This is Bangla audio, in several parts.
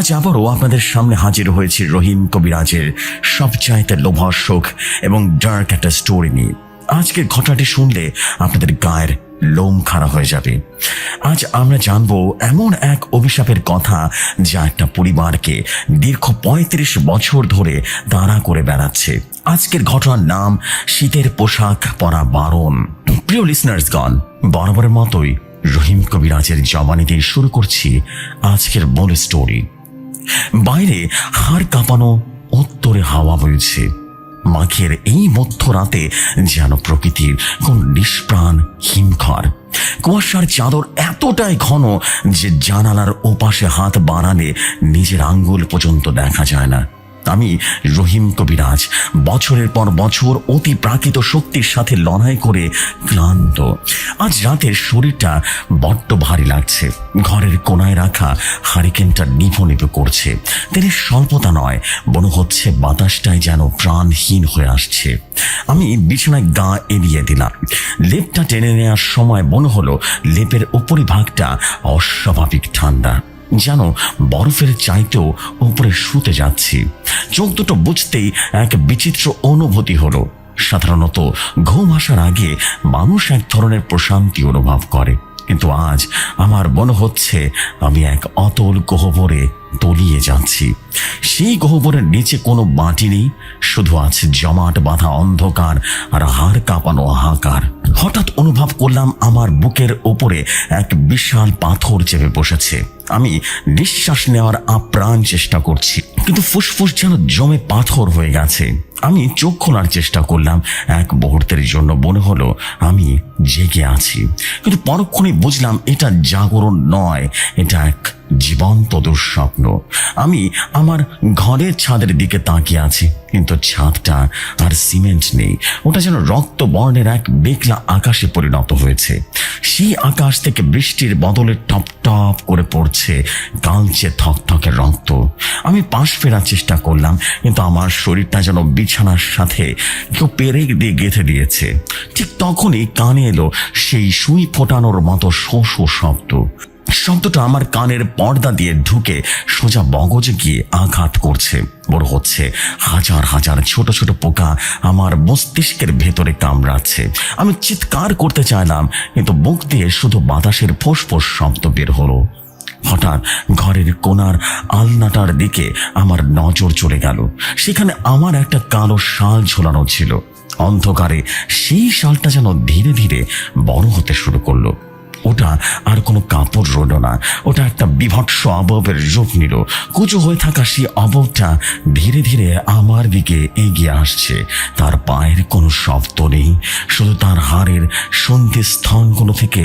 আজ আবারও আপনাদের সামনে হাজির হয়েছে রহিম কবিরাজের সবচাইতে লোভনীয় এবং ডার্ক একটা স্টোরি নিয়ে। আজকের ঘটনাটি শুনলে আপনাদের গায়ের লোম খাড়া হয়ে যাবে। আজ আমরা জানবো এমন এক অভিশাপের কথা যা একটা পরিবারকে দীর্ঘ ৩৫ বছর ধরে তাড়া করে বেড়াচ্ছে। আজকের ঘটনার নাম শীতের পোশাক পরা বারণ। প্রিয় লিসনার্সগণ, বরাবরের মতোই রহিম কবিরাজের জবানি দিয়ে শুরু করছি আজকের মূল স্টোরি। বাইরে হাড় কাঁপানো উত্তরে হাওয়া বইছে। মাঘের এই মধ্যরাতে যেন প্রকৃতির কোন নিষ্প্রাণ হিমঘর। কুয়াশার চাদর এতটাই ঘন যে জানালার ওপাশে হাত বাড়ালে নিজের আঙ্গুল পর্যন্ত দেখা যায় না। আমি রহিম কবিরাজ বছরের পর বছর অতি প্রাকৃত শক্তির সাথে লড়াই করে ক্লান্ত। আজ রাতের শরীরটা বড্ড ভারী লাগছে। ঘরের কোনায় রাখা হারিকেনটা নিভো নিভো করছে। তেলের স্বল্পতা নয়, মনে হচ্ছে বাতাসটাই যেন প্রাণহীন হয়ে আসছে। আমি বিছানায় গা এড়িয়ে দিলাম। লেপটা টেনে নেওয়ার সময় মনে হলো লেপের উপরিভাগটা অস্বাভাবিক ঠান্ডা, যেন বরফের চাইতেও উপরে শুতে যাচ্ছি। চোখ দুটো বুঝতেই এক বিচিত্র অনুভূতি হলো। সাধারণত ঘুম আসার আগে মানুষ এক ধরনের প্রশান্তি অনুভব করে, কিন্তু আজ আমার মনে হচ্ছে আমি এক অতল গহ্বরে তলিয়ে যাচ্ছি। সেই গহ্বরের নিচে কোনো মাটি নেই, শুধু আছে জমাট বাঁধা অন্ধকার আর হাড় কাঁপানো হাহাকার। হঠাৎ অনুভব করলাম আমার বুকের ওপরে এক বিশাল পাথর চেপে বসেছে। আমি নিঃশ্বাস নেওয়ার আপ্রাণ চেষ্টা করছি, কিন্তু ফুসফুস যেন জমে পাথর হয়ে গেছে। আমি চোখ খোলার চেষ্টা করলাম। এক মুহূর্তের জন্য মনে হলো আমি জেগে আছি, কিন্তু পরক্ষণে বুঝলাম এটা জাগরণ নয়, এটা এক জীবন্ত দুঃস্বপ্ন। আমি আমার ঘরের ছাদের দিকে তাকিয়ে আছি, কিন্তু ছাদটা আর সিমেন্ট নেই। ওটা যেন রক্ত বর্ণের এক মেঘলা আকাশে পরিণত হয়েছে। সেই আকাশ থেকে বৃষ্টির বদলে টপ টপ করে পড়ছে কালচে থকথকে রক্ত। আমি পাশ ফেরার চেষ্টা করলাম, কিন্তু আমার শরীরটা যেন বিছানার সাথে কেউ পেরেক দিয়ে গেঁথে দিয়েছে। ঠিক তখনই কানে এলো সেই সুই ফোটানোর মতো শো শো শব্দ। শব্দটা আমার কানের পর্দা দিয়ে ঢুকে সোজা মগজে গিয়ে আঘাত করছে। বড় হচ্ছে হাজার হাজার ছোট ছোট পোকা আমার মস্তিষ্কের ভেতরে কামড়াচ্ছে। আমি চিৎকার করতে চাইলাম, কিন্তু মুখ দিয়ে শুধু বাতাসের ফোঁস শব্দ বের হলো। হঠাৎ ঘরের কোণার আলনাটার দিকে আমার নজর চলে গেল। সেখানে আমার একটা কালো শাল ঝোলানো ছিল। অন্ধকারে সেই শালটা যেন ধীরে ধীরে বড় হতে শুরু করলো। ওটা আর কোনো কাপড় রইল না, ওটা একটা বিভৎস অবয়বের রূপ নিল। কুচো হয়ে থাকা সেই অবয়বটা ধীরে ধীরে আমার দিকে এগিয়ে আসছে। তার পায়ের কোনো শব্দ নেই, শুধু তার হাড়ের সন্ধিস্থলগুলো থেকে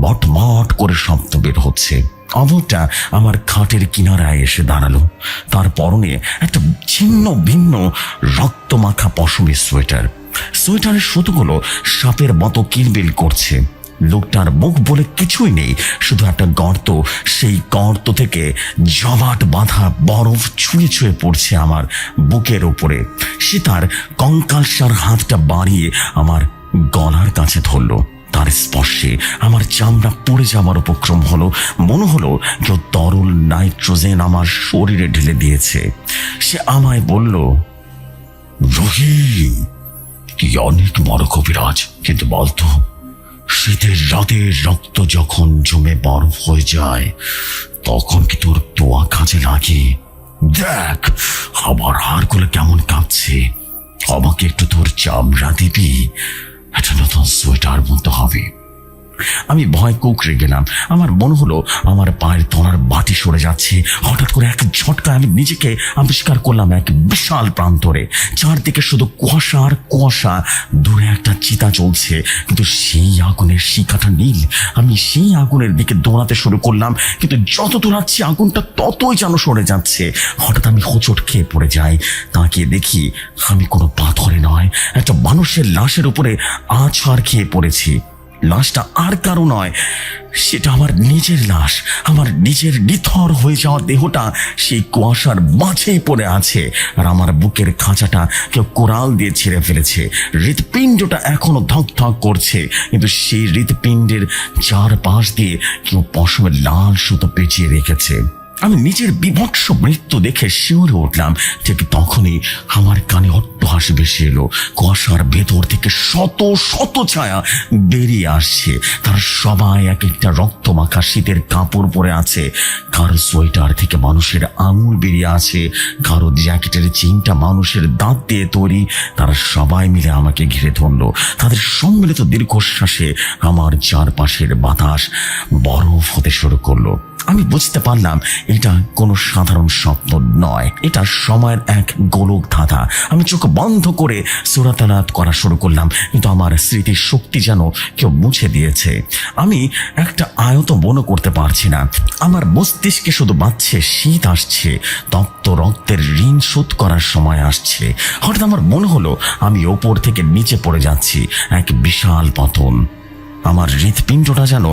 বটমট করে শব্দ বের হচ্ছে। অবয়বটা আমার খাটের কিনারায় এসে দাঁড়ালো। তার পরনে একটা ছিন্ন ভিন্ন রক্তমাখা পশমি সোয়েটার। সোয়েটারের সুতোগুলো সাপের মতো কিলবিল করছে। লোকটার মুখ বলে কিছুই নেই, শুধু একটা গর্ত। সেই গর্ত থেকে জমাট বাঁধা বরফ ছুঁয়ে ছুঁয়ে পড়ছে আমার বুকের উপরে। সে তার কঙ্কালসার হাতটা বাড়িয়ে আমার গলার কাছে ধরলো। তার স্পর্শে আমার চামড়া পড়ে যাওয়ার উপক্রম হলো। মনে হলো কেউ তরল নাইট্রোজেন আমার শরীরে ঢেলে দিয়েছে। সে আমায় বলল, রহিম, কি অনেক বড় কবিরাজ, কিন্তু বলতো শীতের রাতের রক্ত যখন জমে বরফ হয়ে যায় তখন কি তোর তোয়া কাজে লাগে? দেখ আমার হাড়গুলো কেমন কাঁপছে। আমাকে একটু তোর চামড়া দিবি? একটা নতুন সোয়েটার বুনতে হবে। আমি ভয় কুঁকড়ে গেলাম। আমার মনে হলো আমার পায়ের তলার বাটি সরে যাচ্ছে। হঠাৎ করে এক ঝটকায় আমি নিজেকে আবিষ্কার করলাম এক বিশাল প্রান্তরে। চারদিকে শুধু কুয়াশা আর কুয়াশা। দূরে একটা চিতা চলছে, কিন্তু সেই আগুনের শিখাটা নীল। আমি সেই আগুনের দিকে দৌড়াতে শুরু করলাম, কিন্তু যত দৌড়াচ্ছি আগুনটা ততই যেন সরে যাচ্ছে। হঠাৎ আমি হোঁচট খেয়ে পড়ে যাই। তাকিয়ে দেখি আমি কোনো পাথরে নয়, একটা মানুষের লাশের উপরে আছাড় খেয়ে পড়েছি। লাশটা আর কারো নয়, সেটা আমার নিজের লাশ। আমার নিজের নিথর হয়ে যাওয়া দেহটা সেই কুয়াশার মাঝেই পড়ে আছে, আর আমার বুকের খাঁচাটা কেউ কোরাল দিয়ে ছিঁড়ে ফেলেছে। হৃৎপিণ্ডটা এখনো ধক ধক করছে, কিন্তু সেই হৃৎপিণ্ডের চারপাশ দিয়ে কেউ পশমের লাল সুতো পেঁচিয়ে রেখেছে। আমি নিজের বিভৎস মৃত্যু দেখে শিউরে উঠলাম। ঠিক তখনই আমার কানে অট্টহাস ভেসে এলো। কুয়াশার ভেতর থেকে শত শত ছায়া বেরিয়ে আসছে। তারা সবাই এক একটা রক্তমাখা শীতের কাপড় পরে আছে। কারো সোয়েটার থেকে মানুষের আঙুল বেরিয়ে আছে, কারো জ্যাকেটের চেইনটা মানুষের দাঁত দিয়ে তৈরি। তারা সবাই মিলে আমাকে ঘিরে ধরলো। তাদের সম্মিলিত দীর্ঘশ্বাসে আমার চারপাশের বাতাস বরফ হতে শুরু করলো। আমি বুঝতে পারলাম এটা কোনো সাধারণ স্বপ্ন নয়, এটা সময়ের এক গোলক ধাঁধা। আমি চোখ বন্ধ করে সূরা তেলাওয়াত করা শুরু করলাম, কিন্তু আমার স্মৃতির শক্তি যেন কেউ মুছে দিয়েছে। আমি একটা আয়ত মনে করতে পারছি না। আমার মস্তিষ্কে শুধু বাজছে শীত আসছে, তপ্ত রক্তের ঋণ শোধ করার সময় আসছে। হঠাৎ আমার মনে হলো আমি ওপর থেকে নিচে পড়ে যাচ্ছি, এক বিশাল পতন। আমার হৃৎপিণ্ডটা যেন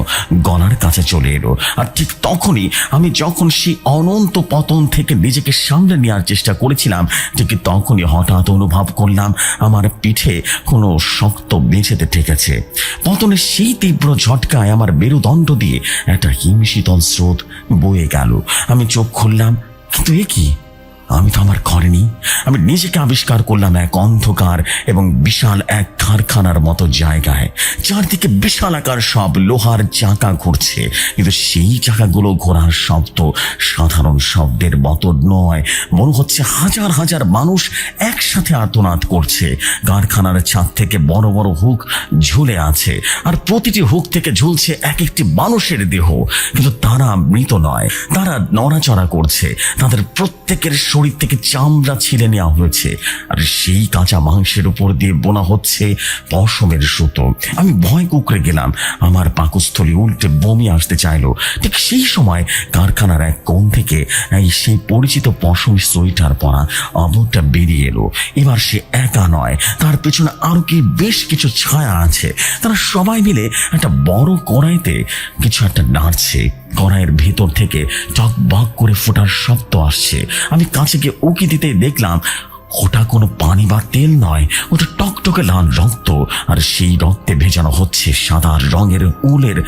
গলার কাছে চলে এলো। আর ঠিক তখনই আমি যখন সেই অনন্ত পতন থেকে নিজেকে সামনে নেওয়ার চেষ্টা করেছিলাম, ঠিক তখনই হঠাৎ অনুভব করলাম আমার পিঠে কোনো শক্ত মেঝেতে ঠেকেছে। পতনের সেই তীব্র ঝটকায় আমার মেরুদণ্ড দিয়ে একটা হিমশীতল স্রোত বয়ে গেল। আমি চোখ খুললাম, কিন্তু এ কি? আমি তো আমার ঘরে নেই। আমি নিজেকে আবিষ্কার করলাম এক অন্ধকার এবং বিশাল এক কারখানার মতো জায়গায়। চারদিকে বিশাল আকার সব লোহার চাকা ঘুরছে, কিন্তু সেই চাকাগুলো ঘোরার শব্দ সাধারণ শব্দের মতো নয়। মনে হচ্ছে হাজার হাজার মানুষ একসাথে আর্তনাদ করছে। কারখানার ছাদ থেকে বড় বড় হুক ঝুলে আছে, আর প্রতিটি হুক থেকে ঝুলছে এক একটি মানুষের দেহ। কিন্তু তারা মৃত নয়, তারা নড়াচড়া করছে। তাদের প্রত্যেকের শরীর থেকে চামড়া ছিঁড়ে নেওয়া হয়েছে, আর সেই কাঁচা মাংসের উপর দিয়ে বোনা হচ্ছে পশমের সুতো। আমি ভয় কুঁকড়ে গেলাম, আমার পাকস্থলী উল্টে বমি আসতে চাইলো। ঠিক সেই সময় কারখানার এক কোণ থেকে সেই পরিচিত পশম সোয়েটার পরা অবরটা বেরিয়ে এলো। এবার সে একা নয়, তার পেছনে আরো কি বেশ কিছু ছায়া আছে। তারা সবাই মিলে একটা বড় কড়াইতে কিছু একটা নাড়ছে। কড়াইয়ের ভেতর থেকে টকবক করে ফোটার শব্দ আসছে। আমি কাছে গিয়ে উকি দিতে দেখলাম ওটা কোনো পানি বা তেল নয়, ওটা টকটকে লাল রক্ত, আর সেই রক্তে ভেজানো হচ্ছে সাদা রঙের উলের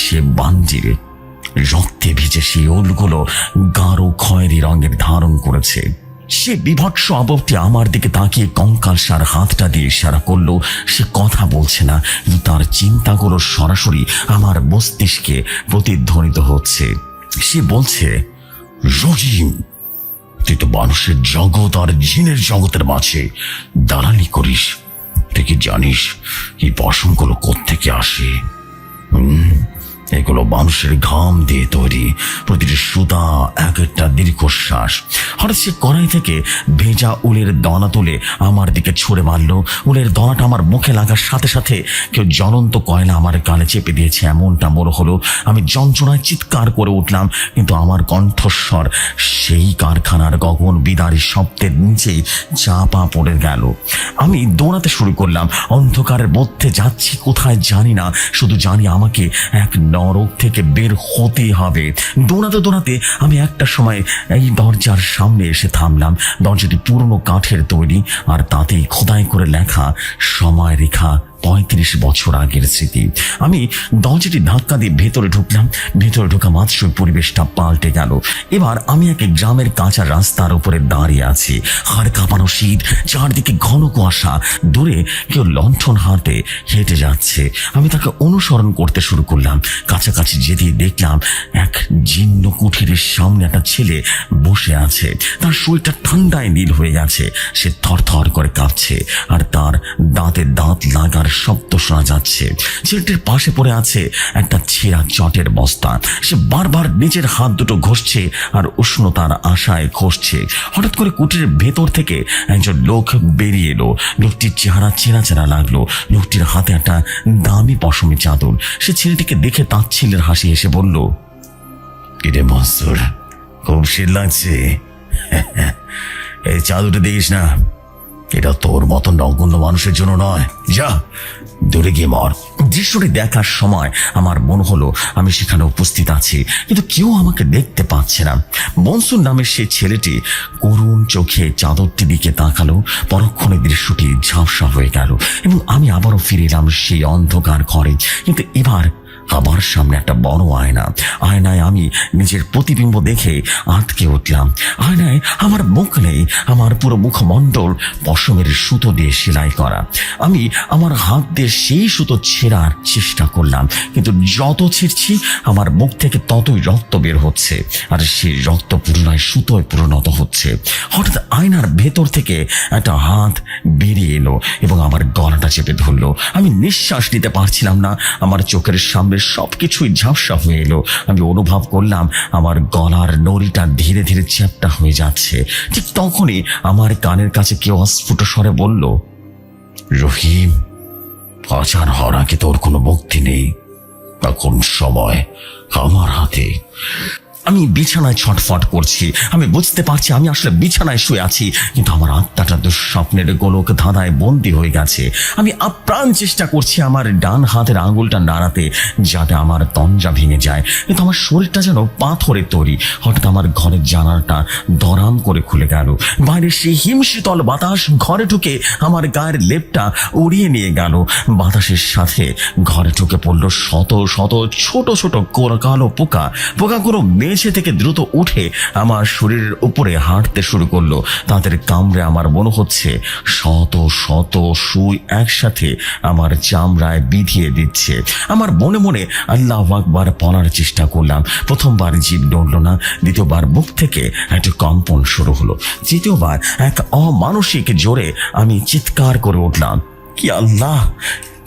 সে বান্ডিল। রক্তে ভিজে সেই উলগুলো গাঢ় খয়েরি রঙের ধারণ করেছে। সে বিভৎস অবয়বটি আমার দিকে তাকিয়ে কঙ্কালসার হাতটা দিয়ে ইশারা করলো। সে কথা বলছে না, কিন্তু তার চিন্তাগুলো সরাসরি আমার মস্তিষ্কে প্রতিধ্বনিত হচ্ছে। সে বলছে, রহিম, তুই তো মানুষের জগৎ আর জিনের জগতের মাঝে দালালি করিস। তুই কি জানিস এই পশমগুলো কোত্থেকে আসে? এগুলো মানুষের ঘাম দিয়ে তৈরি, প্রতিটি সুতা এক একটা দীর্ঘশ্বাস। হঠাৎ সে কড়াই থেকে ভেজা উলের দানা তুলে আমার দিকে ছুঁড়ে মারলো। উলের দানাটা আমার মুখে লাগার সাথে সাথে কেউ জ্বলন্ত কয়লা আমার গালে চেপে দিয়েছে, এমনটা মনে হলো। আমি যন্ত্রণায় চিৎকার করে উঠলাম, কিন্তু আমার কণ্ঠস্বর সেই কারখানার গগন বিদারী শব্দের নিচেই চাপা পড়ে গেল। আমি দৌড়াতে শুরু করলাম। অন্ধকারের মধ্যে যাচ্ছি কোথায় জানি না, শুধু জানি আমাকে এক নরক থেকে বের হতে হবে। দৌড়াতে দৌড়াতে আমি একটা সময় এই দরজার সামনে এসে থামলাম। দরজাটি পুরনো কাঠের তৈরি, আর তাতেই খোদাই করে লেখা সময় রেখা ৩৫ বছর আগের স্মৃতি। আমি দরজাটি ধাক্কা দিয়ে ভেতরে ঢুকলাম। ভেতরে ঢোকা মাত্রই পরিবেশটা পাল্টে গেল। এবার আমি এক গ্রামের কাঁচা রাস্তার উপরে দাঁড়িয়ে আছি। হাড় কাঁপানো শীত, চারদিকে ঘন কুয়াশা। দূরে কেউ লণ্ঠন হাতে হেঁটে যাচ্ছে। আমি তাকে অনুসরণ করতে শুরু করলাম। কাছাকাছি যেতেই দেখলাম এক জীর্ণ কুঠিরের সামনে একটা ছেলে বসে আছে। তার শরীরটা ঠান্ডায় নীল হয়ে গেছে। সে থরথর করে কাঁপছে, আর তার দাঁতে দাঁত লাগার শব্দ শোনা যাচ্ছে। ছেলেটির পাশে পড়ে আছে একটা ছেঁড়া চটের বস্তা। সে বারবার নিজের হাত দুটো ঘষছে আর উষ্ণতার আশায় ঘষছে। হঠাৎ করে কুটিরের ভেতর থেকে একজন লোক বেরিয়ে এলো। লোকটির চেহারা চেনা চেনা লাগলো। লোকটির হাতে একটা দামি পশমি চাদর। সে ছেলেটিকে দেখে তাচ্ছিল্যের হাসি এসে বলল, কিরে মনসুর, খুব শীত লাগছে? এই চাদরটা দেখিস না, এটা তোর মতো নগণ্য মানুষের জন্য নয়। যা, দূরে গিয়ে মর। দৃশ্যটি দেখার সময় আমার মনে হলো আমি সেখানে উপস্থিত আছি, কিন্তু কেউ আমাকে দেখতে পাচ্ছে না। মনসুর নামের সেই ছেলেটি করুণ চোখে চাদরটি দিকে তাকালো। পরক্ষণে দৃশ্যটি ঝাপসা হয়ে গেল এবং আমি আবারও ফিরে এলাম সেই অন্ধকার ঘরে। কিন্তু এবার আমার সামনে একটা বড় আয়না। আয়নায় আমি নিজের প্রতিবিম্ব দেখে আটকে উঠলাম। আয়নায় আমার মুখ নেই, আমার পুরো মুখমণ্ডল পশমের সুতো দিয়ে সেলাই করা। আমি আমার হাত দিয়ে সেই সুতো ছেঁড়ার চেষ্টা করলাম, কিন্তু যত ছিঁড়ছি আমার মুখ থেকে ততই রক্ত বের হচ্ছে, আর সেই রক্ত পুনরায় সুতোয় পরিণত হচ্ছে। হঠাৎ আয়নার ভেতর থেকে একটা হাত বেরিয়ে এলো এবং আমার গলাটা চেপে ধরলো। আমি নিঃশ্বাস নিতে পারছিলাম না, আমার চোখের সামনে সবকিছুই ঝাপসা হয়ে এলো। আমি অনুভব করলাম আমার গলার নড়িটা ধীরে ধীরে চ্যাপ্টা হয়ে যাচ্ছে। ঠিক তখনই আমার কানের কাছে কেউ অস্ফুট স্বরে বলল, রহিম, আচার হওয়ার আগে তোর কোনো মুক্তি নেই, এখন সময় আমার হাতে। আমি বিছানায় ছটফট করছি। আমি বুঝতে পারছি আমি আসলে বিছানায় শুয়ে আছি, কিন্তু আমার আত্মাটা দুঃস্বপ্নের গোলক ধাঁধায় বন্দী হয়ে গেছে। আমি আপ্রাণ চেষ্টা করছি আমার ডান হাতের আঙুলটা নাড়াতে, যাতে আমার তঞ্জা ভেঙে যায়, কিন্তু আমার শরীরটা যেন পাথরের তৈরি। হঠাৎ আমার ঘরের জানালাটা দরাম করে খুলে গেল। বাইরে সেই হিমশীতল বাতাস ঘরে ঢুকে আমার গায়ের লেপটা উড়িয়ে নিয়ে গেল। বাতাসের সাথে ঘরে ঢুকে পড়লো শত শত ছোট ছোট কালো পোকা। পোকাগুলো মেঝে থেকে দ্রুত উঠে আমার শরীরের উপরে হাঁটতে শুরু করলো। তাদের কামড়ে আমার মনে হচ্ছে শত শত সুই একসাথে আমার চামড়ায় বিধিয়ে দিচ্ছে। আমার মনে মনে আল্লাহু আকবার পড়ার চেষ্টা করলাম। প্রথমবার জিভ নড়ল না, দ্বিতীয়বার বুক থেকে একটা কম্পন শুরু হলো, তৃতীয়বার এক অমানসিক জোরে আমি চিৎকার করে উঠলাম, কি আল্লাহ,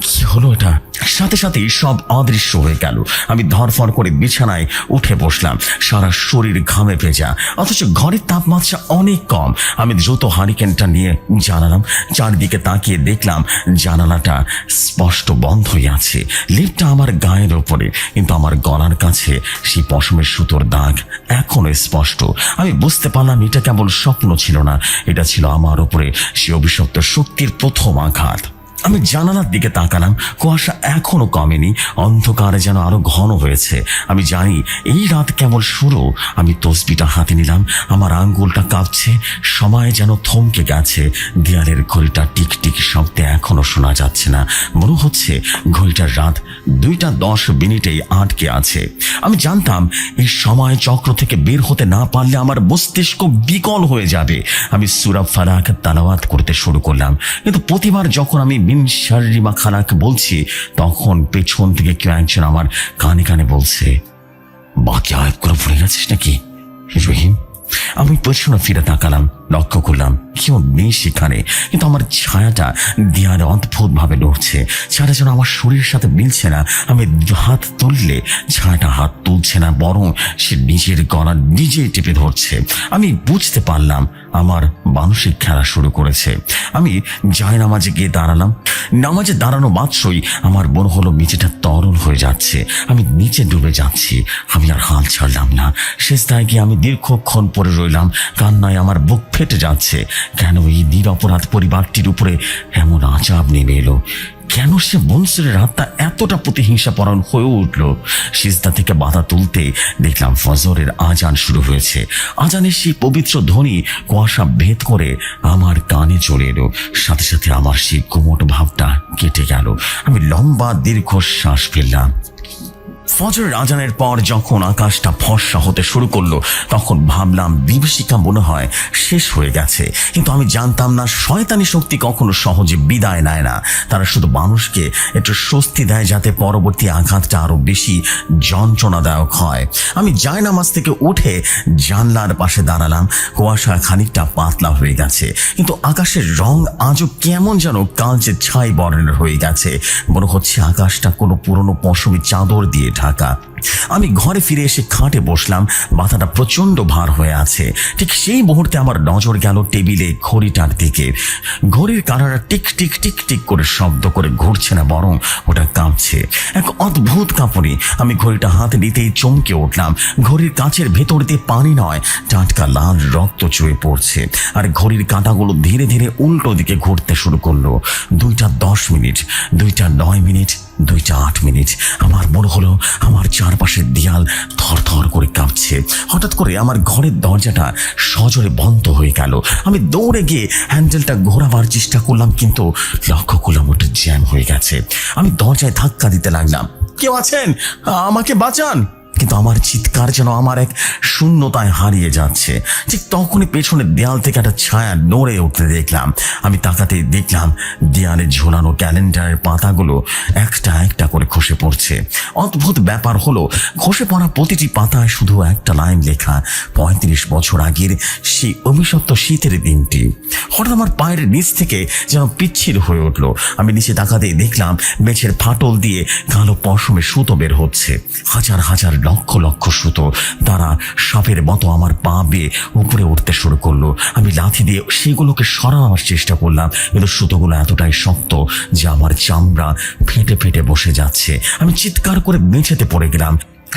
কি হলো এটা? সাথে সাথেই সব অদৃশ্য হয়ে গেল। আমি ধরফর করে বিছানায় উঠে বসলাম, সারা শরীর ঘামে ভেজা, অথচ ঘরের তাপমাত্রা অনেক কম। আমি দ্রুত হারিকেনটা নিয়ে জানালাম, চারদিকে তাকিয়ে দেখলাম জানালাটা স্পষ্ট বন্ধই আছে। লেপটা আমার গায়ের ওপরে, কিন্তু আমার গলার কাছে সেই পশমের সুতোর দাগ এখনো স্পষ্ট। আমি বুঝতে পারলাম এটা কেবল স্বপ্ন ছিল না, এটা ছিল আমার ওপরে সে অভিশপ্ত শক্তির প্রথম আঘাত। আমি জানালার দিকে তাকালাম, কুয়াশা এখনো কমেনি, অন্ধকার যেন আরো ঘন হয়েছে। আমি জানি এই রাত কেবল শুরু। আমি তসবিটা হাতে নিলাম, আমার আঙ্গুলটা কাঁপছে, সময় যেন থমকে গেছে। দেয়ালের ঘড়িটা টিক টিক শব্দে এখনো শোনা যাচ্ছে না। মনে হচ্ছে ঘড়িটার রাত 2:10 আটকে আছে। আমি জানতাম এই সময় চক্র থেকে বের হতে না পারলে আমার মস্তিষ্ক বিকল হয়ে যাবে। আমি সূরা ফালাক তেলাওয়াত করতে শুরু করলাম, কিন্তু প্রতিবার যখন আমি মিন শাররি মা খালাক বলছি, তখন পেছন থেকে কেউ একজন আমার কানে কানে বলছে, বাকি আয়াতগুলো ভুলে গেছিস নাকি রহিম? আমি পেছনে ফিরে তাকালাম, লক্ষ্য করলাম কেউ নেই সেখানে, কিন্তু আমার ছায়াটা দেয়ালে অদ্ভুত ভাবে নড়ছে। ছায়াটা যেন আমার শরীরের সাথে মিলছে না। আমি হাত তুললে ছায়াটা হাত তুলছে না, বরং সে নিজের গলা নিজেই টিপে ধরছে। আমি বুঝতে পারলাম আমার মানসিক খেলা শুরু করেছে। আমি জায়নামাজে গিয়ে দাঁড়ালাম। নামাজে দাঁড়ানো মাত্রই আমার মনে হলো নিচেটা তরল হয়ে যাচ্ছে, আমি নিচে ডুবে যাচ্ছি। আমি আর হাল ছাড়লাম না। শেষদায় গিয়ে আমি দীর্ঘক্ষণ পরে রইলাম, কান্নায় আমার বুক ফেটে যাচ্ছে। কেন এই নিরপরাধ পরিবারটির উপরে এমন আযাব নেমে এলো? কেন সে মনসুরের আত্মা এতটা প্রতিহিংসাপরায়ণ হয়ে উঠল? সিজদা থেকে বাধা তুলতে দেখলাম ফজরের আজান শুরু হয়েছে। আজানের সেই পবিত্র ধ্বনি কুয়াশা ভেদ করে আমার কানে চলে এলো। সাথে সাথে আমার সেই কোমট ভাবটা কেটে গেল। আমি লম্বা দীর্ঘ শ্বাস ফেললাম। ফজরের আজানের পর যখন আকাশটা ফর্সা হতে শুরু করলো, তখন ভাবলাম বিভীষিকা মনে হয় শেষ হয়ে গেছে। কিন্তু আমি জানতাম না শয়তানি শক্তি কখনো সহজে বিদায় নেয় না। তারা শুধু মানুষকে একটু স্বস্তি দেয়, যাতে পরবর্তী আঘাতটা আরো বেশি যন্ত্রণাদায়ক হয়। আমি জায়নামাজ থেকে উঠে জানলার পাশে দাঁড়ালাম। কুয়াশা খানিকটা পাতলা হয়ে গেছে, কিন্তু আকাশের রং আজও কেমন যেন কালচে ছাই বর্ণের হয়ে গেছে। মনে হচ্ছে আকাশটা কোনো পুরনো পশমি চাদর দিয়ে ঢাকা। আমি ঘরে ফিরে এসে খাটে বসলাম, মাথাটা প্রচন্ড ভার হয়ে আছে। ঠিক সেই মুহূর্তে আমার নজর গেল টেবিলে ঘড়িটার দিকে। ঘড়ির কাঁটাটা টিক টিক টিক টিক করে শব্দ করে ঘুরছে না, বরং ওটা কাঁপছে, এক অদ্ভুত কাঁপুনি। আমি ঘড়িটা হাতে নিতেই চমকে উঠলাম। ঘড়ির কাঁচের ভেতর দিয়ে পানি নয়, টাটকা লাল রক্ত চুয়ে পড়ছে, আর ঘড়ির কাঁটাগুলো ধীরে ধীরে উল্টো দিকে ঘুরতে শুরু করলো। 2:10, 2:09, 2-8 মিনিট। আমার মনে হলো আমার চারপাশের দেয়াল থরথর করে কাঁপছে। হঠাৎ করে আমার ঘরের দরজাটা সজোরে বন্ধ হয়ে গেল। আমি দৌড়ে গিয়ে হ্যান্ডেলটা ঘোরাবার চেষ্টা করলাম, কিন্তু লক্ষ্য করলাম ওটা জ্যাম হয়ে গেছে। আমি দরজায় ধাক্কা দিতে লাগলাম, কেউ আছেন, আমাকে বাঁচান। কিন্তু আমার চিৎকার যেন আমার এক শূন্যতায় হারিয়ে যাচ্ছে। ঠিক তখনই পেছনের দেয়াল থেকে একটা ছায়া নড়ে উঠতে দেখলাম। আমি তাকাতেই দেখলাম দেয়ালে ঝোলানো ক্যালেন্ডারের পাতাগুলো একটা একটা করে খসে পড়ছে। অদ্ভুত ব্যাপার হলো, খসে পড়া প্রতিটি পাতায় শুধু একটা লাইন লেখা, 35 বছর আগের সেই অভিশপ্ত শীতের দিনটি। হঠাৎ আমার পায়ের নিচ থেকে যেন পিচ্ছিল হয়ে উঠলো। আমি নিচে তাকাতেই দেখলাম মেঝের ফাটল দিয়ে কালো পশমে সুতো বের হচ্ছে। হাজার হাজার লক্ষ লক্ষ সুতো তারা সাপের মতো আমার পা বেয়ে উপরে উঠতে শুরু করলো। আমি লাথি দিয়ে সেগুলোকে সরানোর চেষ্টা করলাম, কিন্তু সুতোগুলো এতটাই শক্ত যে আমার চামড়া ফেটে ফেটে বসে যাচ্ছে। আমি চিৎকার করে মেঝেতে পড়ে গেলাম।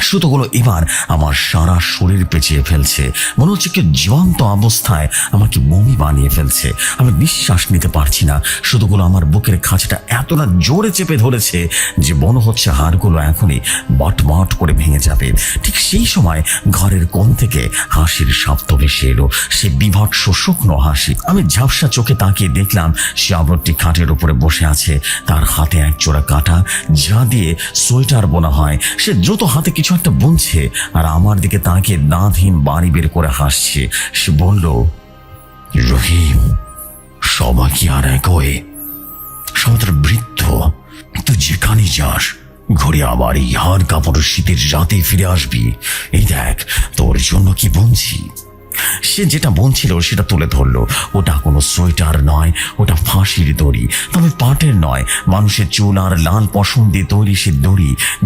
সুতোগুলো এবার আমার সারা শরীর পেঁচিয়ে ফেলছে। মনে হচ্ছে কি জীবন্ত অবস্থায় আমাকে মমি বানিয়ে ফেলছে। আমি নিঃশ্বাস নিতে পারছি না। সুতোগুলো আমার বুকের খাঁচাটা এতটা জোরে চেপে ধরেছে যে মনে হচ্ছে হাড়গুলো এখনই বটবট করে ভেঙে যাবে। ঠিক সেই সময় ঘরের কোণ থেকে হাসির শব্দ ভেসে এলো, সে বিভৎস শুকনো হাসি। আমি ঝাপসা চোখে তাকিয়ে দেখলাম সে আবরটি খাটের উপরে বসে আছে। তার হাতে এক জোড়া কাঁটা, যা দিয়ে সোয়েটার বোনা হয়। সে দ্রুত হাতে কিছু একটা বুনছে আর আমার দিকে তাকিয়ে দাঁতহীন বাড়ি বের করে হাসছে। সে বলল, রহিম, সবাই কি আর এক হয়ে? সমাজের বৃদ্ধ, তুই যেখানে যাস ঘুরে আবার এই হাড় কাপড়ের শীতের রাতে ফিরে আসবি। এই দেখ তোর জন্য কি বুনছি। সে যেটা বলছিল সেটা তুলে ধরলো। ওটা কোনো সোয়েটার নয়, ওটা ফাঁসির দড়ি, তবে পাটের নয়, মানুষের চুল আর লাল পশম দিয়ে তৈরি সে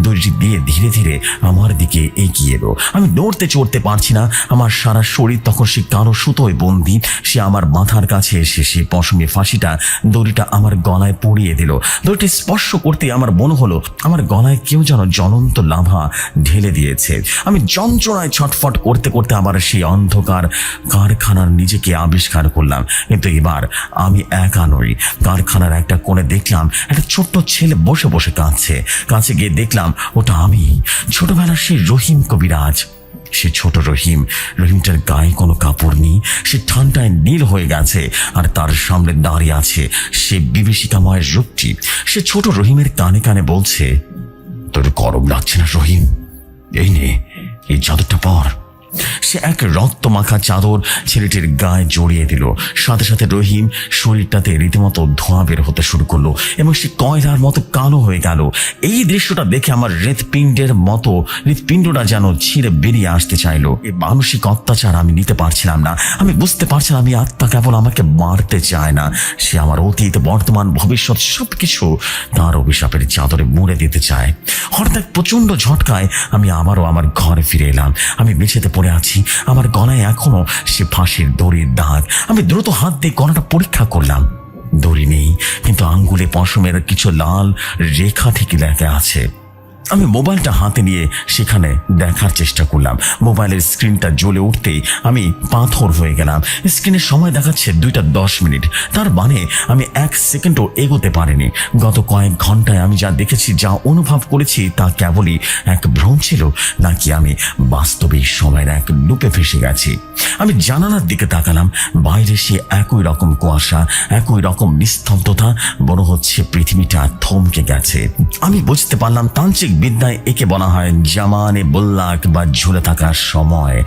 দড়িটি দিয়ে ধীরে ধীরে আমার দিকে এগিয়ে এলো। আমি নড়তে চড়তে পারছি না। আমার সারা শরীর তখন সে কালো সুতোয় বন্দি। সে আমার মাথার কাছে এসে সে পশমে ফাঁসিটা দড়িটা আমার গলায় পরিয়ে দিল। দড়িটি স্পর্শ করতে আমার মনে হলো আমার গলায় কেউ যেন জ্বলন্ত লাভা ঢেলে দিয়েছে। আমি যন্ত্রণায় ছটফট করতে করতে আবার সেই অন্ধকার কারখানার নিজেকে আবিষ্কার করলাম। কিন্তু এবার আমি একা নই। কারখানার একটা কোণে দেখলাম একটা ছোট্ট ছেলে বসে বসে কাঁদছে। কাছে গিয়ে দেখলাম ওটা আমি, ছোটবেলার সেই রহিম কবিরাজ। সে ছোট রহিমটার গায়ে কোনো কাপড় নেই, সে ঠান্ডায় নীল হয়ে গেছে আর তার সামনে দাঁড়িয়ে আছে সে বিভীষিকাময় রূপটি। সে ছোট রহিমের কানে কানে বলছে, তোর গরম লাগছে না রহিম? এই নে, এই চাদরটা পর। সে এক রক্ত মাখা চাদর ছেলেটির গায়ে জড়িয়ে দিল। সাথে সাথে রহিম শরীরটাতে রীতিমতো ধোঁয়া বের হতে শুরু করলো এবং সে কয়লার মতো কালো হয়ে গেল। এই দৃশ্যটা দেখে আমার হৃৎপিণ্ডটা যেন ছিঁড়ে বেরিয়ে আসতে চাইলো। এই মানসিক অত্যাচার আমি নিতে পারছিলাম না। আমি বুঝতে পারছিলাম আমি আত্মা কেবল আমাকে মারতে চায় না, সে আমার অতীত, বর্তমান, ভবিষ্যৎ সবকিছু তার অভিশাপের চাদরে মুড়ে দিতে চায়। হঠাৎ এক প্রচন্ড ঝটকায় আমি আবারও আমার ঘরে ফিরে এলাম। আমি মেঝেতে পড়ে আছি, আমার গলায় এখনো সে ফাঁসির দড়ির দাগ। আমি দ্রুত হাত দিয়ে গলাটা পরীক্ষা করলাম। দড়ি নেই, কিন্তু আঙ্গুলে পশমের কিছু লাল রেখা থেকে লেখা আছে। আমি মোবাইলটা হাতে নিয়ে সেখানে দেখার চেষ্টা করলাম। মোবাইলের স্ক্রিনটা জ্বলে উঠতেই আমি পাথর হয়ে গেলাম। স্ক্রিনের সময় দেখাচ্ছে 2:10। তার মানে আমি 1 সেকেন্ডও এগোতে পারিনি। গত কয়েক ঘন্টায় আমি যা দেখেছি, যা অনুভব করেছি, তা কেবলই এক ভ্রম ছিল, নাকি আমি বাস্তবে সময়ের এক লুপে ফেসে গেছি। আমি জানালার দিকে তাকালাম। বাইরে সে একই রকম কুয়াশা, একই রকম নিস্তব্ধতা। মনে হচ্ছে পৃথিবীটা থমকে গেছে। আমি বুঝতে পারলাম তান্ত্রিক বিদ্যায় একে বলা হয় জামানে বুল্লাক বা ঝুলে থাকার সময়।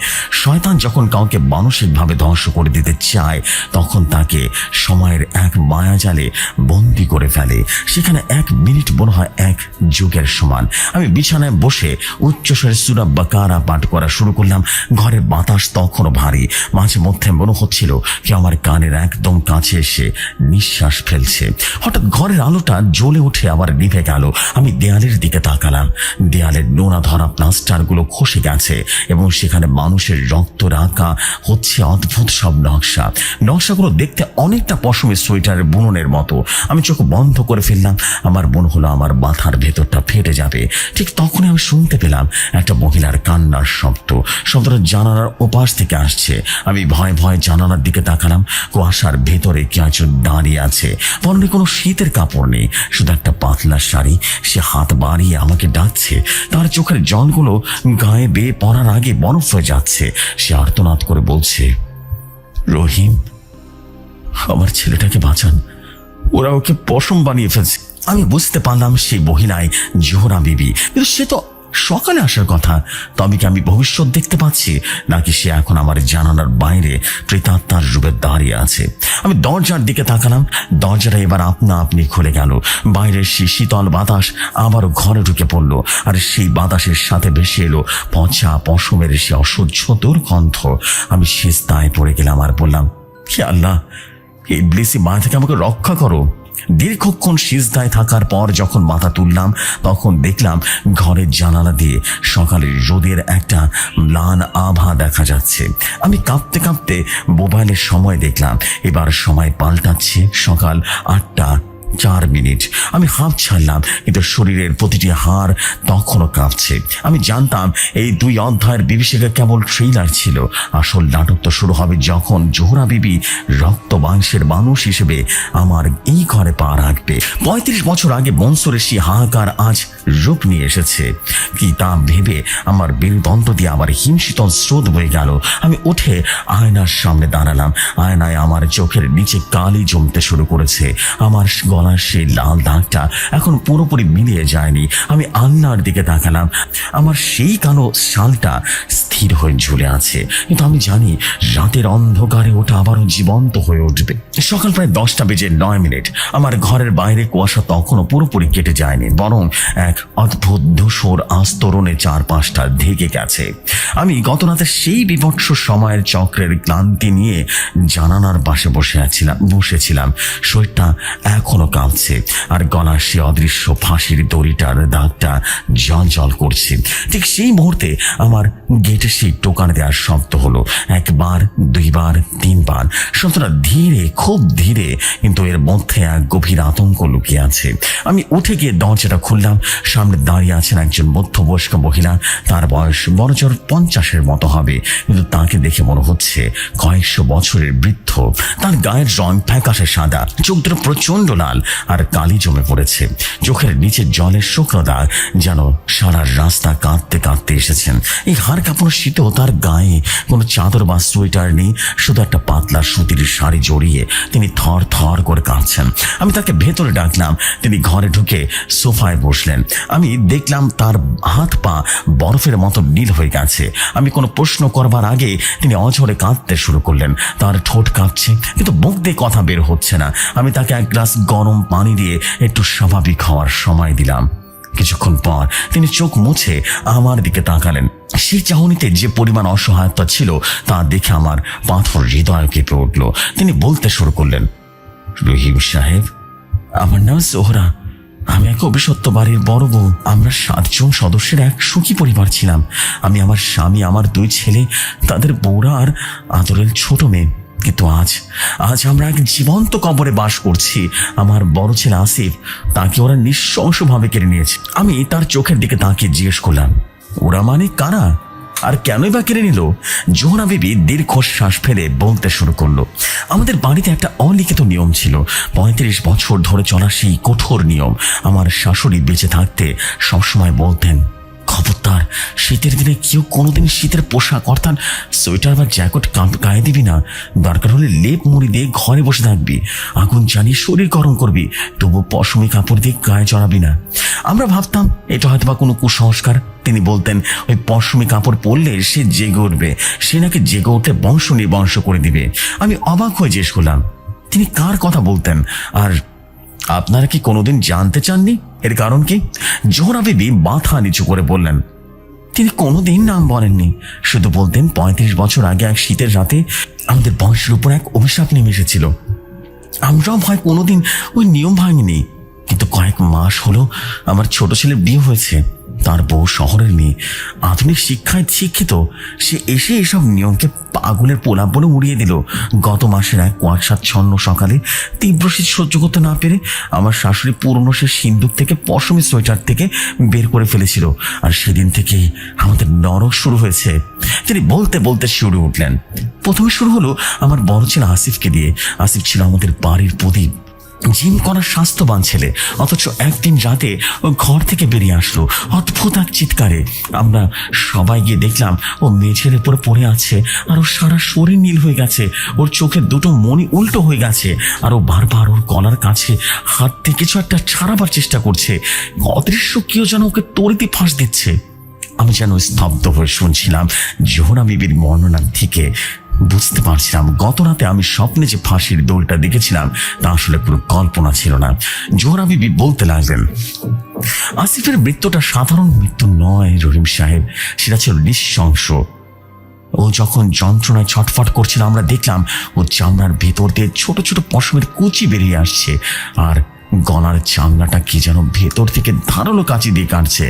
শয়তান যখন কাউকে মানসিকভাবে ধ্বংস করে দিতে চায়, তখন তাকে সময়ের এক মায়াজালে বন্দি করে ফেলে। সেখানে 1 মিনিট মনে হয় 1 যুগের সমান। আমি বিছানায় বসে উচ্চস্বরে সূরা বাকারা পাঠ করা শুরু করলাম। ঘরের বাতাস তখনও ভারী। মাঝে মধ্যে মনে হচ্ছিল কি আমার কানের একদম কাছে এসে নিঃশ্বাস ফেলছে। হঠাৎ ঘরের আলোটা জ্বলে উঠে আবার নিভে গেল। আমি দেয়ালের দিকে তাকালাম। তাকালাম। দেয়ালের নোনা ধরা প্লাস্টারগুলো খসে গেছে এবং সেখানে মানুষের রক্ত রাখা হচ্ছে অদ্ভুত সব নকশাগুলো দেখতে অনেকটা পশমের সোয়েটারের বুননের মতো। আমি চোখ বন্ধ করে ফেললাম। আমার মনে হলো আমার মাথার ভেতরটা ফেটে যাবে। ঠিক তখনই আমি শুনতে পেলাম একটা মহিলার কান্নার শব্দটা জানালার ওপাশ থেকে আসছে। আমি ভয়ে ভয়ে জানালার দিকে তাকালাম। কুয়াশার ভেতরে কে একজন দাঁড়িয়ে আছে। পরনে কোনো শীতের কাপড় নেই, শুধু একটা পাতলা শাড়ি। সে হাত বাড়িয়ে আমাকে ডাকছে। তার চোখের জলগুলো গায়ে বেয়ে পড়ার আগে বরফ হয়ে যাচ্ছে। সে আর্তনাদ করে বলছে, রহিম, আমার ছেলেটাকে বাঁচান, ওরা ওকে পশম বানিয়ে ফেলছে। আমি বুঝতে পারলাম সেই মহিলাই জোহরা বিবি, কিন্তু সে তো সকালে আসার কথা। তবে কি আমি ভবিষ্যৎ দেখতে পাচ্ছি, নাকি সে এখন আমার জানালার বাইরে প্রেতাত্মার রূপে দাঁড়িয়ে আছে? আমি দরজার দিকে তাকালাম। দরজাটা এবার আপনা আপনি খুলে গেল। বাইরের সেই শীতল বাতাস আবারও ঘরে ঢুকে পড়লো, আর সেই বাতাসের সাথে ভেসে এলো পচা পশমের সে অসহ্য দুর্গন্ধ। আমি সিজদায় পড়ে গেলাম আর বললাম, হে আল্লাহ, এই ইবলিসি মায়া থেকে আমাকে রক্ষা করো। দীর্ঘক্ষণ সিজদায় থাকার পর যখন মাথা তুললাম, তখন দেখলাম ঘরের জানালা দিয়ে সকালের রোদের একটা ম্লান আভা দেখা যাচ্ছে। আমি কাঁপতে কাঁপতে মোবাইলের সময় দেখলাম। এবার সময় পাল্টাচ্ছে সকাল 8:04। আমি হাঁপ ছাড়লাম, কিন্তু শরীরের প্রতিটি হাড় তখনও কাঁপছে। আমি জানতাম এই 2 অধ্যায়ের বিভীষিকা কেবল ট্রেইলার ছিল। আসল নাটক তো শুরু হবে যখন জোহরা বিবি রক্ত মাংসের মানুষ হিসেবে আমার এই ঘরে পা রাখবে। 35 বছর আগে মনসুরের সেই হাহাকার আজ রূপ নিয়ে এসেছে কি তা ভেবে আমার মেরুদণ্ড দিয়ে আবার হিমশীতল স্রোত বয়ে গেল। আমি উঠে আয়নার সামনে দাঁড়ালাম। আয়নায় আমার চোখের নিচে কালি জমতে শুরু করেছে। আমার গলার সেই লাল দাগটা এখন পুরোপুরি মিলিয়ে যায়নি। আমি আয়নার দিকে তাকালাম। আমার সেই কালো শালটা স্থির হয়ে ঝুলে আছে, কিন্তু আমি জানি রাতের অন্ধকারে ওটা আবারও জীবন্ত হয়ে উঠবে। সকাল প্রায় 10:09। আমার ঘরের বাইরে কুয়াশা তখনও পুরোপুরি কেটে যায়নি, বরং এক অদ্ভুত ধূসর আস্তরণে চারপাশটা ঢেকে গেছে। আমি গত রাতে সেই বিভৎস সময়ের চক্রের ক্লান্তি নিয়ে জানালার পাশে বসেছিলাম। শরীরটা এখনো কাঁপছে, আর গলার সে অদৃশ্য ফাঁসির দড়িটার দাগটা জল জল করছে। ঠিক সেই মুহূর্তে আমার গেটে সেই টোকান দেওয়ার শব্দ হলো। 1 বার, 2 বার, 3 বার। শব্দটা ধীরে, খুব ধীরে, কিন্তু এর মধ্যে এক গভীর আতঙ্ক লুকিয়ে আছে। আমি উঠে গিয়ে দরজাটা খুললাম। সামনে দাঁড়িয়ে আছেন একজন মধ্যবয়স্ক মহিলা। তার বয়স বড়জোর 50-এর মতো হবে, কিন্তু তাকে দেখে মনে হচ্ছে কয়েকশো বছরের বৃদ্ধ। তার গায়ের রং ফ্যাকাশে সাদা, চোখ দুটো প্রচন্ড লাল আর কালি জমে পড়েছে। চোখের নিচে জলের শুকনো দাগ, যেন সারা রাস্তা কাঁদতে কাঁদতে এসেছেন। এই হাড় কাঁপানো শীতেও তার গায়ে কোনো চাদর বা সোয়েটার নেই, শুধু একটা পাতলা সুতির শাড়ি জড়িয়ে তিনি থর থর করে কাঁদছেন। আমি তাকে ভেতরে ডাকলাম। তিনি ঘরে ঢুকে সোফায় বসলেন। আমি দেখলাম তার হাত পা বরফের মতো নীল হয়ে গেছে। আমি কোনো প্রশ্ন করবার আগে তিনি অঝরে কাঁদতে শুরু করলেন। তার ঠোঁট কাঁপছে, কিন্তু মুখ দিয়ে কথা বের হচ্ছে না। আমি তাকে 1 গ্লাস গরম পানি দিয়ে একটু স্বাভাবিক হওয়ার সময় দিলাম। কিছুক্ষণ পর তিনি চোখ মুছে আমার দিকে তাকালেন। সেই চাহনিতে যে পরিমাণ অসহায়তা ছিল তা দেখে আমার পাথর হৃদয় কেঁপে উঠল। তিনি বলতে শুরু করলেন, রহিম সাহেব, আমার নাম জোহরা। আমি এক অভিশপ্ত বাড়ির বড় বউ। আমরা 7 জন সদস্যের এক সুখী পরিবার ছিলাম। আমি, আমার স্বামী, আমার 2 ছেলে, তাদের বউরা আর আদরের ছোট মেয়ে। কিন্তু আজ আমরা এক জীবন্ত কবরে বাস করছি। আমার বড় ছেলে আসিফ, তাকে ওরা নৃশংসভাবে কেড়ে নিয়েছে। আমি তার চোখের দিকে তাকিয়ে জিজ্ঞেস করলাম, ওরা মানে কারা, আর কেনই বা কেড়ে নিল? জোহরা বিবি দীর্ঘশ্বাস ফেলে বলতে শুরু করলো, আমাদের বাড়িতে একটা অলিখিত নিয়ম ছিল, 35 বছর ধরে চলা সেই কঠোর নিয়ম। আমার শাশুড়ি বেঁচে থাকতে সবসময় বলতেন, খবরদার শীতের দিনে কেউ কোনোদিন শীতের পোশাক অর্থাৎ সোয়েটার বা জ্যাকেট গায়ে দিবি না। দরকার হলে লেপ মুড়ি দিয়ে ঘরে বসে থাকবি, আগুন জ্বালিয়ে শরীর গরম করবি, তবু পশমি কাপড় দিয়ে গায়ে জড়াবি না। আমরা ভাবতাম এটা হয়তো বা কোনো কুসংস্কার। তিনি বলতেন, ওই পশমি কাপড় পরলে সে জেগে উঠবে, সে নাকি জেগে উঠে বংশ নির্বংশ করে দিবে। আমি অবাক হয়ে জিজ্ঞেস করলাম, তিনি কার কথা বলতেন, আর আপনারা কি কোনোদিন জানতে চাননি এর কারণ কি? জোহরা বিবি মাথা নিচু করে বললেন, তিনি কোনোদিন নাম বলেননি, শুধু বলতেন 35 বছর আগে এক শীতের রাতে আমাদের বংশের উপর এক অভিশাপ নেমে এসেছিল। আমরাও ভয় কোনোদিন ওই নিয়ম ভাঙিনি, কিন্তু কয়েক মাস হলো আমার ছোট ছেলের বিয়ে হয়েছে। তার বউ শহরের মেয়ে, আধুনিক শিক্ষায় শিক্ষিত, সে এসে এসব নিয়মকে পাগলের পোলাপ বলে উড়িয়ে দিল। গত মাসের এক কুয়াশাচ্ছন্ন সকালে তীব্র শীত সহ্য করতে না পেরে আমার শাশুড়ি পুরনো সে সিন্দুক থেকে পশমি সোয়েটার থেকে বের করে ফেলেছিল, আর সেদিন থেকেই আমাদের নরক শুরু হয়েছে। তিনি বলতে বলতে শিউরে উঠলেন। প্রথমে শুরু হলো আমার বড় ছেলে আসিফকে দিয়ে। আসিফ ছিল আমাদের বাড়ির প্রদীপ, জিম করার স্বাস্থ্যবান ছেলে, অথচ একদিন রাতে ও ঘর থেকে বেরিয়ে আসলো অদ্ভুত এক চিৎকারে। আমরা সবাই গিয়ে দেখলাম ও মেঝের উপরে পড়ে আছে, আর ওর সারা শরীর নীল হয়ে গেছে, ওর চোখের দুটো মণি উল্টো হয়ে গেছে, আর ও বারবার ওর গলার কাছে হাত থেকে কিছু একটা ছাড়াবার চেষ্টা করছে। অদৃশ্য কেউ যেন ওকে তরিতে ফাঁস দিচ্ছে। আমি যেন স্তব্ধ হয়ে শুনছিলাম। জোহরা বিবির বর্ণনা থেকে বুঝতে পারছিলাম গত রাতে আমি স্বপ্নে যে ফাঁসির দোলটা দেখেছিলাম তা আসলে পুরো কল্পনা ছিল না। জোহরা বিবি বলতে লাগলেন, আসিফের মৃত্যুটা সাধারণ মৃত্যু নয় রহিম সাহেব, সেটা ছিল নৃশংস। ও যখন যন্ত্রণায় ছটফট করছিল, আমরা দেখলাম ও চামড়ার ভেতর দিয়ে ছোট ছোট পশমের কুচি বেরিয়ে আসছে, আর গলার চামড়াটা কি যেন ভেতর থেকে ধারালো কাঁচি দিয়ে কাটছে।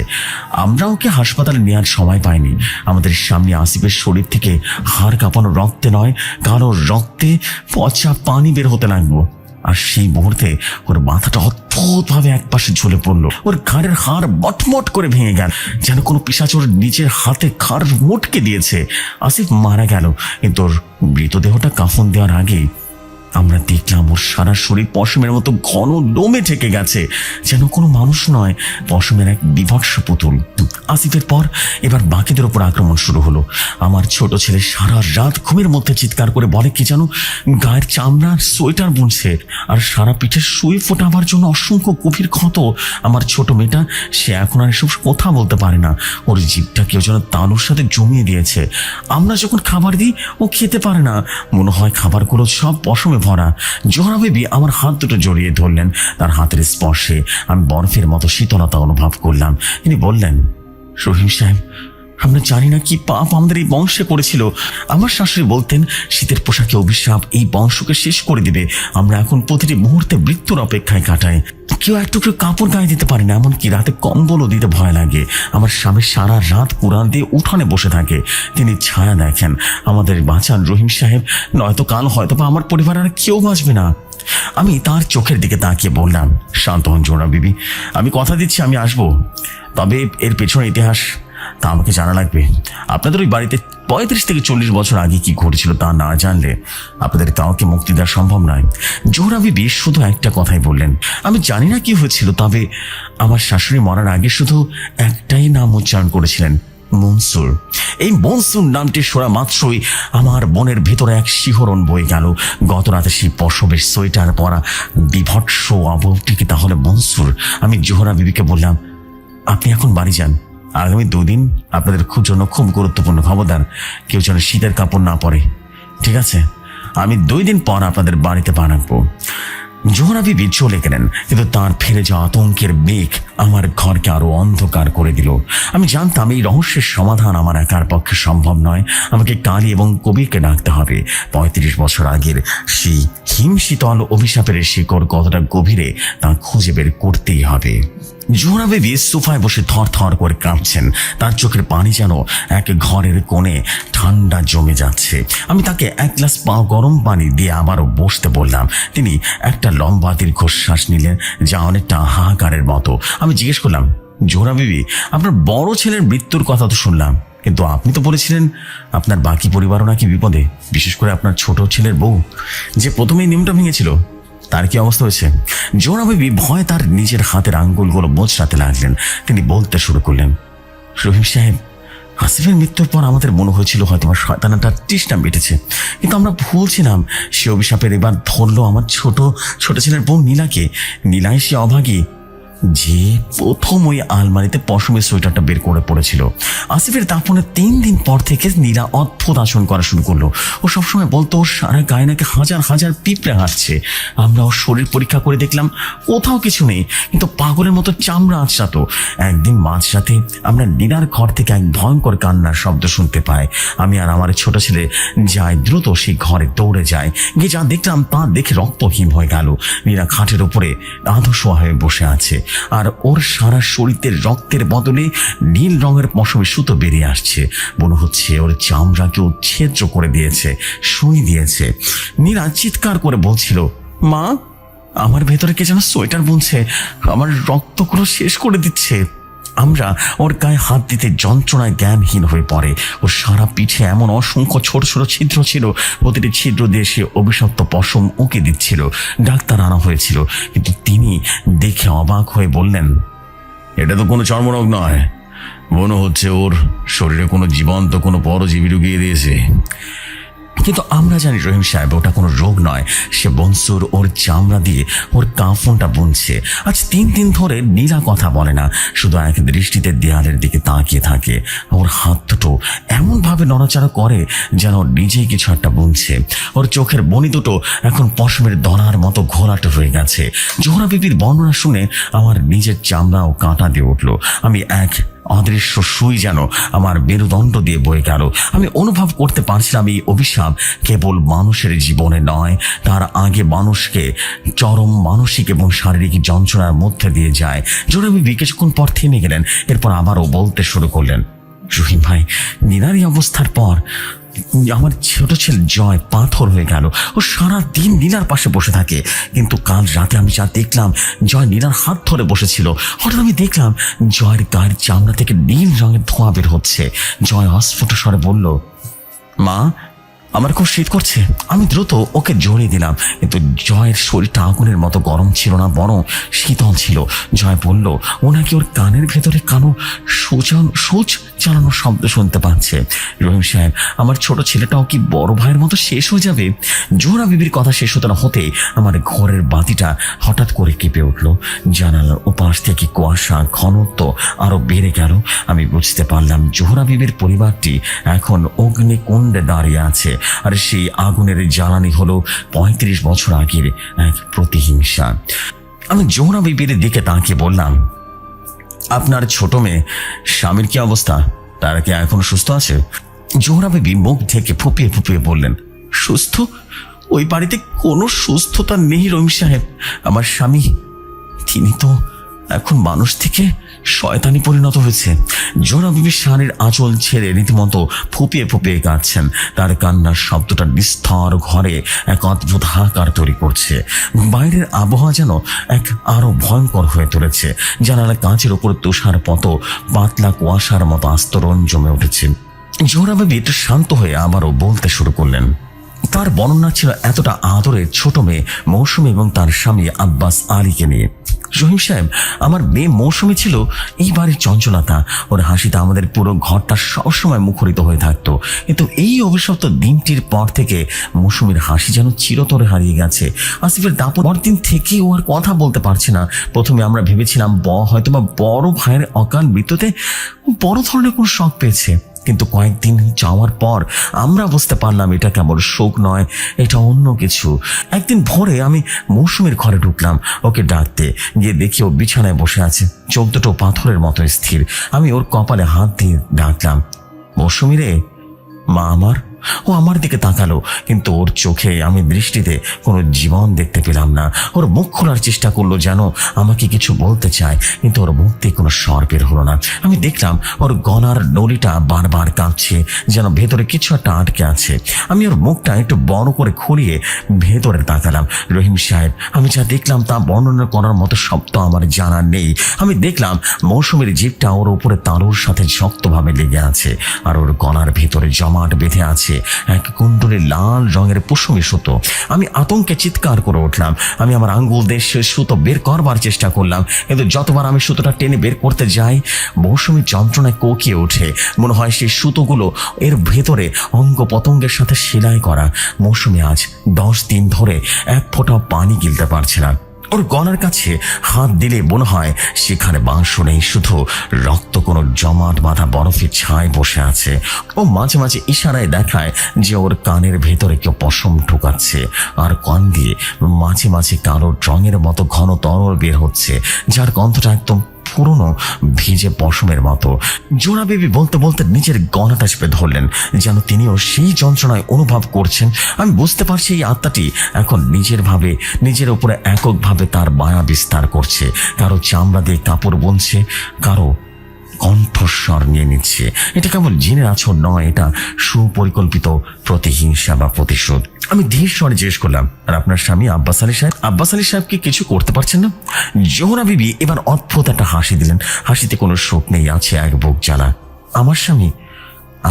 আমরা ওকে হাসপাতালে নেওয়ার সময় পাইনি। আমাদের সামনে আসিফের শরীর থেকে হাড় কাঁপানো রক্তে নয়, কারো রক্তে পচা পানি বের হতে লাগলো। আর সেই মুহূর্তে ওর মাথাটা অদ্ভুতভাবে একপাশে ঝুলে পড়লো, ওর ঘাড়ের হাড় বটমট করে ভেঙে গেল, যেন কোনো পিশাচ ওর নিজের হাতে ঘাড় মোটকে দিয়েছে। আসিফ মারা গেল, কিন্তু ওর মৃতদেহটা কাফন দেওয়ার আগেই আমরা দেখলাম ওর সারা শরীর পশমের মতো ঘন লোমে ঠেকে গেছে, যেন কোনো মানুষ নয়, পশমের এক বিভৎস পুতুল। আসিফের পর এবার বাকিদের ওপর আক্রমণ শুরু হলো। আমার ছোট ছেলে সারা রাত ঘুমের মধ্যে চিৎকার করে বলে কি যেন গায়ের চামড়া সোয়েটার বুনছে, আর সারা পিঠে সুই ফোটাবার জন্য অসংখ্য গভীর ক্ষত। আমার ছোট মেয়েটা, সে এখন আর এসব কথা বলতে পারে না, ওর জিভটা কেউ যেন তালুর সাথে জমিয়ে দিয়েছে। আমরা যখন খাবার দিই ও খেতে পারে না, মনে হয় খাবারগুলো সব পশমে ভরা। জোহরা বিবি আমার হাত দুটো জড়িয়ে ধরলেন, তার হাতের স্পর্শে আমি বরফের মতো শীতলতা অনুভব করলাম। তিনি বললেন, রহিম সাহেব, আমরা জানি না কি পাপ আমাদের এই বংশে করেছিল। আমার শাশুড়ি বলতেন, শীতের পোশাকে অভিশাপ এই বংশকে শেষ করে দিবে। আমরা এখন প্রতিটি মুহূর্তে মৃত্যুর অপেক্ষায় কাটাই। কেউ এক টুকরো কাপড় গায়ে দিতে পারে না, এমনকি রাতে কম্বলও দিতে ভয় লাগে। আমার স্বামী সারা রাত কুড়াল দিয়ে উঠানে বসে থাকে, তিনি ছায়া দেখেন। আমাদের বাঁচান রহিম সাহেব, নয়তো কাল হয়তো বা আমার পরিবার আর কেউ বাঁচবে না। আমি তার চোখের দিকে তাকিয়ে বললাম, শান্ত হন জোহরা বিবি, আমি কথা দিচ্ছি আমি আসবো, তবে এর পেছনে ইতিহাস তা আমাকে জানা লাগবে। আপনাদের ওই বাড়িতে 35 থেকে 40 বছর আগে কি ঘটেছিল তা না জানলে আপনাদের কাউকে মুক্তি দেওয়া সম্ভব নয়। জোহরা বিবি শুধু একটা কথাই বললেন, আমি জানি না কি হয়েছিল, তবে আমার শাশুড়ি মরার আগে শুধু একটাই নাম উচ্চারণ করেছিলেন, মনসুর। এই মনসুর নামটি শোনা মাত্রই আমার মনের ভেতরে এক শিহরণ বয়ে গেল। গত রাতে সেই পশমের সোয়েটার পরা বিভৎস আবহটি কি তাহলে মনসুর? আমি জোহরা বিবিকে বললাম, আপনি এখন বাড়ি যান, আগামী 2 দিন আপনাদের জন্য খুব গুরুত্বপূর্ণ, খবরদার কেউ যেন শীতের কাপড় না পরে, ঠিক আছে? আমি 2 দিন পর আপনাদের বাড়িতে পা রাখবো। জোহরা বিবি চলে গেলেন, কিন্তু তার ফিরে যাওয়া আতঙ্কের মেঘ আমার ঘরকে আরো অন্ধকার করে দিল। আমি জানতাম এই রহস্যের সমাধান আমার একার পক্ষে সম্ভব নয়, আমাকে কালী এবং কবিরকে ডাকতে হবে। 35 বছর আগের সেই হিমশীতল অভিশাপের শিকড় কতটা গভীরে তা খুঁজে বের করতেই হবে। জোহরা বিবি সোফায় বসে থর থর করে কাঁপছেন, তার চোখের পানি যেন এক ঘরের কোণে ঠান্ডা জমে যাচ্ছে। আমি তাকে 1 গ্লাস গরম পানি দিয়ে আবারও বসতে বললাম। তিনি একটা লম্বা দীর্ঘশ্বাস নিলেন, যা অনেকটা হাহাকারের মতো। আমি জিজ্ঞেস করলাম, জোহরা বিবি, আপনার বড় ছেলের মৃত্যুর কথা তো শুনলাম, কিন্তু আপনি তো বলেছিলেন আপনার বাকি পরিবারও নাকি বিপদে, বিশেষ করে আপনার ছোট ছেলের বউ যে প্রথমেই নিয়মটা ভেঙেছিল, তার কি অবস্থা হয়েছে? জোহরা বিবি ভয়ে তার নিজের হাতের আঙ্গুলগুলো মোচড়াতে লাগলেন। তিনি বলতে শুরু করলেন, রহিম সাহেব, আসিফের মৃত্যুর পর আমাদের মনে হয়েছিল হয়তো আমার শয়তানাটা তৃষ্ণা মিটেছে, কিন্তু আমরা ভুলছিলাম। সে অভিশাপের এবার ধরলো আমার ছোট ছেলের বউ নীলাকে। নীলাই সে অভাগী যে প্রথম ওই আলমারিতে পশমের সোয়েটারটা বের করে পড়েছিল। আসিফের দাফনের 3 দিন পর থেকে নীলা অদ্ভুত আচরণ করা শুরু করলো। ও সবসময় বলতো ওর সারা গায়ে নাকি হাজার হাজার পিঁপড়ে হাঁটছে। আমরা ওর শরীর পরীক্ষা করে দেখলাম কোথাও কিছু নেই, কিন্তু পাগলের মতো চামড়া আঁচড়াতো। একদিন মাঝরাতে আমরা নীলার ঘর থেকে এক ভয়ঙ্কর কান্নার শব্দ শুনতে পাই। আমি আর আমার ছোট ছেলে যাই দ্রুত সেই ঘরে দৌড়ে যায়, গিয়ে যা দেখলাম তা দেখে রক্তহীন হয়ে গেল। নীলা খাটের উপরে আধশোয়া হয়ে বসে আছে, আর ওর সারা শরীরের রক্তের বদলে নীল রঙের পশমে সুতো বেরিয়ে আসছে। মনে হচ্ছে ওর চামড়াকে ছিদ্র করে দিয়েছে, সুই দিয়েছে। নীলা চিৎকার করে বলছিল, মা, আমার ভেতরে কে যেন সোয়েটার বুনছে, আমার রক্তগুলো শেষ করে দিচ্ছে। আমরা ওর গায়ে হাত দিতে যন্ত্রণায় জ্ঞানহীন হয়ে পড়ে। ওর সারা পিঠে এমন অসংখ্য ছোট ছোট ছিদ্র ছিল, প্রতিটি ছিদ্র দিয়ে সে অভিশপ্ত পশম উঁকে দিচ্ছিল। ডাক্তার আনা হয়েছিল, কিন্তু তিনি দেখে অবাক হয়ে বললেন, এটা তো কোনো চর্মরোগ নয়, মনে হচ্ছে ওর শরীরে কোনো জীবন্ত কোনো পরজীবী ঢুকিয়ে দিয়েছে। কিন্তু আমরা জানি রহিম সাহেব, ওটা কোনো রোগ নয়। সে বনসুর ওর চামড়া দিয়ে ওর কাফনটা বুনছে। আজ 3 দিন ধরে নীলা কথা বলে না, শুধু এক দৃষ্টিতে দেয়ালের দিকে তাকিয়ে থাকে। ওর হাত দুটো এমনভাবে নড়াচড়া করে যেন নিজেই কিছু একটা বুনছে। ওর চোখের বনি দুটো এখন পশমের দনার মতো ঘোলাটে হয়ে গেছে। জোহরা বিবির বর্ণনা শুনে আমার নিজের চামড়াও কাঁটা দিয়ে উঠল। আমি এক অদৃশ্য সুই যেন আমার মেরুদণ্ড দিয়ে বয়ে গেল। আমি অনুভব করতে পারছিলাম এই অভিশাপ কেবল মানুষের জীবনে নয়, তার আগে মানুষকে চরম মানসিক এবং শারীরিক যন্ত্রণার মধ্যে দিয়ে যায়। জোহরা বিবি কিছুক্ষণ পর থেমে গেলেন, এরপর আবারও বলতে শুরু করলেন, রহিম ভাই, নীলার এই অবস্থার পর আমার ছোট ছেলে জয় পাথর হয়ে গেল। ও সারা দিন নীলার পাশে বসে থাকে, কিন্তু কাল রাতে আমি যা দেখলাম, জয় নীলার হাত ধরে বসেছিল। হঠাৎ আমি দেখলাম জয়ের গায়ের চামড়া থেকে নীল রঙের ধোঁয়া বের হচ্ছে। জয় অস্ফুট স্বরে বলল, মা, আমার খুব শীত করছে। আমি দ্রুত ওকে জড়িয়ে দিলাম, কিন্তু জয়ের শরীরটা আগুনের মতো গরম ছিল না, বরং শীতল ছিল। জয় বলল, ও নাকি ওর কানের ভেতরে কানো সুচ চালানোর শব্দ শুনতে পাচ্ছে। রহিম সাহেব, আমার ছোট ছেলেটাও কি বড় ভাইয়ের মতো শেষ হয়ে যাবে? জোহরা বিবির কথা শেষ হতে না হতেই আমার ঘরের বাতিটা হঠাৎ করে কেঁপে উঠল। জানালার ওপাশ থেকে কুয়াশা ঘনত্ব আরো বেড়ে গেল। আমি বুঝতে পারলাম জোহরা বিবির পরিবারটি এখন অগ্নিকুণ্ডে দাঁড়িয়ে আছে, আর সেই আগুনের জ্বালানি হলো 35 বছর আগের এক প্রতিহিংসা। আমি জোহরা বিবির দিকে তাকিয়ে বললাম, আপনার ছোট মেয়ে স্বামীর কি অবস্থা? তারা কি এখন সুস্থ আছে? জোহরা বিবি মুখ ঢেকে ফুপিয়ে ফুপিয়ে বললেন, সুস্থ? ওই বাড়িতে কোনো সুস্থতা নেই রহিম সাহেব। আমার স্বামী, তিনি তো এখন মানুষ থেকে শয়তানি পরিণত হয়েছে। জোহরা বিবি শাড়ির আঁচল ছেড়ে রীতিমতো ফুপিয়ে ফুপিয়ে কাঁদছেন। তার কান্নার শব্দটা বিস্তর ঘরে এক অদ্ভুত হাহাকার তৈরি করছে। বাইরের আবহাওয়া যেন এক আরো ভয়ঙ্কর হয়ে তুলেছে। জানালা কাঁচের উপর তুষার পত পাতলা কুয়াশার মতো আস্তরণ জমে উঠেছে। জোহরা বিবি একটু শান্ত হয়ে আবারও বলতে শুরু করলেন। তার বর্ণনা ছিল এতটা আদরের ছোট মেয়ে মৌসুমী এবং তার স্বামী আব্বাস আলীকে নিয়ে। রহিম সাহেব, আমার মেয়ে মৌসুমী ছিল এই বাড়ির চঞ্চলতা। ওর হাসিতে আমাদের পুরো ঘরটা সবসময় মুখরিত হয়ে থাকতো, কিন্তু এই অভিশপ্ত দিনটির পর থেকে মৌসুমীর হাসি যেন চিরতরে হারিয়ে গেছে। আসিফের দাপট দিন থেকে ও আর কথা বলতে পারছে না। প্রথমে আমরা ভেবেছিলাম হয়তোবা বড় ভাইয়ের অকাল মৃত্যুতে বড় ধরনের কোনো শখ পেয়েছে, কিন্তু কয়েকদিন যাওয়ার পর আমরা বুঝতে পারলাম এটা কেবল শোক নয়, এটা অন্য কিছু। একদিন ভোরে আমি মৌসুমীর ঘরে ঢুকলাম ওকে ডাকতে গিয়ে দেখি ও বিছানায় বসে আছে, চোখ দুটো পাথরের মতো স্থির। আমি ওর কপালে হাত দিয়ে ডাকলাম, মৌসুমী রে, মা আমার। ও আমার দিকে তাকালো, কিন্তু ওর চোখে আমি দৃষ্টিতে কোনো জীবন দেখতে পেলাম না। ওর মুখ খোলার চেষ্টা করলো, যেন আমাকে কিছু বলতে চায়, কিন্তু ওর মুখ দিয়ে কোনো স্বর বের হলো না। আমি দেখলাম ওর গলার নলিটা বারবার কাঁপছে, যেন ভেতরে কিছু একটা আটকে আছে। আমি ওর মুখটা একটু বড় করে খুলিয়ে ভেতরে তাকালাম। রহিম সাহেব, আমি যা দেখলাম তা বর্ণনা করার মতো শব্দ আমার জানা নেই। আমি দেখলাম মৌসুমীর জিভটা ওর উপরে তালুর সাথে শক্তভাবে লেগে আছে, আর ওর গলার ভেতরে জমাট বেঁধে আছে এক কুণ্ডলে লাল রঙের পশমি সুতো। আমি আতঙ্কে চিৎকার করে উঠলাম। আমি আমার আঙ্গুল দিয়ে সে সুতো বের করবার চেষ্টা করলাম, কিন্তু যতবার আমি সুতোটা টেনে বের করতে যাই, মৌসুমী যন্ত্রণায় কোকিয়ে ওঠে। মনে হয় সেই সুতোগুলো এর ভেতরে অঙ্গ পতঙ্গের সাথে সেলাই করা। মৌসুমী আজ 10 দিন ধরে এক ফোঁটাও পানি গিলতে পারছে না। ওর গলার কাছে হাত দিলে মনে হয় সেখানে মাংস নেই, শুধু রক্ত কোনো জমাট বাঁধা বরফের ছায় বসে আছে। ও মাঝে মাঝে ইশারায় দেখায় যে ওর কানের ভেতরে কেউ পশম ঢুকাচ্ছে, আর কান দিয়ে মাঝে মাঝে কালো রঙের মতো ঘন তরল বের হচ্ছে, যার গন্ধটা একদম পুরনো ভিজে পশমের মতো। জোহরা বিবি বলতে বলতে নিজের গলাটা চেপে ধরলেন, যেন তিনিও সেই যন্ত্রণায় অনুভব করছেন। আমি বুঝতে পারছি এই আত্মাটি এখন নিজের উপরে এককভাবে তার মায়া বিস্তার করছে। কারো চামড়া দিয়ে কাপড় বুনছে, কারো কণ্ঠস্বর নিয়ে নিচ্ছে। এটা কেবল জিনের আছর নয়, এটা সুপরিকল্পিত প্রতিহিংসা বা প্রতিশোধ। আমি ধীর স্বরে জিজ্ঞেস করলাম, আর আপনার স্বামী আব্বাস আলী সাহেব কি কিছু করতে পারছেন না? জোহরা বিবি এবার অদ্ভুত একটা হাসি দিলেন। হাসিতে কোনো শোক নেই, আছে এক বুক জ্বালা। আমার স্বামী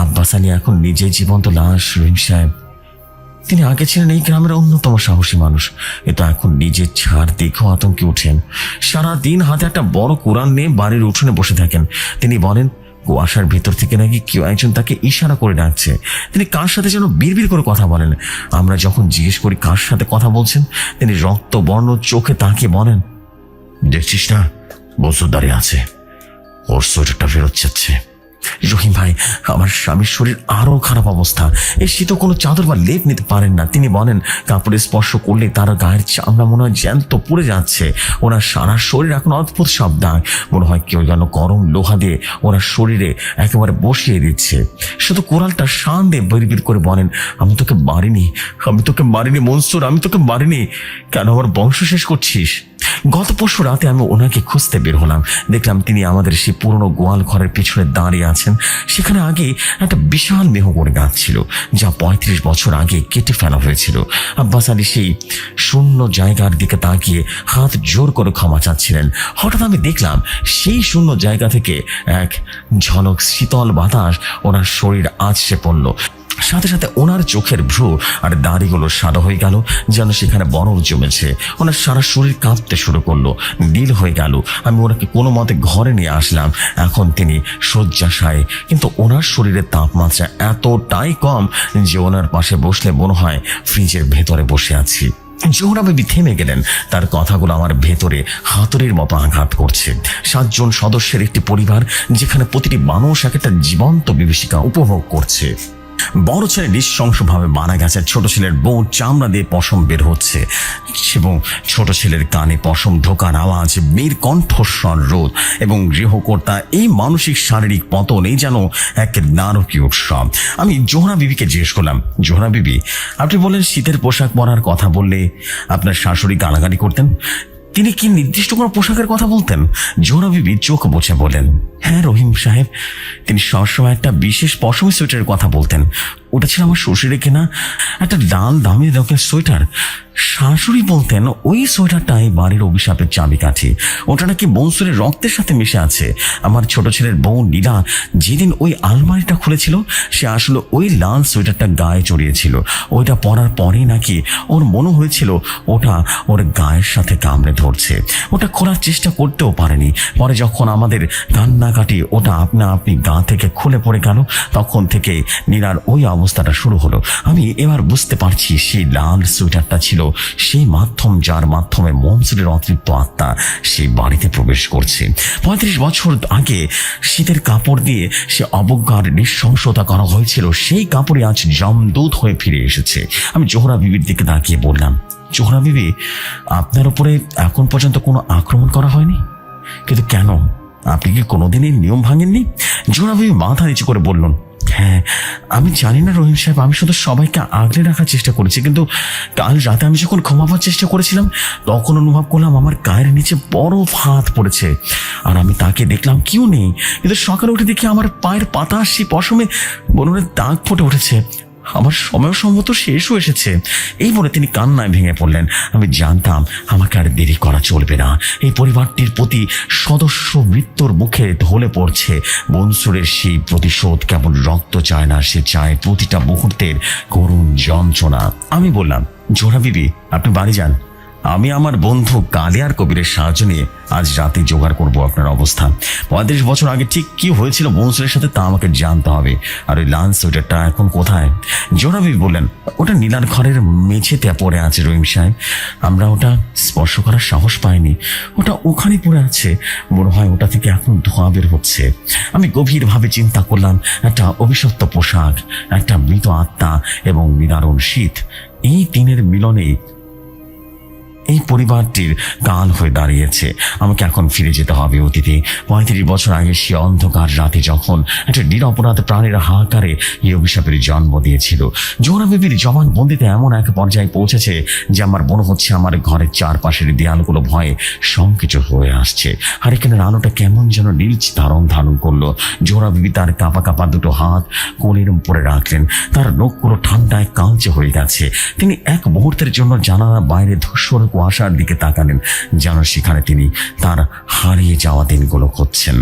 আব্বাস আলী এখন নিজে জীবন্ত লাশ রহিম সাহেব। তিনি আগে ছিলেন এই গ্রামের অন্যতম সাহসী মানুষ, এতো এখন নিজের ছাড় দেখেও আতঙ্কে উঠেন। সারাদিন হাতে একটা বড় কোরআন নিয়ে বাড়ির উঠোনে বসে থাকেন। তিনি বলেন কুয়াশার ভেতর থেকে নাকি কেউ একজন তাকে ইশারা করে ডাকছে। তিনি কার সাথে যেন বিড়বিড় করে কথা বলেন। আমরা যখন জিজ্ঞেস করি কার সাথে কথা বলছেন, তিনি রক্তবর্ণ চোখে তাকিয়ে বলেন, দেখছিস না বসু দাঁড়িয়ে আছে, ওর সোয়েটারটা ফেরত যাচ্ছে। রহিম ভাই, আমার স্বামীর শরীর আরো খারাপ অবস্থা। এই শীতও কোনো চাদর বা লেপ নিতে পারেন না। তিনি বলেন কাপড়ে স্পর্শ করলে তার গায়ের চামড়া মনে হয় জ্যান্ত পুড়ে যাচ্ছে। ওনার সারা শরীর এখন অদ্ভুত সব দাগ, মনে হয় কেউ যেন গরম লোহা দিয়ে ওনার শরীরে একেবারে বসিয়ে দিচ্ছে। শুধু কোরালটা শান দিয়ে বিড়বিড় করে বলেন, আমি তোকে মারিনি মনসুর, আমি তোকে মারিনি। কেন আমার বংশ শেষ করছিস? গত পরশু রাতে আমি ওনাকে খুঁজতে বের হলাম। দেখলাম তিনি আমাদের সেই পুরনো গোয়াল ঘরের পিছনে দাঁড়িয়ে আছেন। সেখানে আগে একটা বিশাল মেহগনি গাছ ছিল, যা 35 বছর আগে কেটে ফেলা হয়েছিল। আব্বাস আলী সেই শূন্য জায়গার দিকে তাকিয়ে হাত জোর করে ক্ষমা চাচ্ছিলেন। হঠাৎ আমি দেখলাম সেই শূন্য জায়গা থেকে এক ঝলক শীতল বাতাস ওনার শরীর আছড়ে পড়ল। সাথে সাথে ওনার চোখের ভ্রু আর দাড়িগুলো সাদা হয়ে গেল, যেন সেখানে বরফ জমেছে। ওনার সারা শরীর কাঁপতে শুরু করলো, নীল হয়ে গেল। আমি ওনাকে কোনো মতে ঘরে নিয়ে আসলাম। এখন তিনি শয্যাশায়ী, কিন্তু ওনার শরীরের তাপমাত্রা এতটাই কম যে ওনার পাশে বসলে মনে হয় ফ্রিজের ভেতরে বসে আছি। জোহরা বিবি থেমে গেলেন। তার কথাগুলো আমার ভেতরে হাতুড়ির মতো আঘাত করছে। 7 জন সদস্যের একটি পরিবার, যেখানে প্রতিটি মানুষ একটা জীবন্ত বিভীষিকা উপভোগ করছে। বড় ছেলে নৃশংসভাবে মারা গেছে, ছোট ছেলের বউ চামড়া দিয়ে পশম বের হচ্ছে এবং ছোট ছেলের কানে পশম ঢোকার আওয়াজ, মেয়ের কণ্ঠস্বর রোধ এবং গৃহকর্তা এই মানসিক শারীরিক পতন, এই যেন এক নারকীয় উৎসব। আমি জোহরা বিবিকে জিজ্ঞেস করলাম, জোহরা বিবি, আপনি বলেন শীতের পোশাক পরার কথা বললে আপনার শাশুড়ি গালাগালি করতেন, তিনি কি নির্দিষ্ট কোনো পোশাকের কথা বলতেন? জোহরা বিবি চোখ মুছে বলেন, হ্যাঁ রহিম সাহেব, তিনি সবসময় একটা বিশেষ পশমি সোয়েটারের কথা বলতেন। ওটা ছিল আমার শ্বশুরে কেনা একটা লাল দামি রকমের সোয়েটার। শাশুড়ি বলতেন ওই সোয়েটারটাই বাড়ির অভিশাপের চাবিকাঠি। ওটা নাকি মনসুরের রক্তের সাথে মিশে আছে। আমার ছোট ছেলের বউ নীলা যেদিন ওই আলমারিটা খুলেছিল, সে আসলে ওই লাল সোয়েটারটা গায়ে জড়িয়েছিল। ওইটা পরার পরেই নাকি ওর মনে হয়েছিল ওটা ওর গায়ের সাথে কামড়ে ধরছে। ওটা খোলার চেষ্টা করতেও পারেনি। পরে যখন আমাদের কান্নাকাটি ওটা আপনি গা থেকে খুলে পড়ে গেল, তখন থেকে নীলার ওই অবস্থাটা শুরু হলো। আমি এবার বুঝতে পারছি সেই লাল সোয়েটারটা ছিল সেই মাধ্যম, যার মাধ্যমে মনসুরের অতৃপ্ত আত্মা সেই বাড়িতে প্রবেশ করছে। 35 বছর আগে শীতের কাপড় দিয়ে সে অবজ্ঞার নৃশংসতা করা হয়েছিল, সেই কাপড়ে আজ জমদূত হয়ে ফিরে এসেছে। আমি জোহরা বিবির দিকে তাকিয়ে বললাম, জোহরা বিবি, আপনার উপরে এখন পর্যন্ত কোনো আক্রমণ করা হয়নি, কিন্তু কেন? আপনি কি কোনোদিনই নিয়ম ভাঙেননি? জোহরা বিবি মাথা নিচু করে বললেন, হ্যাঁ আমি জানি না রহিম সাহেব, আমি শুধু সবাইকে আগলে রাখার চেষ্টা করেছি, কিন্তু কাল রাতে আমি যখন ঘুমাবার চেষ্টা করেছিলাম, তখন অনুভব করলাম আমার গায়ের নিচে বরফ হাত পড়েছে। আর আমি তাকে দেখলাম কেউ নেই, কিন্তু সকালে উঠে দেখি আমার পায়ের পাতা সেই পশমে বনুরের দাগ ফুটে উঠেছে। আমার সময় সম্ভবত শেষও এসেছে। এই বলে তিনি কান্নায় ভেঙে পড়লেন। আমি জানতাম আমাকে আর দেরি করা চলবে না। এই পরিবারটির প্রতি সদস্য মৃত্যুর মুখে ঢলে পড়ছে। মনসুরের সেই প্রতিশোধ কেবল রক্ত চায় না, সে চায় প্রতিটা মুহূর্তের করুণ যন্ত্রণা। আমি বললাম, জোহরা বিবি, আপনি বাড়ি যান, আমি আমার বন্ধু কালিয়ার কবিরের সাহায্য নিয়ে আজ রাতে জোগাড় করবো আপনার অবস্থান। 35 বছর আগে ঠিক কি হয়েছিল মনসুরের সাথে তা আমাকে জানতে হবে। আর ওই লাল সোয়েটারটা এখন কোথায়? জোহরা বিবি বললেন, ওটা নীলার ঘরের মেঝেতে পড়ে আছে রহিম সাহেব, আমরা ওটা স্পর্শ করার সাহস পাইনি। ওটা ওখানে পড়ে আছে, মনে হয় ওটা থেকে এখন ধোঁয়া বের হচ্ছে। আমি গভীরভাবে চিন্তা করলাম, একটা অভিশপ্ত পোশাক, একটা মৃত আত্মা এবং নিদারুণ শীত, এই তিনের মিলনে এই পরিবারটির কাল হয়ে দাঁড়িয়েছে। আমাকে এখন ফিরে যেতে হবে অতীতে। 35 বছর আগে সে অন্ধকার রাতে যখন একটা নিরপরাধ প্রাণীর হাহাকারে এই অভিশাপের জন্ম দিয়েছিল। জোহরা বিবির জবানবন্দিতে এমন এক পর্যায়ে পৌঁছেছে যে আমার মনে হচ্ছে আমার ঘরের চারপাশের দেয়ালগুলো ভয়ে সংকুচিত হয়ে আসছে। আর এখানের আলোটা কেমন যেন নীলচ ধারণ করলো। জোহরা বিবি তার কাঁপা কাঁপা দুটো হাত কোলের উপরে রাখলেন। তার নখগুলো ঠান্ডায় কালচে হয়ে গেছে। তিনি এক মুহূর্তের জন্য জানালার বাইরে ধূসর কুয়াশার দিকে তাকালেন, যেন সেখানে তিনি তার হারিয়ে যাওয়া দিনগুলো খুঁজছেন।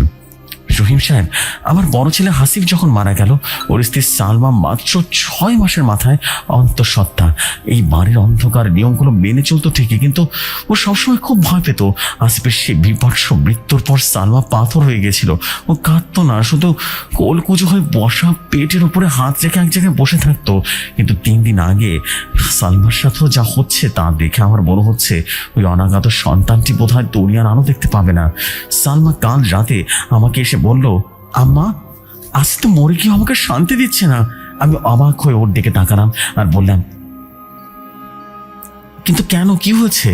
রহিম সাহেব, আমার বড় ছেলে হাসিফ যখন মারা গেল, ওর স্ত্রী সালমা মাত্র 6 মাসের মাথায় অন্তঃসত্ত্বা। এই বাড়ির অন্ধকার নিয়মগুলো মেনে চলতো ঠিকই, কিন্তু ও সবসময় খুব ভয় পেত। আসিফের সে বিভৎস মৃত্যুর পর সালমা পাথর হয়ে গেছিল। ও কাঁদতো না, শুধু কোলকুচো হয়ে বসা পেটের উপরে হাত রেখে এক জায়গায় বসে থাকতো। কিন্তু 3 দিন আগে সালমার সাথেও যা হচ্ছে তা দেখে আমার মনে হচ্ছে ওই অনাগত সন্তানটি বোধহয় দুনিয়ার আলো দেখতে পাবে না। সালমা কাল রাতে আমাকে এসে বলল, আম্মা আজ তো মরে গিয়ে আমাকে শান্তি দিচ্ছে না। আমি অবাক হয়ে ওর দিকে তাকালাম আর বললাম, কিন্তু কেন, কি হয়েছে?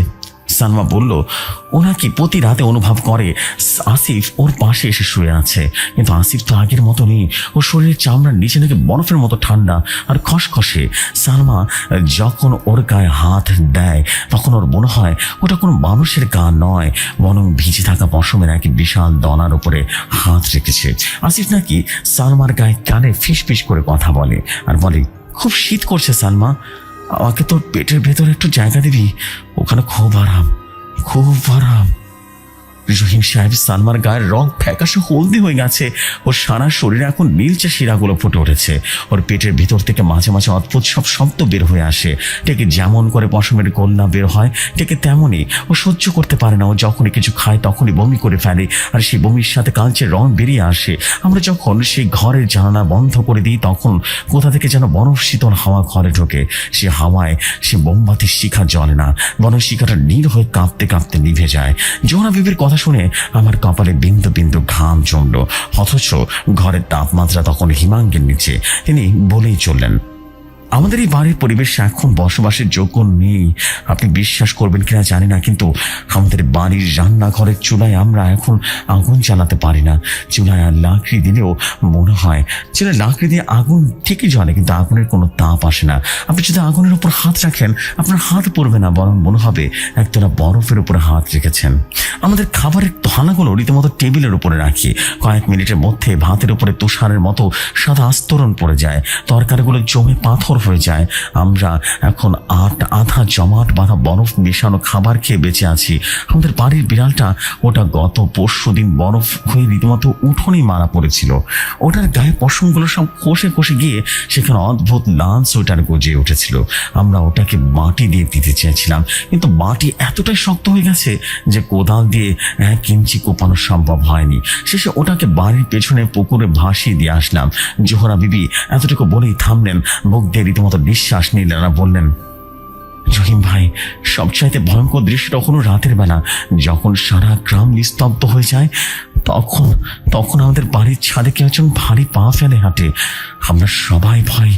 সালমা বলল, ও নাকি প্রতি রাতে অনুভব করে আসিফ ওর পাশে এসে শুয়ে আছে, কিন্তু আসিফ তো আগের মতো নেই। ওর শরীরের চামড়ার নিচে নাকি বরফের মতো ঠান্ডা আর খসখসে। সালমা যখন ওর গায়ে হাত দেয় তখন ওর মনে হয় ওটা কোনো মানুষের গা নয়, বরং ভিজে থাকা পশমের এক বিশাল দলার উপরে হাত রেখেছে। আসিফ নাকি সালমার গায়ে কানে ফিস ফিস করে কথা বলে আর বলে, খুব শীত করছে সালমা, আমাকে তোর পেটের ভেতরে একটু জায়গা দিবি, ওখানে খুব আরাম, খুব আরাম। রহিম সাহেব, সালমার গায়ের রং ফ্যাকাশে হলদি হয়ে গেছে। ওর সারা শরীরে এখন নীলচে শিরাগুলো ফুটে উঠেছে। ওর পেটের ভিতর থেকে মাঝে মাঝে অদ্ভুত সব শব্দ বের হয়ে আসে। ঠিক যেমন করে পশমের গোল্লা বের হয় ঠিক তেমনই। ও সহ্য করতে পারে না। ও যখনই কিছু খায় তখনই বমি করে ফেলে, আর সেই বমির সাথে কালচে রং বেরিয়ে আসে। আমরা যখন সেই ঘরের জানালা বন্ধ করে দিই তখন কোথা থেকে যেন বরফ শীতল হাওয়া ঘরে ঢোকে। সে হাওয়ায় সে মোমবাতির শিখা জ্বলে না, বরং শিখাটা নীল হয়ে কাঁপতে কাঁপতে নিভে যায়। জোহরা বিবির কথা শুনে আমার কপালে বিন্দু বিন্দু ঘাম জমল। অথচ ঘরের তাপমাত্রা তখন হিমাঙ্গের নিচে। তিনি বলেই চললেন, আমাদের এই বাড়ির পরিবেশ এখন বসবাসের যোগ্য নেই। আপনি বিশ্বাস করবেন কিনা জানি না, কিন্তু আমাদের বাড়ির রান্নাঘরের চুলায় আমরা এখন আগুন জ্বালাতে পারি না। চুলায় আর লাকড়ি দিলেও মনে হয় চুলায় লাকড়ি দিয়ে আগুন ঠিকই জ্বলে, কিন্তু আগুনের কোনো তাপ আসে না। আপনি যদি আগুনের উপর হাত রাখেন আপনার হাত পড়বে না, বরং মনে হবে একতলা বরফের উপরে হাত রেখেছেন। আমাদের খাবারের থালাগুলো রীতিমতো টেবিলের উপরে রাখি। কয়েক মিনিটের মধ্যে ভাতের উপরে তুষারের মতো সাদা আস্তরণ পড়ে যায়, তরকারিগুলো জমে পাথর হয়ে যায়। আমরা এখন আধা জমাট বাঁধা বরফ মেশানো খাবার খেয়ে বেঁচে আছি। আমাদের বাড়ির বিড়ালটা, ওটা গত পরশুদিন বরফ হয়ে রীতিমতো উঠোনেই মারা পড়েছিল। ওটার গায়ে পশমগুলো সব খসে খসে গিয়ে সেখানে অদ্ভুত লাল সোয়েটার গজিয়ে উঠেছিল। আমরা ওটাকে মাটি দিয়ে দিতে চেয়েছিলাম, কিন্তু মাটি এতটাই শক্ত হয়ে গেছে যে কোদাল দিয়ে 1 ইঞ্চি কোপানো সম্ভব হয়নি। শেষে ওটাকে বাড়ির পেছনে পুকুরে ভাসিয়ে দিয়ে আসলাম। জোহরা বিবি এতটুকু বলেই থামলেন, মুখ দিয়ে রীতিমতো নিঃশ্বাস নিলেন আর বললেন, রহিম ভাই, সবচাইতে ভয়ঙ্কর দৃশ্যটা হলো রাতের বেলা যখন সারা গ্রাম নিস্তব্ধ হয়ে যায়। তখন আমাদের বাড়ির ছাদে কেউ একজন ভারী পা ফেলে হাঁটে। আমরা সবাই ভয়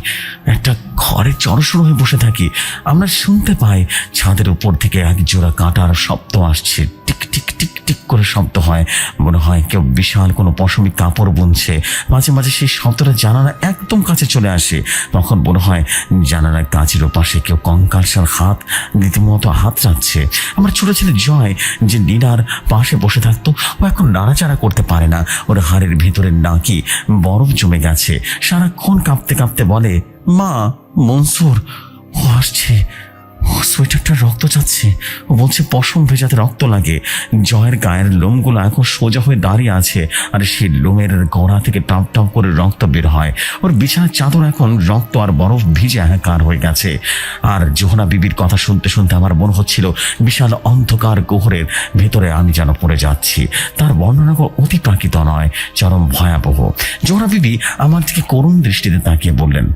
একটা ঘরে জড়সড় হয়ে বসে থাকি। আমরা শুনতে পাই ছাদের উপর থেকে এক জোড়া কাঁটার শব্দ আসছে, টিক টিক টিক টিক করে শব্দ হয়। মনে হয় কেউ বিশাল কোনো পশমি কাপড় বুনছে। মাঝে মাঝে সেই শব্দটা জানালা একদম কাছে চলে আসে। তখন মনে হয় জানালার কাছের ওপাশে কেউ কঙ্কালসার হাত রীতিমতো হাত রাখছে। আমার ছোট ছেলে জয়, যে নীলার পাশে বসে থাকতো, ও এখন নাড়াচাড়া করতে পারে না। ওর হাড়ের ভেতরে নাকি বরফ জমে গেছে। সারাক্ষণ কাঁপতে কাঁপতে বলে, মা, মনসুর ও আসছে, ও সোয়েটারটা রক্ত যাচ্ছে। ও বলছে পশম ভেজাতে রক্ত লাগে। জয়ের গায়ের লোমগুলো এখন সোজা হয়ে দাঁড়িয়ে আছে, আর সেই লোমের গোড়া থেকে টাপ টাপ করে রক্ত বের হয়। ওর বিছানার চাদর এখন রক্ত আর বরফ ভিজে একাকার হয়ে গেছে। আর জোহরা বিবির কথা শুনতে শুনতে আমার মনে হচ্ছিল বিশাল অন্ধকার গহ্বরের ভেতরে আমি যেন পড়ে যাচ্ছি। তার বর্ণনা অতিপ্রাকৃত নয়, চরম ভয়াবহ। জোহরা বিবি আমার দিকে করুণ দৃষ্টিতে তাকিয়ে বললেন,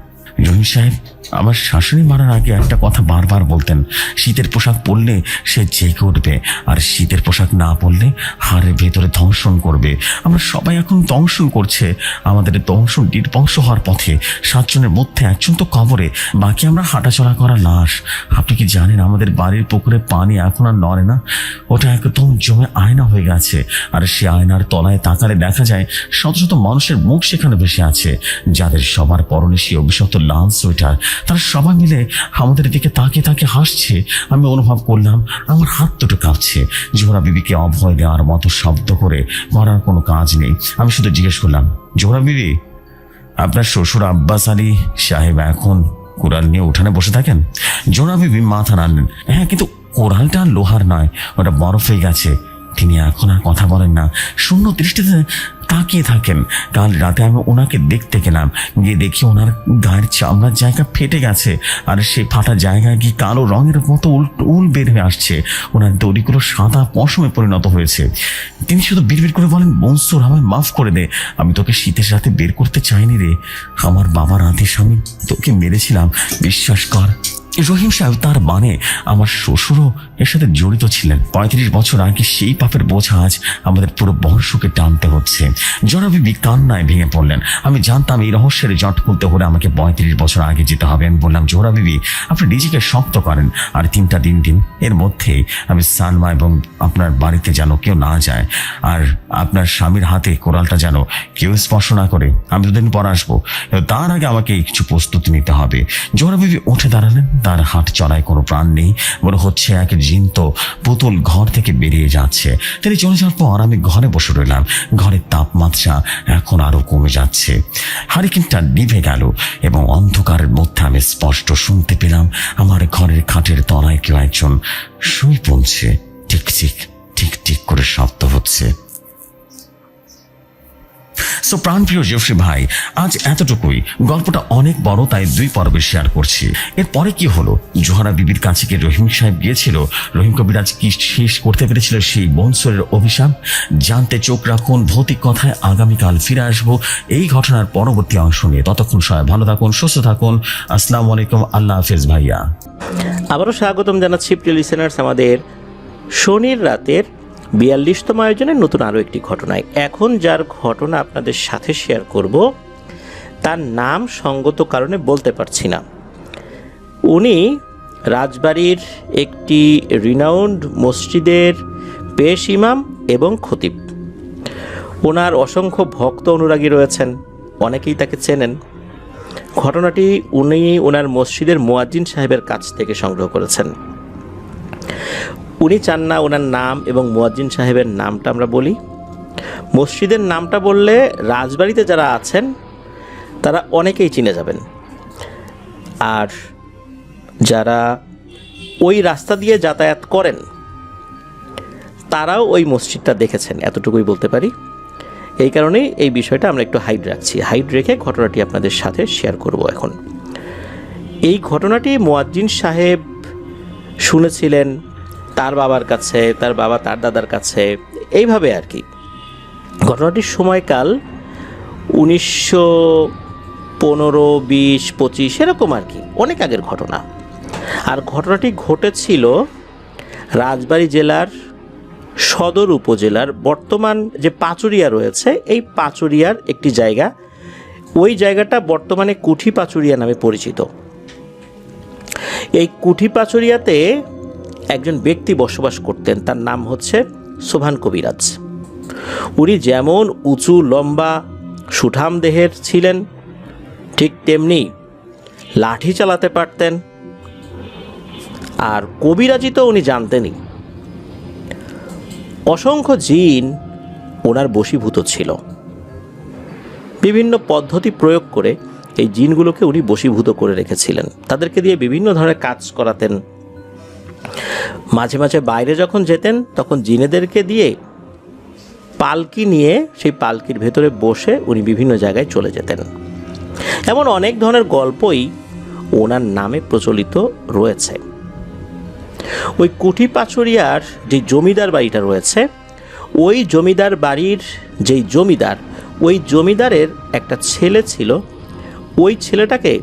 রহিম সাহেব আমার শাশুড়ি মারার আগে একটা কথা বারবার বলতেন, শীতের পোশাক পরলে সে জেগে উঠবে, আর শীতের পোশাক না পরলে হাড়ের ভেতরে দংশন করবে। আমরা সবাই এখন দংশন করছে, আমাদের দংশন নির্বংশ হওয়ার পথে। 7 জনের মধ্যে একজন তো কবরে, বাকি আমরা হাঁটাচলা করা লাশ। আপনি কি জানেন আমাদের বাড়ির পুকুরে পানি এখন আর নড়ে না, ওটা একদম জমে আয়না হয়ে গেছে। আর সে আয়নার তলায় তাকালে দেখা যায় শত শত মানুষের মুখ সেখানে ভেসে আছে, যাদের সবার পরনে সে অভিশপ্ত লাল সোয়েটার। তারা সবাই মিলে আমাদের দিকে তাকিয়ে তাকিয়ে হাসছে। আমি অনুভব করলাম আমার হাত দুটো কাঁপছে। জোহরা বিবিকে অভয় দেওয়ার মতো শব্দ করে করার কোনো কাজ নেই। আমি শুধু জিজ্ঞেস করলাম, জোহরা বিবি, আপনার শ্বশুর আব্বাস আলী সাহেব এখন কোরআন নিয়ে উঠানে বসে থাকেন? জোহরা বিবি মাথা নাড়লেন, হ্যাঁ, কিন্তু কোরআনটা লোহার নয়, ওটা বরফ হয়ে গেছে। তিনি এখন আর কথা বলেন না, শূন্য দৃষ্টিতে তাকিয়ে থাকেন। কাল রাতে আমি ওনাকে দেখতে গেলাম, গিয়ে দেখি ওনার গায়ের চামড়ার জায়গা ফেটে গেছে, আর সেই ফাটা জায়গায় গিয়ে কালো রঙের মতো উল বের হয়ে আসছে। ওনার দড়িগুলো সাদা পশমে পরিণত হয়েছে। তিনি শুধু বিড়বিড় করে বলেন, মনসুর, আমায় মাফ করে দে, আমি তোকে শীতের রাতে বের করতে চাইনি রে। আমার বাবার আদেশ আমি তোকে মেরেছিলাম, বিশ্বাস কর। রহিম সাহেব, তার মানে আমার শ্বশুরও এর সাথে জড়িত ছিলেন। 35 বছর আগে সেই পাপের বোঝা আজ আমাদের পুরো বংশকে টানতে হচ্ছে। জোহরা বিবি কান্নায় ভেঙে পড়লেন। আমি জানতাম এই রহস্যের জট খুলতে হলে আমাকে 35 বছর আগে যেতে হবে। আমি বললাম, জোহরা বিবি, আপনি নিজেকে শক্ত করেন, আর 3টা দিন এর মধ্যেই আমি সালমা এবং আপনার বাড়িতে যেন কেউ না যায়, আর আপনার স্বামীর হাতে কোরালটা যেন কেউ স্পর্শ না করে। আমি 2 দিন পর আসবো, তার আগে আমাকে কিছু প্রস্তুতি নিতে হবে। জোহরা বিবি উঠে দাঁড়ালেন। তার হাট চলায় কোনো প্রাণ নেই, মনে হচ্ছে এক জীবন্ত পুতুল ঘর থেকে বেরিয়ে যাচ্ছে। তিনি চলে যাওয়ার পর আমি ঘরে বসে রইলাম। ঘরের তাপমাত্রা এখন আরো কমে যাচ্ছে। হারিকেনটা নিভে গেল এবং অন্ধকারের মধ্যে আমি স্পষ্ট শুনতে পেলাম আমার ঘরের খাটের তলায় কেউ একজন শুয়ে পড়ছে। টিক টিক টিক টিক করে শব্দ হচ্ছে। সো প্রাণপ্রিয় জেফরি ভাই, আজ এতটুকুই। গল্পটা অনেক বড়, তাই 2 পর্বে শেয়ার করছি। এরপরে কি হলো? জোহরা বিবির কাছে কি রহিম সাহেব গিয়েছিল? রহিম কবিরাজ কি শেষ করতে পেরেছিল সেই মনসুরের অভিশাপ? জানতে চোখ রাখুন ভৌতিক কথায়। আগামীকাল ফিরে আসবো এই ঘটনার পরবর্তী অংশ নিয়ে। ততক্ষণ সবাই ভালো থাকুন, সুস্থ থাকুন। আসসালামু আলাইকুম, আল্লাহ হাফেজ ভাইয়া। আবারও স্বাগতম জানাচ্ছি প্রিয় লিসেনার্স আমাদের শনির রাতের 42তম আয়োজনের নতুন আরও একটি ঘটনায়। এখন যার ঘটনা আপনাদের সাথে শেয়ার করব তার নাম সঙ্গত কারণে বলতে পারছি না। উনি রাজবাড়ির একটি রিনাউন্ড মসজিদের পেশ ইমাম এবং খতিব। ওনার অসংখ্য ভক্ত অনুরাগী রয়েছেন, অনেকেই তাকে চেনেন। ঘটনাটি উনি ওনার মসজিদের মুয়াজ্জিন সাহেবের কাছ থেকে সংগ্রহ করেছেন। উনি চান না ওনার নাম এবং মুয়াজ্জিন সাহেবের নামটা আমরা বলি। মসজিদের নামটা বললে রাজবাড়িতে যারা আছেন তারা অনেকেই চিনে যাবেন, আর যারা ওই রাস্তা দিয়ে যাতায়াত করেন তারাও ওই মসজিদটা দেখেছেন, এতটুকুই বলতে পারি। এই কারণেই এই বিষয়টা আমরা একটু হাইড রাখছি। হাইড রেখে ঘটনাটি আপনাদের সাথে শেয়ার করব। এখন এই ঘটনাটি মুয়াজ্জিন সাহেব শুনেছিলেন তার বাবার কাছে, তার বাবা তার দাদার কাছে, এইভাবে আর কি। ঘটনাটির সময়কাল 1915, 20, 25 এরকম আর কি, অনেক আগের ঘটনা। আর ঘটনাটি ঘটেছিল রাজবাড়ী জেলার সদর উপজেলার বর্তমান যে পাচুরিয়া রয়েছে, এই পাচুরিয়ার একটি জায়গা। ওই জায়গাটা বর্তমানে কুঠি পাচুরিয়া নামে পরিচিত। এই কুঠি পাচুরিয়াতে একজন ব্যক্তি বসবাস করতেন, তার নাম হচ্ছে সোবহান কবিরাজ। উনি যেমন উঁচু লম্বা সুঠাম দেহের ছিলেন, ঠিক তেমনি লাঠি চালাতে পারতেন, আর কবিরাজি তো উনি জানতেনই। অসংখ্য জিন ওনার বশীভূত ছিল। বিভিন্ন পদ্ধতি প্রয়োগ করে এই জিনগুলোকে উনি বশীভূত করে রেখেছিলেন। তাদেরকে দিয়ে বিভিন্ন ধরনের কাজ করাতেন। মাঝে মাঝে বাইরে যখন যেতেন তখন জিনেদেরকে দিয়ে পালকি নিয়ে সেই পালকির ভেতরে বসে উনি বিভিন্ন জায়গায় চলে যেতেন। এমন অনেক ধরনের গল্পই ওনার নামে প্রচলিত রয়েছে। ওই কুঠি পাচুরিয়ার যে জমিদার বাড়িটা রয়েছে, ওই জমিদার বাড়ির যেই জমিদার, ওই জমিদারের একটা ছেলে ছিল। ওই ছেলেটাকে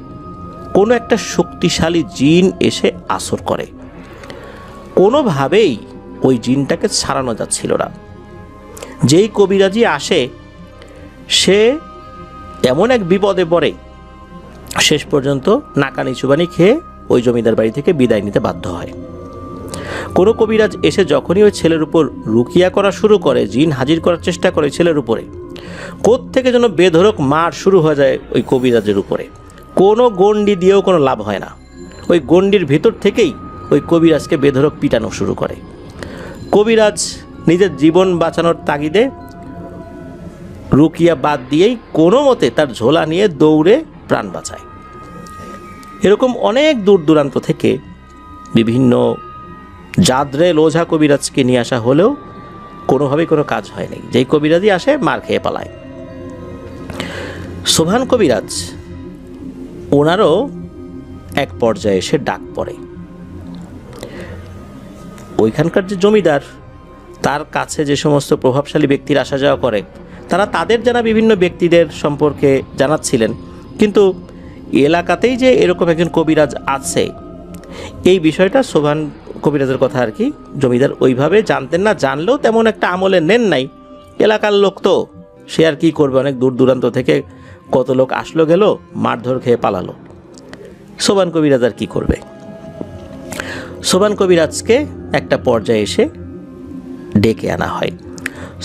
কোনো একটা শক্তিশালী জিন এসে আসর করে। কোনোভাবেই ওই জিনটাকে ছাড়ানো যাচ্ছিল না। যেই কবিরাজি আসে সে এমন এক বিপদে পড়ে, শেষ পর্যন্ত নাকানি চুবানি খেয়ে ওই জমিদার বাড়ি থেকে বিদায় নিতে বাধ্য হয়। কোনো কবিরাজ এসে যখনই ওই ছেলের উপর রুকিয়া করা শুরু করে, জিন হাজির করার চেষ্টা করে ছেলের উপরে, কোত্থেকে যেন বেধড়ক মার শুরু হয়ে যায় ওই কবিরাজের উপরে। কোনো গণ্ডি দিয়েও কোনো লাভ হয় না, ওই গণ্ডির ভেতর থেকেই ওই কবিরাজকে বেধড়ক পিটানো শুরু করে। কবিরাজ নিজের জীবন বাঁচানোর তাগিদে রুকিয়া বাদ দিয়েই কোনো মতে তার ঝোলা নিয়ে দৌড়ে প্রাণ বাঁচায়। এরকম অনেক দূর দূরান্ত থেকে বিভিন্ন জাদরে লোঝা কবিরাজকে নিয়ে আসা হলেও কোনোভাবেই কোনো কাজ হয়নি। যেই কবিরাজই আসে মার খেয়ে পালায়। সোভান কবিরাজ, ওনারও এক পর্যায়ে এসে ডাক পড়ে। ওইখানকার যে জমিদার, তার কাছে যে সমস্ত প্রভাবশালী ব্যক্তির আসা যাওয়া করে, তারা তাদের জানা বিভিন্ন ব্যক্তিদের সম্পর্কে জানাচ্ছিলেন, কিন্তু এলাকাতেই যে এরকম একজন কবিরাজ আছে এই বিষয়টা সোভান কবিরাজের কথা আর কি জমিদার ওইভাবে জানতেন না। জানলেও তেমন একটা আমলে নেন নাই। এলাকার লোক তো, সে আর কি করবে, অনেক দূর দূরান্ত থেকে কত লোক আসলো গেল, মারধর খেয়ে পালালো। সোভান কবিরাজ আর কি করবে? সোভান কবিরাজকে একটা পর্যায়ে এসে ডেকে আনা হয়।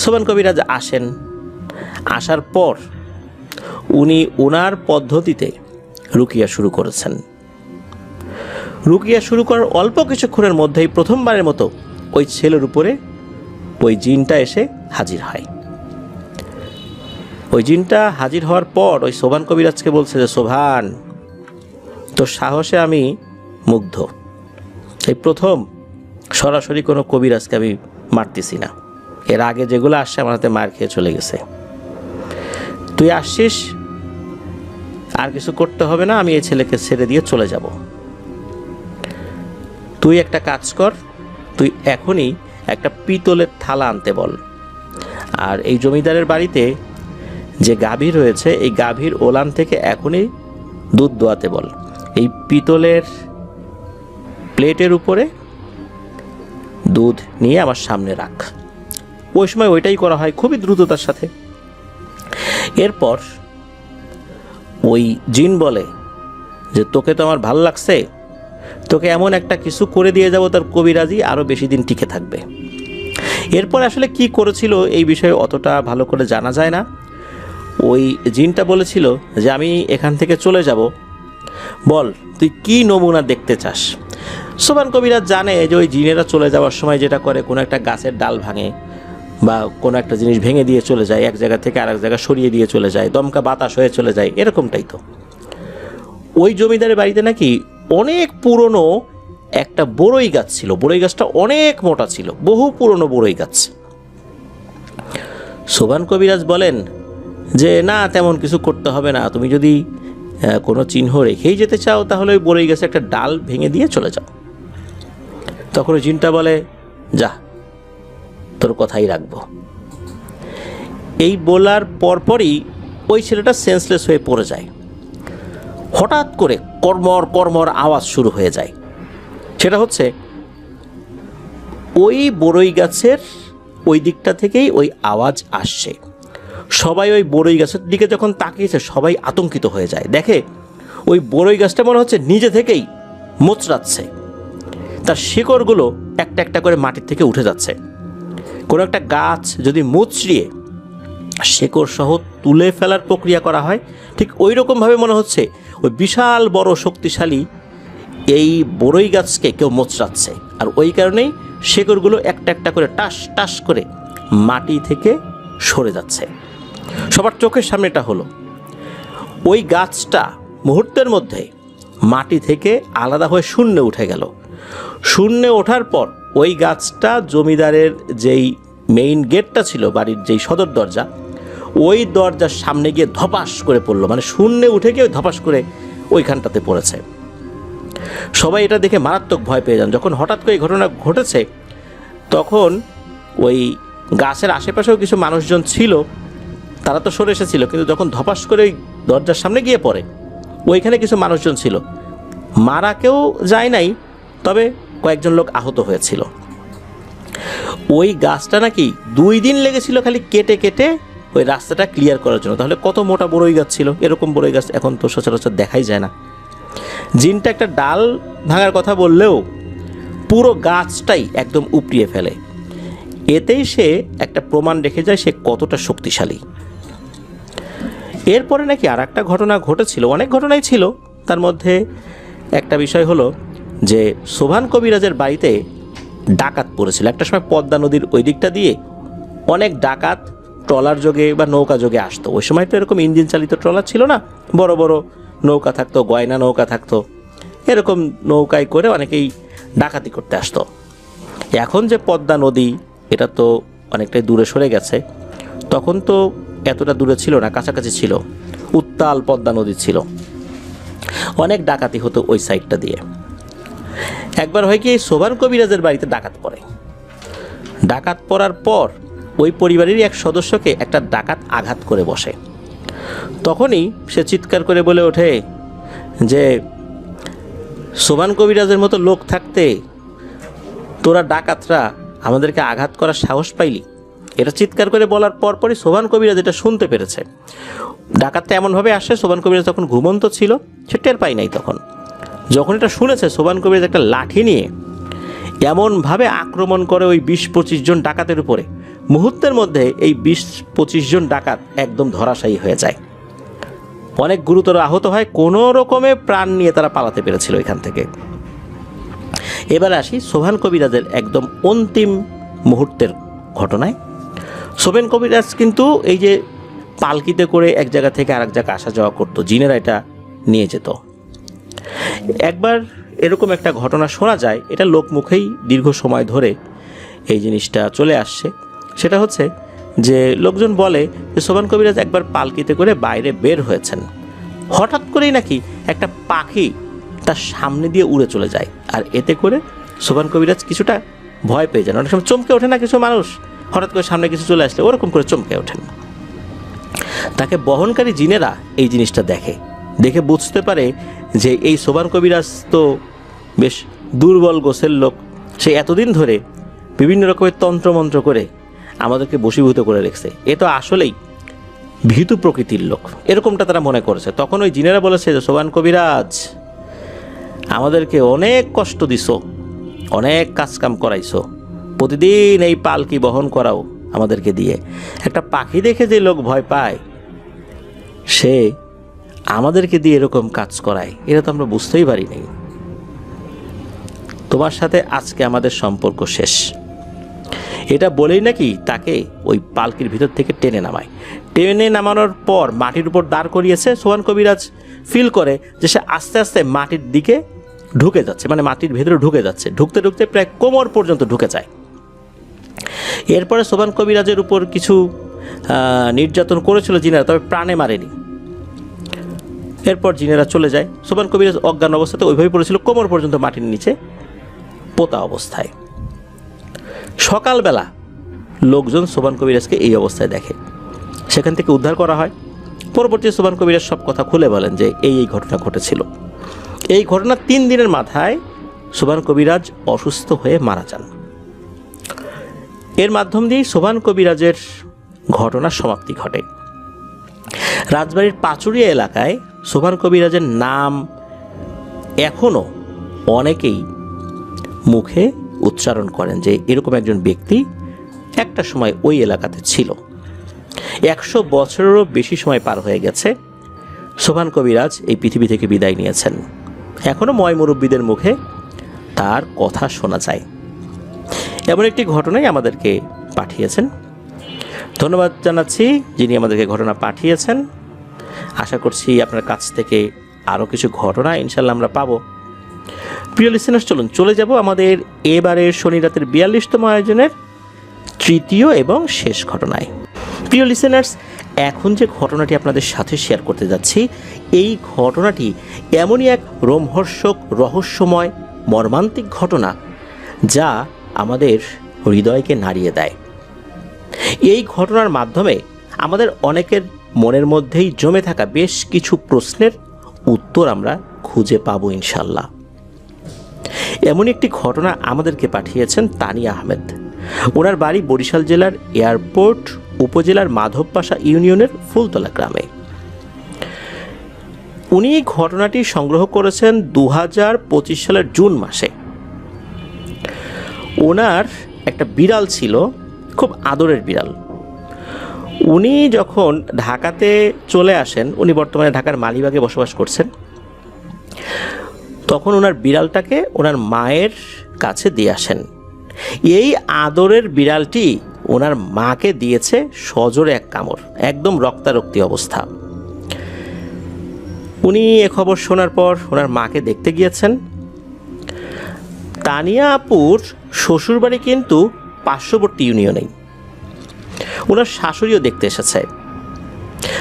সোভান কবিরাজ আসেন। আসার পর উনি ওনার পদ্ধতিতে রুকিয়া শুরু করেছেন। রুকিয়া শুরু করার অল্প কিছুক্ষণের মধ্যেই প্রথমবারের মতো ওই ছেলের উপরে ওই জিনটা এসে হাজির হয়। ওই জিনটা হাজির হওয়ার পর ওই সোভান কবিরাজকে বলছে যে, সোভান, তোর সাহসে আমি মুগ্ধ। এই প্রথম সরাসরি কোনো কবিরাজকে আমি মারতেছি না। এর আগে যেগুলো আসছে আমার হাতে মার খেয়ে চলে গেছে। তুই আসছিস, আর কিছু করতে হবে না, আমি এই ছেলেকে ছেড়ে দিয়ে চলে যাব। তুই একটা কাজ কর, তুই এখনই একটা পিতলের থালা আনতে বল, আর এই জমিদারের বাড়িতে যে গাভী রয়েছে এই গাভীর ওলান থেকে এখনই দুধ দোয়াতে বল। এই পিতলের প্লেটের উপরে দুধ নিয়ে আমার সামনে রাখ। ওই সময় ওইটাই করা হয় খুবই দ্রুততার সাথে। এরপর ওই জিন বলে যে, তোকে তো আমার ভাল লাগছে, তোকে এমন একটা কিছু করে দিয়ে যাব তার কবিরাজি আরও বেশি দিন টিকে থাকবে। এরপর আসলে কি করেছিল এই বিষয়ে অতটা ভালো করে জানা যায় না। ওই জিনটা বলেছিল যে, আমি এখান থেকে চলে যাব, বল তুই কি নমুনা দেখতে চাস। সোভান কবিরাজ জানে যে ওই জিনেরা চলে যাওয়ার সময় যেটা করে, কোনো একটা গাছের ডাল ভাঙে বা কোনো একটা জিনিস ভেঙে দিয়ে চলে যায়, এক জায়গা থেকে আরেক জায়গা সরিয়ে দিয়ে চলে যায়, দমকা বাতাস হয়ে চলে যায়, এরকমটাই তো। ওই জমিদারের বাড়িতে নাকি অনেক পুরনো একটা বড়ই গাছ ছিল। বড়ই গাছটা অনেক মোটা ছিল, বহু পুরনো বড়ই গাছ। সোভান কবিরাজ বলেন যে, না, তেমন কিছু করতে হবে না, তুমি যদি কোনো চিহ্ন রেখেই যেতে চাও তাহলে ওই বড়ই গাছে একটা ডাল ভেঙে দিয়ে চলে যাও। তখন ওই জিনটা বলে, যা, তোর কথাই রাখবো। এই বলার পরপরই ওই ছেলেটা সেন্সলেস হয়ে পড়ে যায়। হঠাৎ করে কর্মর কর্মর আওয়াজ শুরু হয়ে যায়। সেটা হচ্ছে ওই বড়ই গাছের ওই দিকটা থেকেই ওই আওয়াজ আসছে। সবাই ওই বড়ই গাছের দিকে যখন তাকিয়েছে সবাই আতঙ্কিত হয়ে যায়। দেখে ওই বড়ই গাছটা মনে হচ্ছে নিজে থেকেই মোচড়াচ্ছে, তার শিকড়গুলো একটা একটা করে মাটির থেকে উঠে যাচ্ছে। কোনো একটা গাছ যদি মুচড়িয়ে শেকড় সহ তুলে ফেলার প্রক্রিয়া করা হয়, ঠিক ওই রকমভাবে মনে হচ্ছে ওই বিশাল বড় শক্তিশালী এই বড়ই গাছকে কেউ মোচড়াচ্ছে। আর ওই কারণেই শেকড়গুলো একটা একটা করে টাস টাস করে মাটি থেকে সরে যাচ্ছে। সবার চোখের সামনে এটা হলো। ওই গাছটা মুহূর্তের মধ্যে মাটি থেকে আলাদা হয়ে শূন্যে উঠে গেল। শূন্যে ওঠার পর ওই গাছটা জমিদারের যেই মেইন গেটটা ছিল, বাড়ির যেই সদর দরজা, ওই দরজার সামনে গিয়ে ধপাস করে পড়লো। মানে শূন্যে উঠে গিয়ে ধপাস করে ওইখানটাতে পড়েছে। সবাই এটা দেখে মারাত্মক ভয় পেয়ে যান। যখন হঠাৎ করে এই ঘটনা ঘটেছে তখন ওই গাছের আশেপাশেও কিছু মানুষজন ছিল, তারা তো সরে এসেছিল, কিন্তু যখন ধপাস করে ওই দরজার সামনে গিয়ে পড়ে ওইখানে কিছু মানুষজন ছিল, মারা কেউ যায় নাই, তবে কয়েকজন লোক আহত হয়েছিল। ওই গাছটা নাকি 2 দিন লেগেছিল খালি কেটে কেটে ওই রাস্তাটা ক্লিয়ার করার জন্য। তাহলে কত মোটা বড়ই গাছ ছিল! এরকম বড়ই গাছ এখন তো সচরাচর দেখাই যায় না। জিনটা একটা ডাল ভাঙার কথা বললেও পুরো গাছটাই একদম উপড়িয়ে ফেলে। এতেই সে একটা প্রমাণ রেখে যায় সে কতটা শক্তিশালী। এরপরে নাকি আর একটা ঘটনা ঘটেছিল, অনেক ঘটনাই ছিল। তার মধ্যে একটা বিষয় হলো যে শোভান কবিরাজের বাড়িতে ডাকাত পড়েছিল। একটা সময় পদ্মা নদীর ওই দিকটা দিয়ে অনেক ডাকাত ট্রলার যোগে বা নৌকা যোগে আসতো। ওই সময় তো এরকম ইঞ্জিন চালিত ট্রলার ছিল না, বড় বড় নৌকা থাকতো, গয়না নৌকা থাকতো। এরকম নৌকায় করে অনেকেই ডাকাতি করতে আসতো। এখন যে পদ্মা নদী, এটা তো অনেকটাই দূরে সরে গেছে। তখন তো এতটা দূরে ছিল না, কাছাকাছি ছিল, উত্তাল পদ্মা নদী ছিল। অনেক ডাকাতি হতো ওই সাইডটা দিয়ে। একবার হয় কি, শোভান কবিরাজের বাড়িতে ডাকাত পড়ে। ডাকাত পড়ার পর ওই পরিবারেরই এক সদস্যকে একটা ডাকাত আঘাত করে বসে। তখনই সে চিৎকার করে বলে ওঠে যে শোভান কবিরাজের মতো লোক থাকতে তোরা ডাকাতরা আমাদেরকে আঘাত করার সাহস পাইলি। এটা চিৎকার করে বলার পরপরই শোভান কবিরাজ এটা শুনতে পেরেছে। ডাকাতটা এমনভাবে আসে, শোভান কবিরাজ তখন ঘুমন্ত ছিল, সে টের পাই নাই। তখন যখন এটা শুনেছে, শোভান কবিরাজ একটা লাঠি নিয়ে এমনভাবে আক্রমণ করে ওই 20-25 জন ডাকাতের উপরে। মুহূর্তের মধ্যে এই 20-25 জন ডাকাত একদম ধরাশায়ী হয়ে যায়, অনেক গুরুতর আহত হয়। কোনো রকমে প্রাণ নিয়ে তারা পালাতে পেরেছিল এখান থেকে। এবার আসি শোভান কবিরাজের একদম অন্তিম মুহূর্তের ঘটনায়। শোভান কবিরাজ কিন্তু এই যে পালকিতে করে এক জায়গা থেকে আরেক জায়গায় আসা যাওয়া করতো, জিনেরা এটা নিয়ে যেত। একবার এরকম একটা ঘটনা শোনা যায়, এটা লোকমুখেই দীর্ঘ সময় ধরে এই জিনিসটা চলে আসছে। সেটা হচ্ছে যে লোকজন বলে যে শোভান কবিরাজ একবার পালকিতে করে বাইরে বের হয়েছেন, হঠাৎ করেই নাকি একটা পাখি তার সামনে দিয়ে উড়ে চলে যায়। আর এতে করে শোভান কবিরাজ কিছুটা ভয় পেয়ে যান। অনেক সময় চমকে ওঠে না কিছু মানুষ, হঠাৎ করে সামনে কিছু চলে আসলে ওরকম করে চমকে ওঠেন। তাকে বহনকারী জিনেরা এই জিনিসটা দেখে বুঝতে পারে যে এই শোভান কবিরাজ তো বেশ দুর্বল গোছের লোক। সে এতদিন ধরে বিভিন্ন রকমের তন্ত্রমন্ত্র করে আমাদেরকে বশীভূত করে রেখেছে। এ তো আসলেই ভীতু প্রকৃতির লোক, এরকমটা তারা মনে করেছে। তখন ওই জিনেরা বলেছে যে শোভান কবিরাজ, আমাদেরকে অনেক কষ্ট দিছো, অনেক কাজকাম করাইছো, প্রতিদিন এই পালকি বহন করাও আমাদেরকে দিয়ে। একটা পাখি দেখে যে লোক ভয় পায়, সে আমাদেরকে দিয়ে এরকম কাজ করায়, এটা তো আমরা বুঝতেই পারি নাই। তোমার সাথে আজকে আমাদের সম্পর্ক শেষ। এটা বলেই নাকি তাকে ওই পালকির ভিতর থেকে টেনে নামানোর পর মাটির উপর দাঁড় করিয়েছে। শোভান কবিরাজ ফিল করে যে সে আস্তে আস্তে মাটির দিকে ঢুকে যাচ্ছে, মানে মাটির ভেতরে ঢুকে যাচ্ছে। ঢুকতে ঢুকতে প্রায় কোমর পর্যন্ত ঢুকে যায়। এরপরে শোভান কবিরাজের উপর কিছু নির্যাতন করেছিল জিনেরা, তবে প্রাণে মারেনি। এরপর জিনেরা চলে যায়। শোভান কবিরাজ অজ্ঞান অবস্থাতে ওইভাবে পড়েছিল, কোমর পর্যন্ত মাটির নিচে পোতা অবস্থায়। সকালবেলা লোকজন শোভান কবিরাজকে এই অবস্থায় দেখে, সেখান থেকে উদ্ধার করা হয়। পরবর্তী শোভান কবিরাজ সব কথা খুলে বলেন যে এই ঘটনা ঘটেছিল। এই ঘটনার 3 দিনের মাথায় শোভান কবিরাজ অসুস্থ হয়ে মারা যান। এর মাধ্যম দিয়েই শোভান কবিরাজের ঘটনার সমাপ্তি ঘটে। রাজবাড়ির পাচুরিয়া এলাকায় শোভান কবিরাজের নাম এখনও অনেকেই মুখে উচ্চারণ করেন যে এরকম একজন ব্যক্তি একটা সময় ওই এলাকাতে ছিল। 100 বছরেরও বেশি সময় পার হয়ে গেছে, শোভান কবিরাজ এই পৃথিবী থেকে বিদায় নিয়েছেন। এখনও ময় মুরব্বীদের মুখে তার কথা শোনা যায়। এমন একটি ঘটনাই আমাদেরকে পাঠিয়েছেন। ধন্যবাদ জানাচ্ছি যিনি আমাদেরকে ঘটনা পাঠিয়েছেন। আশা করছি আপনার কাছ থেকে আরও কিছু ঘটনা ইনশাল্লাহ আমরা পাবো। প্রিয় লিসেনার্স, চলুন চলে যাব আমাদের এবারের শনি রাতের 42তম আয়োজনের 3য় এবং শেষ ঘটনায়। প্রিয় লিসেনার্স, এখন যে ঘটনাটি আপনাদের সাথে শেয়ার করতে যাচ্ছি, এই ঘটনাটি এমনই এক রোমহর্ষক, রহস্যময়, মর্মান্তিক ঘটনা যা আমাদের হৃদয়কে নাড়িয়ে দেয়। এই ঘটনার মাধ্যমে আমাদের অনেকের মনের মধ্যেই জমে থাকা বেশ কিছু প্রশ্নের উত্তর আমরা খুঁজে পাবো ইনশাল্লাহ। এমন একটি ঘটনা আমাদেরকে পাঠিয়েছেন তানিয়া আহমেদ। ওনার বাড়ি বরিশাল জেলার এয়ারপোর্ট উপজেলার মাধবপাশা ইউনিয়নের ফুলতলা গ্রামে। উনি এই ঘটনাটি সংগ্রহ করেছেন 2025 সালের জুন মাসে। ওনার একটা বিড়াল ছিল, খুব আদরের বিড়াল। উনি যখন ঢাকাতে চলে আসেন, উনি বর্তমানে ঢাকার মালিবাগে বসবাস করছেন, তখন ওনার বিড়ালটাকে ওনার মায়ের কাছে দিয়ে আসেন। এই আদরের বিড়ালটি ওনার মাকে দিয়েছে সজোরে এক কামড়, একদম রক্তারক্তি অবস্থা। উনি এ খবর শোনার পর ওনার মাকে দেখতে গিয়েছেন। তানিয়া আপুর শ্বশুরবাড়ি কিন্তু পার্শ্ববর্তী ইউনিয়নেই। ওনার শাশুড়িও দেখতে এসেছে,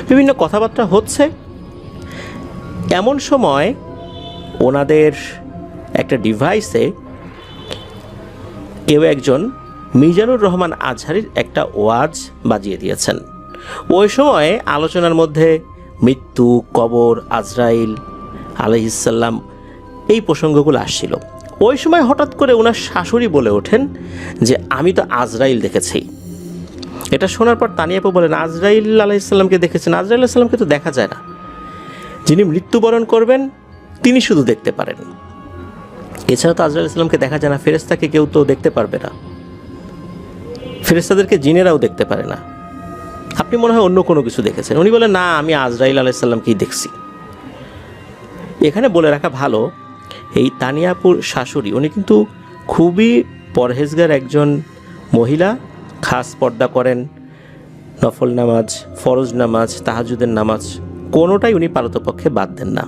বিভিন্ন কথাবার্তা হচ্ছে। এমন সময় ওনাদের একটা ডিভাইসে কেউ একজন মিজানুর রহমান আজহারির একটা ওয়াজ বাজিয়ে দিয়েছেন। ওই সময় আলোচনার মধ্যে মৃত্যু, কবর, আজরাইল আলাইহিসসালাম এই প্রসঙ্গগুলো আসছিল। ওই সময় হঠাৎ করে ওনার শাশুড়ি বলে ওঠেন যে আমি তো আজরাইল দেখেছি। এটা শোনার পর তানিয়া আপু বলেন, আজরাইল আলাইহিসসালামকে দেখেছেন? আজরাইল আলাইহিসসালামকে তো দেখা যায় না, যিনি মৃত্যুবরণ করবেন তিনি শুধু দেখতে পারেন, এছাড়া তো আজরাইল আলাইহিসসালামকে দেখা যায় না। ফেরেশতাকে কেউ তো দেখতে পারবে না, ফেরেশতাদেরকে জিনেরাও দেখতে পারে না। আপনি মনে হয় অন্য কোনো কিছু দেখেছেন। উনি বলেন, না, আমি আজরাইল আলাইহিসসালামকেই দেখছি। এখানে বলে রাখা ভালো, এই তানিয়া আপুর শাশুড়ি উনি কিন্তু খুবই পরহেজগার একজন মহিলা। খাস পর্দা করেন, নফল নামাজ, ফরজ নামাজ, তাহাজ্জুদের নামাজ কোনোটাই উনি পারতপক্ষে বাদ দেন না।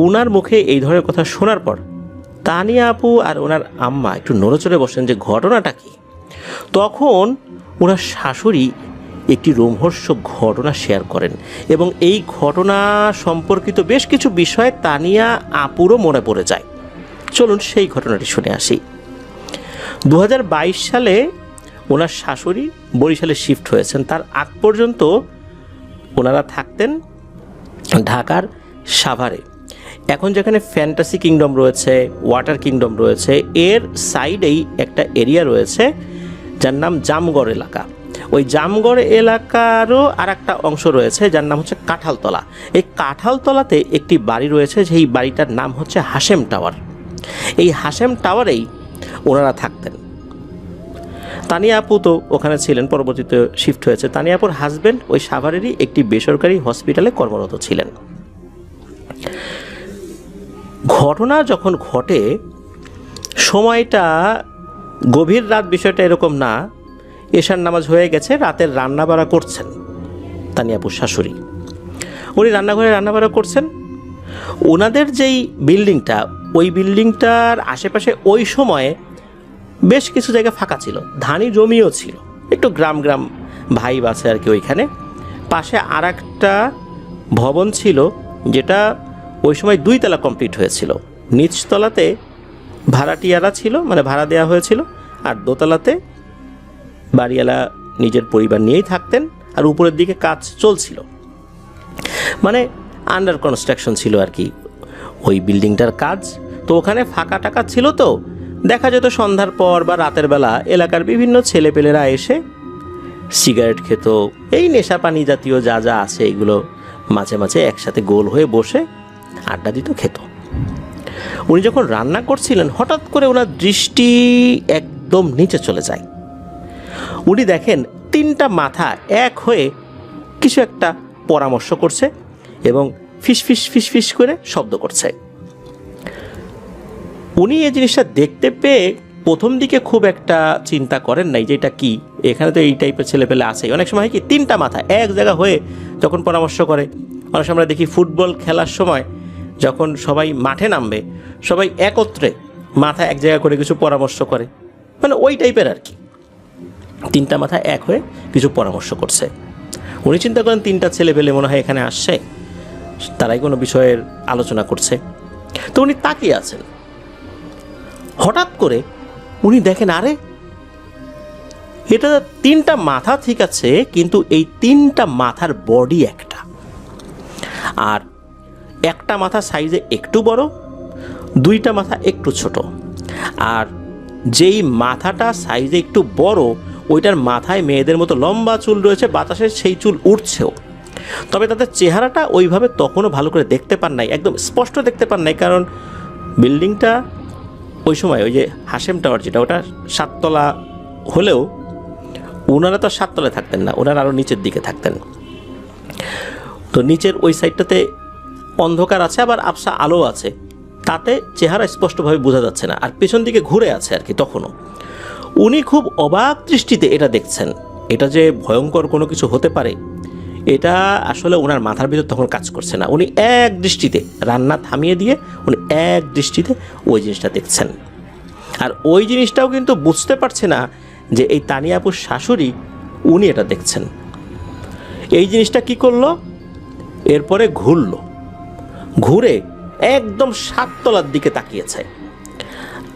ওনার মুখে এই ধরনের কথা শোনার পর তানিয়া আপু আর ওনার আম্মা একটু নড়েচড়ে বসেন যে ঘটনাটা কি। তখন ওনার শাশুড়ি একটি রোমহর্ষক ঘটনা শেয়ার করেন এবং এই ঘটনা সম্পর্কিত বেশ কিছু বিষয় তানিয়া আপুরও মনে পড়ে যায়। চলুন সেই ঘটনাটি শুনে আসি। 2022 সালে ওনার শাশুড়ি বরিশালে শিফট হয়েছেন। তার আগ পর্যন্ত ওনারা থাকতেন ঢাকার সাভারে। এখন যেখানে ফ্যান্টাসি কিংডম রয়েছে, ওয়াটার কিংডম রয়েছে, এর সাইডেই একটা এরিয়া রয়েছে যার নাম জামগড় এলাকা। ওই জামগড় এলাকারও আর একটা অংশ রয়েছে যার নাম হচ্ছে কাঁঠালতলা। এই কাঁঠালতলাতে একটি বাড়ি রয়েছে, যেই বাড়িটার নাম হচ্ছে হাশেম টাওয়ার। এই হাশেম টাওয়ারেই ওনারা থাকতেন। তানিয়া আপু তো ওখানে ছিলেন, পরবর্তীতে শিফট হয়েছে। তানিয়া আপুর হাজব্যান্ড ওই সাভারেরই একটি বেসরকারি হসপিটালে কর্মরত ছিলেন। ঘটনা যখন ঘটে সময়টা গভীর রাত, বিষয়টা এরকম না, এশার নামাজ হয়ে গেছে, রাতের রান্নাবাড়া করছেন তানিয়া আপুর শাশুড়ি। উনি রান্নাঘরে রান্নাবাড়া করছেন। ওনাদের যেই বিল্ডিংটা, ওই বিল্ডিংটার আশেপাশে ওই সময়ে বেশ কিছু জায়গা ফাঁকা ছিল, ধানি জমিও ছিল, একটু গ্রাম গ্রাম ভাইব আছে আর কি ওইখানে। পাশে আর একটা ভবন ছিল যেটা ওই সময় 2 তলা কমপ্লিট হয়েছিল। নিচতলাতে ভাড়াটিয়ারা ছিল, মানে ভাড়া দেওয়া হয়েছিল, আর দোতলাতে বাড়িওয়ালা নিজের পরিবার নিয়েই থাকতেন, আর উপরের দিকে কাজ চলছিল, মানে আন্ডার কনস্ট্রাকশন ছিল আর কি ওই বিল্ডিংটার কাজ। তো ওখানে ফাঁকা টাকা ছিল, তো দেখা যেত সন্ধ্যার পর বা রাতের বেলা এলাকার বিভিন্ন ছেলেপেলেরা এসে সিগারেট খেত, এই নেশা পানি জাতীয় যা যা আছে এগুলো মাঝে মাঝে একসাথে গোল হয়ে বসে আড্ডা দিত, খেত। উনি যখন রান্না করছিলেন হঠাৎ করে ওনার দৃষ্টি একদম নিচে চলে যায়। উনি দেখেন 3টা মাথা এক হয়ে কিছু একটা পরামর্শ করছে এবং ফিসফিস ফিসফিস করে শব্দ করছে। উনি এই জিনিসটা দেখতে পেয়ে প্রথম দিকে খুব একটা চিন্তা করেন নাই যে এটা কি, এখানে তো এই টাইপের ছেলেপেলে আছে। অনেক সময় কি 3টা মাথা এক জায়গা হয়ে যখন পরামর্শ করে, অনেক সময় আমরা দেখি ফুটবল খেলার সময় যখন সবাই মাঠে নামবে, সবাই একত্রে মাথা এক জায়গা করে কিছু পরামর্শ করে, মানে ওই টাইপের আর কি। 3টা মাথা এক হয়ে কিছু পরামর্শ করছে। উনি চিন্তা করেন 3টা ছেলেপেলে মনে হয় এখানে আসছে, তারাই কোনো বিষয়ের আলোচনা করছে। তো উনি তাকিয়ে আছেন। হঠাৎ করে উনি দেখেন, আরে এটা 3টা মাথা ঠিক আছে, কিন্তু এই 3টা মাথার বডি একটা। আর একটা মাথা সাইজে একটু বড়, দুইটা মাথা একটু ছোট। আর যেই মাথাটা সাইজে একটু বড়, ওইটার মাথায় মেয়েদের মতো লম্বা চুল রয়েছে, বাতাসে সেই চুল উঠছেও। তবে তাদের চেহারাটা ওইভাবে তখনও ভালো করে দেখতে পান নাই, একদম স্পষ্ট দেখতে পান নাই, কারণ বিল্ডিংটা ওই সময় ওই যে হাশেম টাওয়ার যেটা, ওটা 7 তলা হলেও ওনারা তো 7 তলায় থাকতেন না, ওনারা আরও নিচের দিকে থাকতেন। তো নিচের ওই সাইডটাতে অন্ধকার আছে, আবার আবসা আলো আছে, তাতে চেহারা স্পষ্টভাবে বোঝা যাচ্ছে না। আর পেছন দিকে ঘুরে আছে আর কি। তখনও উনি খুব অবাক দৃষ্টিতে এটা দেখছেন। এটা যে ভয়ঙ্কর কোনো কিছু হতে পারে, এটা আসলে ওনার মাথার ভিতর তখন কাজ করছে না। উনি এক দৃষ্টিতে রান্না থামিয়ে দিয়ে উনি এক দৃষ্টিতে ওই জিনিসটা দেখছেন। আর ওই জিনিসটাও কিন্তু বুঝতে পারছে না যে এই তানিয়া আপুর শাশুড়ি উনি এটা দেখছেন। এই জিনিসটা কি করলো, এরপরে ঘুরে একদম 7 তলার দিকে তাকিয়েছে।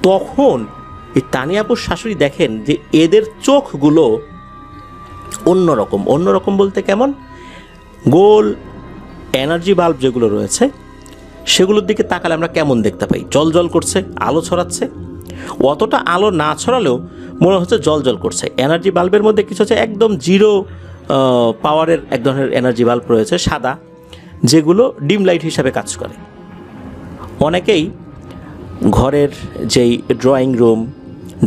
তখন এই তানিয়া আপুর শাশুড়ি দেখেন যে এদের চোখগুলো অন্যরকম বলতে কেমন, গোল এনার্জি বাল্ব যেগুলো রয়েছে সেগুলোর দিকে তাকালে আমরা কেমন দেখতে পাই, জল করছে, আলো ছড়াচ্ছে। অতটা আলো না ছড়ালেও মনে হচ্ছে জল করছে। এনার্জি বাল্বের মধ্যে কিছু হচ্ছে একদম 0 পাওয়ারের এক ধরনের এনার্জি বাল্ব রয়েছে সাদা, যেগুলো ডিম লাইট হিসাবে কাজ করে। অনেকেই ঘরের যেই ড্রয়িং রুম,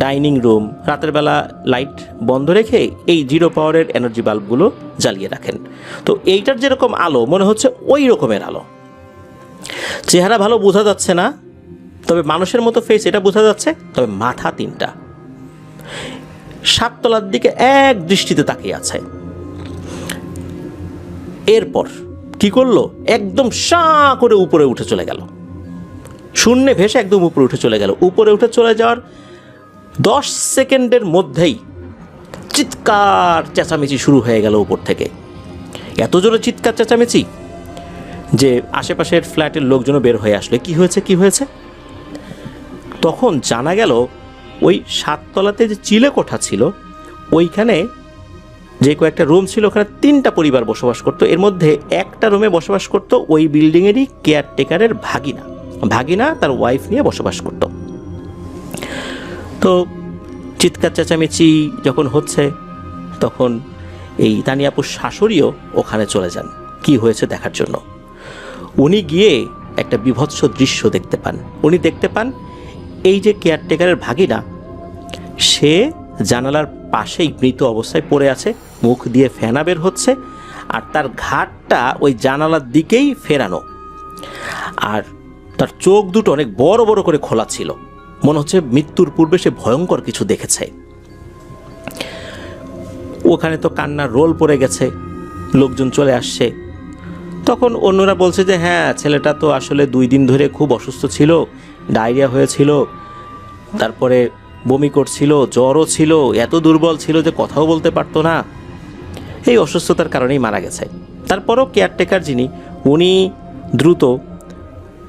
ডাইনিং রুম রাতের বেলা লাইট বন্ধ রেখে এই 0 পাওয়ারের এনার্জি বাল্বগুলো জ্বালিয়ে রাখেন। তো এইটার যেরকম আলো মনে হচ্ছে ওই রকমের আলো। চেহারা ভালো বোঝা যাচ্ছে না, তবে মানুষের মতো ফেস এটা বোঝা যাচ্ছে। তবে মাথা 3টা, 7 তলার দিকে এক দৃষ্টিতে তাকিয়ে আছে। এরপর কি করলো, একদম শাঁ করে উপরে উঠে চলে গেল, শূন্যে ভেসে একদম উপরে উঠে চলে গেল। উপরে উঠে চলে যাওয়ার 10 সেকেন্ডের মধ্যেই চিৎকার চেঁচামেচি শুরু হয়ে গেল উপর থেকে। এত জোরে চিৎকার চেঁচামেচি যে আশেপাশের ফ্ল্যাটের লোকজনও বের হয়ে আসলো, কি হয়েছে। তখন জানা গেল ওই 7 তলাতে যে চিলে কোঠা ছিল, ওইখানে যে কয়েকটা রুম ছিল, ওখানে 3টা পরিবার বসবাস করতো। এর মধ্যে একটা রুমে বসবাস করতো ওই বিল্ডিংয়েরই কেয়ারটেকারের ভাগিনা তার ওয়াইফ নিয়ে বসবাস করত। তো চিৎকার চেঁচামেচি যখন হচ্ছে, তখন এই তানিয়া আপুর শাশুড়িও ওখানে চলে যান কি হয়েছে দেখার জন্য। উনি গিয়ে একটা বিভৎস দৃশ্য দেখতে পান। উনি দেখতে পান এই যে কেয়ারটেকারের ভাগিনা, সে জানালার পাশেই মৃত অবস্থায় পড়ে আছে, মুখ দিয়ে ফেনা বের হচ্ছে, আর তার ঘাটটা ওই জানালার দিকেই ফেরানো, আর তার চোখ দুটো অনেক বড় বড় করে খোলা ছিল। মনে হচ্ছে মৃত্যুর পূর্বে সে ভয়ঙ্কর কিছু দেখেছে। ওখানে তো কান্নার রোল পড়ে গেছে, লোকজন চলে আসছে। তখন অন্যরা বলছে যে হ্যাঁ, ছেলেটা তো আসলে 2 দিন ধরে খুব অসুস্থ ছিল, ডায়রিয়া হয়েছিল, তারপরে বমি করছিল, জ্বরও ছিল, এত দুর্বল ছিল যে কথাও বলতে পারতো না, এই অসুস্থতার কারণেই মারা গেছে। তারপরও কেয়ারটেকার যিনি, উনি দ্রুত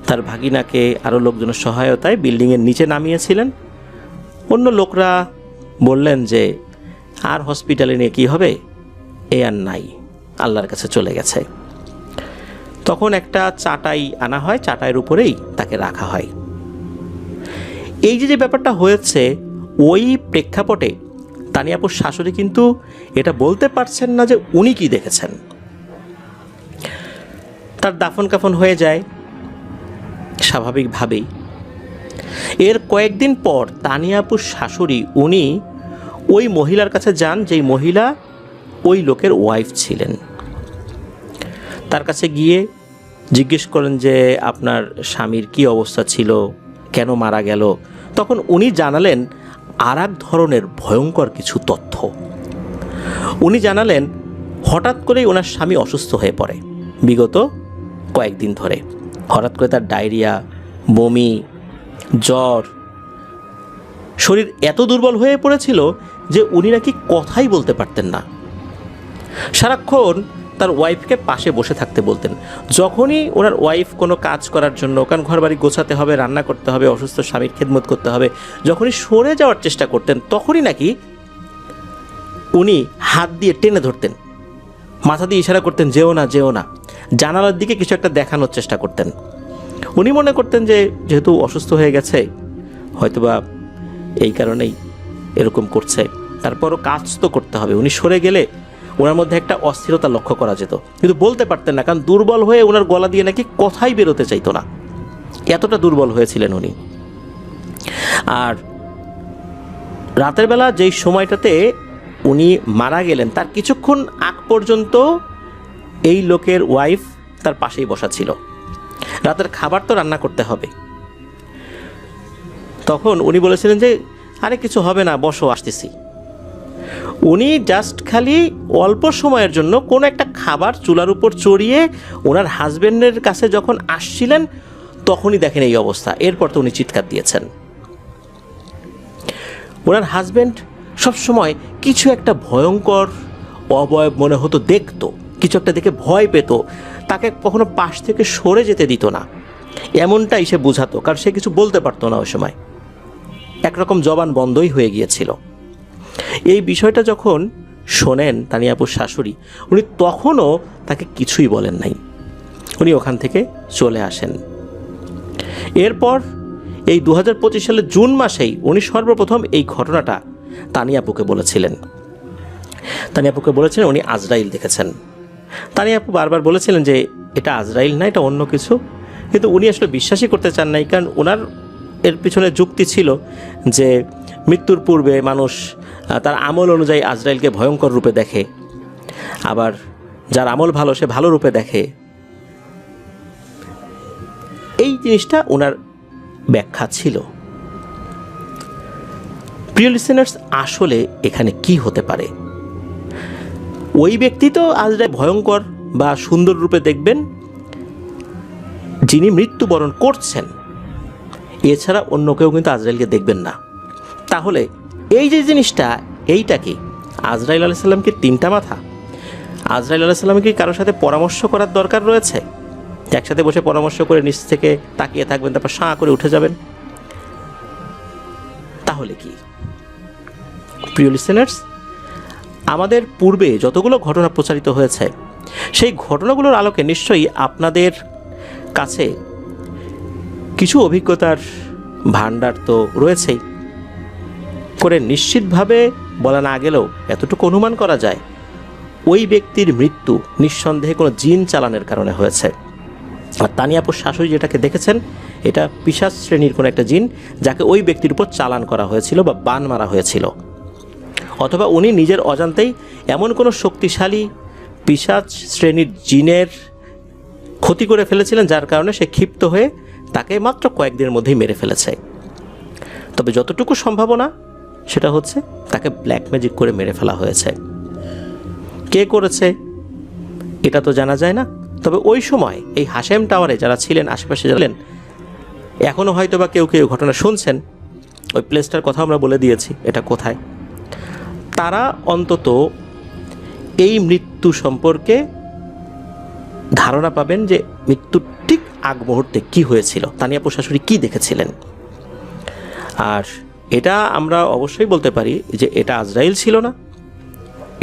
তার ভাগিনাকে আরও লোকজনের সহায়তায় বিল্ডিংয়ের নিচে নামিয়েছিলেন। অন্য লোকরা বললেন যে আর হসপিটালে নিয়ে কী হবে, এ আর নাই, আল্লাহর কাছে চলে গেছে। তখন একটা চাটাই আনা হয়, চাটাইয়ের উপরেই তাকে রাখা হয়। এই যে ব্যাপারটা হয়েছে, ওই প্রেক্ষাপটে তানিয়া আপুর শাশুড়ি কিন্তু এটা বলতে পারছেন না যে উনি কি দেখেছেন। তার দাফন কাফন হয়ে যায় স্বাভাবিকভাবেই। এর কয়েকদিন পর তানিয়া আপুর শাশুড়ি উনি ওই মহিলার কাছে যান, যেই মহিলা ওই লোকের ওয়াইফ ছিলেন। তার কাছে গিয়ে জিজ্ঞেস করেন যে আপনার স্বামীর কি অবস্থা ছিল, কেন মারা গেল। তখন উনি জানালেন আর এক ধরনের ভয়ঙ্কর কিছু তথ্য। উনি জানালেন হঠাৎ করেই ওনার স্বামী অসুস্থ হয়ে পড়ে। বিগত কয়েকদিন ধরে হঠাৎ করে তার ডায়রিয়া, বমি, জ্বর, শরীর এত দুর্বল হয়ে পড়েছিল যে উনি নাকি কথাই বলতে পারতেন না। সারাক্ষণ তার ওয়াইফকে পাশে বসে থাকতে বলতেন। যখনই ওনার ওয়াইফ কোনো কাজ করার জন্য, কারণ ঘর বাড়ি গোছাতে হবে, রান্না করতে হবে, অসুস্থ স্বামীর খেদমত করতে হবে, যখনই সরে যাওয়ার চেষ্টা করতেন, তখনই নাকি উনি হাত দিয়ে টেনে ধরতেন, মাথা দিয়ে ইশারা করতেন যেও না। জানালার দিকে কিছু একটা দেখানোর চেষ্টা করতেন। উনি মনে করতেন যে যেহেতু অসুস্থ হয়ে গেছে, হয়তোবা এই কারণেই এরকম করছে, তারপরও কাজ তো করতে হবে। উনি সরে গেলে ওনার মধ্যে একটা অস্থিরতা লক্ষ্য করা যেত, কিন্তু বলতে পারতেন না, কারণ দুর্বল হয়ে ওনার গলা দিয়ে নাকি কথাই বেরোতে চাইতো না, এতটা দুর্বল হয়েছিলেন উনি। আর রাতের বেলা যেই সময়টাতে উনি মারা গেলেন তার কিছুক্ষণ আগ পর্যন্ত এই লোকের ওয়াইফ তার পাশেই বসা ছিল। রাতের খাবার তো রান্না করতে হবে। তখন উনি বলেছিলেন যে আরে কিছু হবে না, বসো, আসতেছি। উনি জাস্ট খালি অল্প সময়ের জন্য কোনো একটা খাবার চুলার উপর চড়িয়ে ওনার হাজব্যান্ডের কাছে যখন আসছিলেন তখনই দেখেন এই অবস্থা। এরপর তো উনি চিৎকার দিয়েছেন। ওনার হাজব্যান্ড সবসময় কিছু একটা ভয়ঙ্কর অবয়ব মনে হতো, দেখতো কিছু একটা দেখে ভয় পেত, তাকে কখনো পাশ থেকে সরে যেতে দিত না, এমনটাই সে বোঝাতো, কারণ সে কিছু বলতে পারতো না ওই সময়, একরকম জবান বন্ধই হয়ে গিয়েছিল। এই বিষয়টা যখন শোনেন তানিয়াপুর শাশুড়ি, উনি তখনও তাকে কিছুই বলেন নাই, উনি ওখান থেকে চলে আসেন। এরপর এই 2025 সালের জুন মাসেই উনি সর্বপ্রথম এই ঘটনাটা তানিয়াপুকে বলেছিলেন। তানিয়াপুকে বলেছিলেন উনি আজরাইল দেখেছেন। তানিয়াপু বারবার বলেছিলেন যে এটা আজরাইল না, এটা অন্য কিছু, কিন্তু উনি আসলে বিশ্বাসই করতে চান নাই, কারণ ওনার এর পিছনে যুক্তি ছিল যে মৃত্যুর পূর্বে মানুষ তার আমল অনুযায়ী আজরাইলকে ভয়ঙ্কর রূপে দেখে, আবার যার আমল ভালো সে ভালো রূপে দেখে। এই জিনিসটা ওনার ব্যাখ্যা ছিল। প্রিয় লিসেনার্স, আসলে এখানে কি হতে পারে? ওই ব্যক্তি তো আজরাইল ভয়ঙ্কর বা সুন্দর রূপে দেখবেন যিনি মৃত্যুবরণ করছেন, এছাড়া অন্য কেউ কিন্তু আজরাইলকে দেখবেন না। তাহলে এই যে জিনিসটা, এইটা কি আজরাইল আলাইহিস সালাম কি তিনটা মাথা? আজরাইল আলাইহিস সালাম কি কারোর সাথে পরামর্শ করার দরকার রয়েছে? একসাথে বসে পরামর্শ করে নিচ থেকে তাকিয়ে থাকবেন, তারপর সাঁ করে উঠে যাবেন? তাহলে কি? প্রিয় লিসেনার্স, আমাদের পূর্বে যতগুলো ঘটনা প্রচারিত হয়েছে সেই ঘটনাগুলোর আলোকে নিশ্চয়ই আপনাদের কাছে কিছু অভিজ্ঞতার ভাণ্ডার তো রয়েছেই। করে নিশ্চিতভাবে বলা না গেলেও এতটুকু অনুমান করা যায় ওই ব্যক্তির মৃত্যু নিঃসন্দেহে কোনো জিন চালানের কারণে হয়েছে। আর তানিয়াপুর শাশুড়ি যেটাকে দেখেছেন এটা পিশাচ শ্রেণীর কোনো একটা জিন, যাকে ওই ব্যক্তির উপর চালান করা হয়েছিল বা বান মারা হয়েছিল, অথবা উনি নিজের অজান্তেই এমন কোনো শক্তিশালী পিশাচ শ্রেণীর জিনের ক্ষতি করে ফেলেছিলেন যার কারণে সে ক্ষিপ্ত হয়ে তাকে মাত্র কয়েকদিনের মধ্যেই মেরে ফেলেছে। তবে যতটুকু সম্ভাবনা সেটা হচ্ছে তাকে ব্ল্যাক ম্যাজিক করে মেরে ফেলা হয়েছে। কে করেছে এটা তো জানা যায় না। তবে ওই সময় এই হাশেম টাওয়ারে যারা ছিলেন, আশেপাশে ছিলেন, এখনও হয়তো বা কেউ কেউ ঘটনা শুনছেন, ওই প্লেসটার কথা আমরা বলে দিয়েছি এটা কোথায়, তারা অন্তত এই মৃত্যু সম্পর্কে ধারণা পাবেন যে মৃত্যুর ঠিক আগ মুহূর্তে কী হয়েছিল, তানিয়াপুর শাশুড়ি কী দেখেছিলেন। আর এটা আমরা অবশ্যই বলতে পারি যে এটা আজরাইল ছিল না,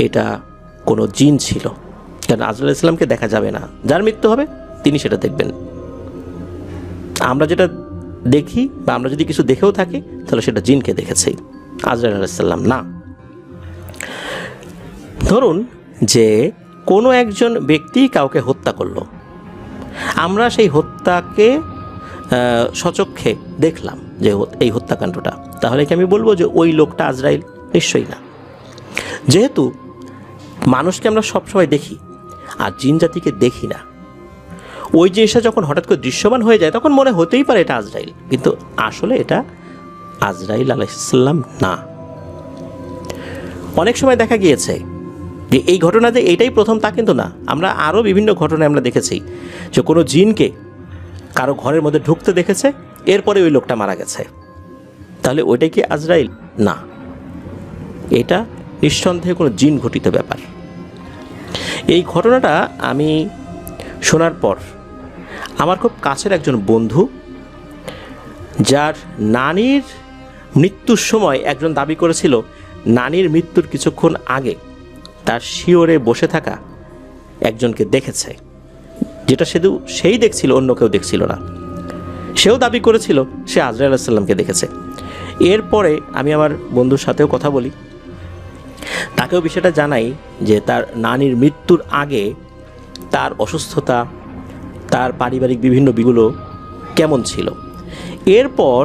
এটা কোনো জিন ছিল, কারণ আজরাইল ইসলামকে দেখা যাবে না, যার মৃত্যু হবে তিনি সেটা দেখবেন। আমরা যেটা দেখি বা আমরা যদি কিছু দেখেও থাকি তাহলে সেটা জিনকে দেখেছি, আজরাইল আলাইহিস সালাম না। ধরুন যে কোনো একজন ব্যক্তি কাউকে হত্যা করলো, আমরা সেই হত্যাকে সচক্ষে দেখলাম যে এই হত্যাকাণ্ডটা, তাহলে কি আমি বলবো যে ওই লোকটা আজরাইল? নিশ্চয়ই না। যেহেতু মানুষকে আমরা সবসময় দেখি আর জিন জাতিকে দেখি না, ওই জিনিসটা যখন হঠাৎ করে দৃশ্যমান হয়ে যায় তখন মনে হতেই পারে এটা আজরাইল, কিন্তু আসলে এটা আজরাইল আলাইহিস সালাম না। অনেক সময় দেখা গিয়েছে যে এই ঘটনা যে এইটাই প্রথম তা কিন্তু না, আমরা আরও বিভিন্ন ঘটনায় আমরা দেখেছি যে কোনো জিনকে কারো ঘরের মধ্যে ঢুকতে দেখেছে, এরপরে ওই লোকটা মারা গেছে। তাহলে ওইটাই কি আজরাইল? না, এটা নিঃসন্দেহে কোনো জিন ঘটিত ব্যাপার। এই ঘটনাটা আমি শোনার পর আমার খুব কাছের একজন বন্ধু, যার নানির মৃত্যুর সময় একজন দাবি করেছিল নানির মৃত্যুর কিছুক্ষণ আগে তার শিওরে বসে থাকা একজনকে দেখেছে, যেটা শুধু সেই দেখছিল, অন্য কেউ দেখছিল না। সেও দাবি করেছিল সে আজরাইল আলাইহিস সালামকে দেখেছে। এরপরে আমি আমার বন্ধুর সাথেও কথা বলি, তাকেও বিষয়টা জানাই যে তার নানির মৃত্যুর আগে তার অসুস্থতা, তার পারিবারিক বিভিন্ন বিগুলো কেমন ছিল। এরপর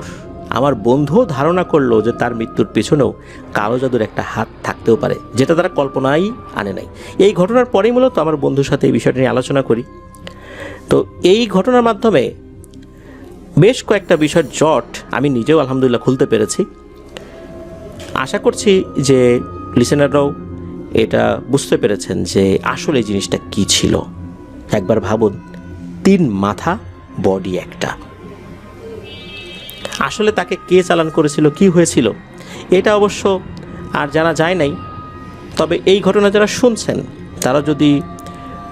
আমার বন্ধুও ধারণা করলো যে তার মৃত্যুর পেছনেও কালো জাদুর একটা হাত থাকতেও পারে, যেটা তারা কল্পনাই আনে নাই। এই ঘটনার পরেই মূলত আমার বন্ধুর সাথে এই বিষয়টা নিয়ে আলোচনা করি। তো এই ঘটনার মাধ্যমে বেশ কয়েকটা বিষয়ের জট আমি নিজেও আলহামদুলিল্লাহ খুলতে পেরেছি। আশা করছি যে লিসেনাররাও এটা বুঝতে পেরেছেন যে আসলে এই জিনিসটা কী ছিল। একবার ভাবুন, 3 মাথা বডি একটা। আসলে তাকে কে চালান করেছিল, কি হয়েছিল, এটা অবশ্য আর জানা যায় নাই। তবে এই ঘটনা যারা শুনছেন তারা যদি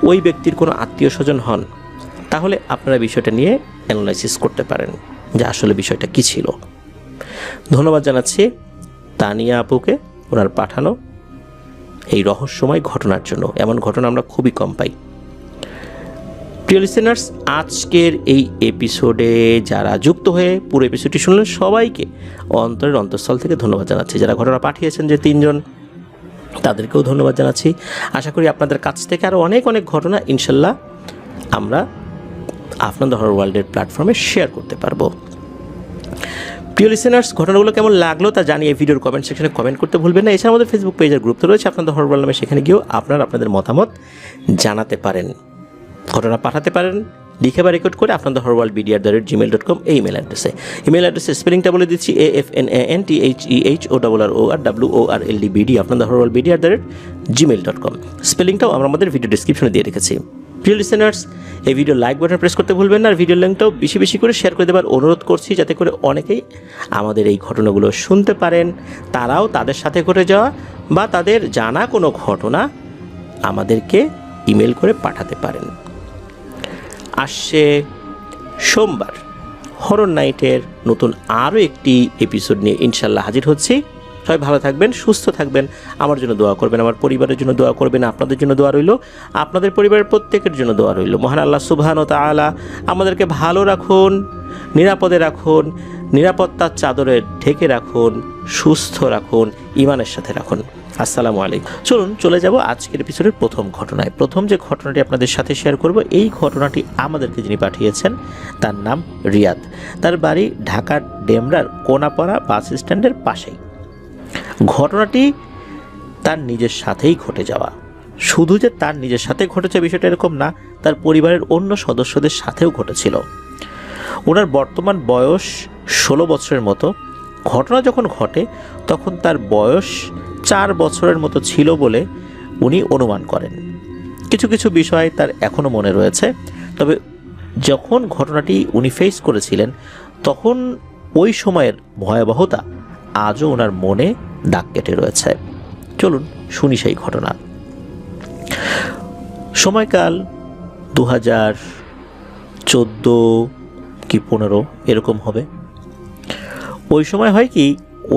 ওই ব্যক্তির কোনো আত্মীয় স্বজন হন, তাহলে আপনারা বিষয়টা নিয়ে অ্যানালাইসিস করতে পারেন যে আসলে বিষয়টা কী ছিল। ধন্যবাদ জানাচ্ছি তানিয়া আপুকে ওনার পাঠানো এই রহস্যময় ঘটনার জন্য। এমন ঘটনা আমরা খুবই কম পাই। প্রিয় লিসেনার্স, আজকের এই এপিসোডে যারা যুক্ত হয়ে পুরো এপিসোডটি শুনলেন সবাইকে অন্তরের অন্তঃস্থল থেকে ধন্যবাদ জানাচ্ছি। যারা ঘটনা পাঠিয়েছেন যে 3 জন, তাদেরকেও ধন্যবাদ জানাচ্ছি। আশা করি আপনাদের কাছ থেকে আরও অনেক অনেক ঘটনা ইনশাল্লাহ আমরা আপনাদের হরর ওয়ার্ল্ডের প্ল্যাটফর্মে শেয়ার করতে পারবো। প্রিয় লিসেনার্স, ঘটনাগুলো কেমন লাগলো তা জানিয়ে ভিডিওর কমেন্ট সেকশনে কমেন্ট করতে ভুলবেন না। এছাড়া আমাদের ফেসবুক পেজের গ্রুপ তো রয়েছে আপনাদের হরর ওয়ার্ল্ড নামে, সেখানে গিয়েও আপনারা আপনাদের মতামত জানাতে পারেন, ঘটনা পাঠাতে পারেন লিখে বা রেকর্ড করে আপনাদের horrorworldmedia@gmail.com এই ইমেল অ্যাড্রেসে। ইমেল অ্যাড্রেসের স্পেলিংটা বলে দিচ্ছি, AFNANTHEHORRORWORLDBD আপনাদের horrorworldmedia@gmail.com। স্পেলিংটাও আমরা আমাদের ভিডিও ডিসক্রিপশনে দিয়ে রেখেছি। প্রিয় লিসেনার্স, এই ভিডিও লাইক বাটন প্রেস করতে ভুলবেন না, আর ভিডিও লিঙ্কটাও বেশি বেশি করে শেয়ার করে দেওয়ার অনুরোধ করছি, যাতে করে অনেকেই আমাদের এই ঘটনাগুলো শুনতে পারেন, তারাও তাদের সাথে ঘটে যাওয়া বা তাদের জানা কোনো ঘটনা আমাদেরকে ইমেল করে পাঠাতে পারেন। আসছে সোমবার হরর নাইটের নতুন আরও একটি এপিসোড নিয়ে ইনশাল্লাহ হাজির হচ্ছি। সবাই ভালো থাকবেন, সুস্থ থাকবেন, আমার জন্য দোয়া করবেন, আমার পরিবারের জন্য দোয়া করবেন, আপনাদের জন্য দোয়া রইল, আপনাদের পরিবারের প্রত্যেকের জন্য দোয়া রইল। মহান আল্লাহ সুবহানাহু ওয়া তাআলা আমাদেরকে ভালো রাখুন, নিরাপদে রাখুন, নিরাপত্তার চাদরে ঢেকে রাখুন, সুস্থ রাখুন, ঈমানের সাথে রাখুন। আসসালামু আলাইকুম। চলুন চলে যাব আজকের এপিসোডের প্রথম ঘটনায়। প্রথম যে ঘটনাটি আপনাদের সাথে শেয়ার করব, এই ঘটনাটি আমাদেরকে যিনি পাঠিয়েছেন তার নাম রিয়াদ। তার বাড়ি ঢাকার ডেমরার কোনাপাড়া বাস স্ট্যান্ডের পাশেই। ঘটনাটি তার নিজের সাথেই ঘটে যাওয়া। শুধু যে তার নিজের সাথে ঘটেছে বিষয়টা এরকম না, তার পরিবারের অন্য সদস্যদের সাথেও ঘটেছিল। ওনার বর্তমান বয়স 16 বছরের মতো। ঘটনা যখন ঘটে তখন তার বয়স 4 বছরের মতো ছিল বলে উনি অনুমান করেন। কিছু কিছু বিষয় তার এখনও মনে রয়েছে। তবে যখন ঘটনাটি উনি ফেস করেছিলেন তখন ওই সময়ের ভয়াবহতা আজও ওনার মনে দাগ কেটে রয়েছে। চলুন শুনি সেই ঘটনা। সময়কাল 2014 কি 15 এরকম হবে। ওই সময় হয় কি,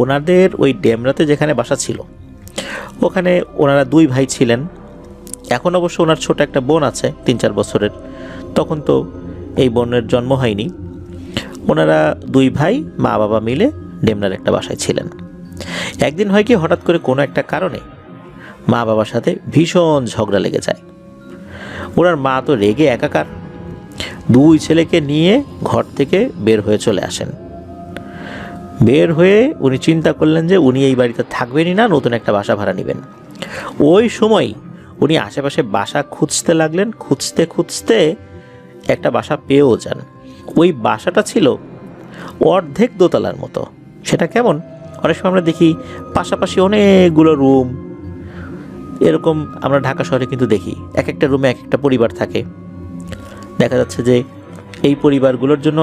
ওনাদের ওই ডেমরাতে যেখানে বাসা ছিল ওখানে ওনারা 2 ভাই ছিলেন। এখন অবশ্য ওনার ছোট একটা বোন আছে 3-4 বছরের। তখন তো এই বোনের জন্ম হয়নি। ওনারা 2 ভাই মা বাবা মিলে ডেমরার একটা বাসায় ছিলেন। একদিন হয় কি, হঠাৎ করে কোনো একটা কারণে মা বাবার সাথে ভীষণ ঝগড়া লেগে যায়। ওনার মা তো রেগে একাকার। 2 ছেলেকে নিয়ে ঘর থেকে বের হয়ে চলে আসেন। বের হয়ে উনি চিন্তা করলেন যে উনি এই বাড়িতে থাকবেনই না, নতুন একটা বাসা ভাড়া নেবেন। ওই সময় উনি আশেপাশে বাসা খুঁজতে লাগলেন। খুঁজতে খুঁজতে একটা বাসা পেয়েও যান। ওই বাসাটা ছিল অর্ধেক দোতলার মতো। সেটা কেমন, অনেক সময় আমরা দেখি পাশাপাশি অনেকগুলো রুম, এরকম আমরা ঢাকা শহরে কিন্তু দেখি এক একটা রুমে এক একটা পরিবার থাকে। দেখা যাচ্ছে যে এই পরিবারগুলোর জন্য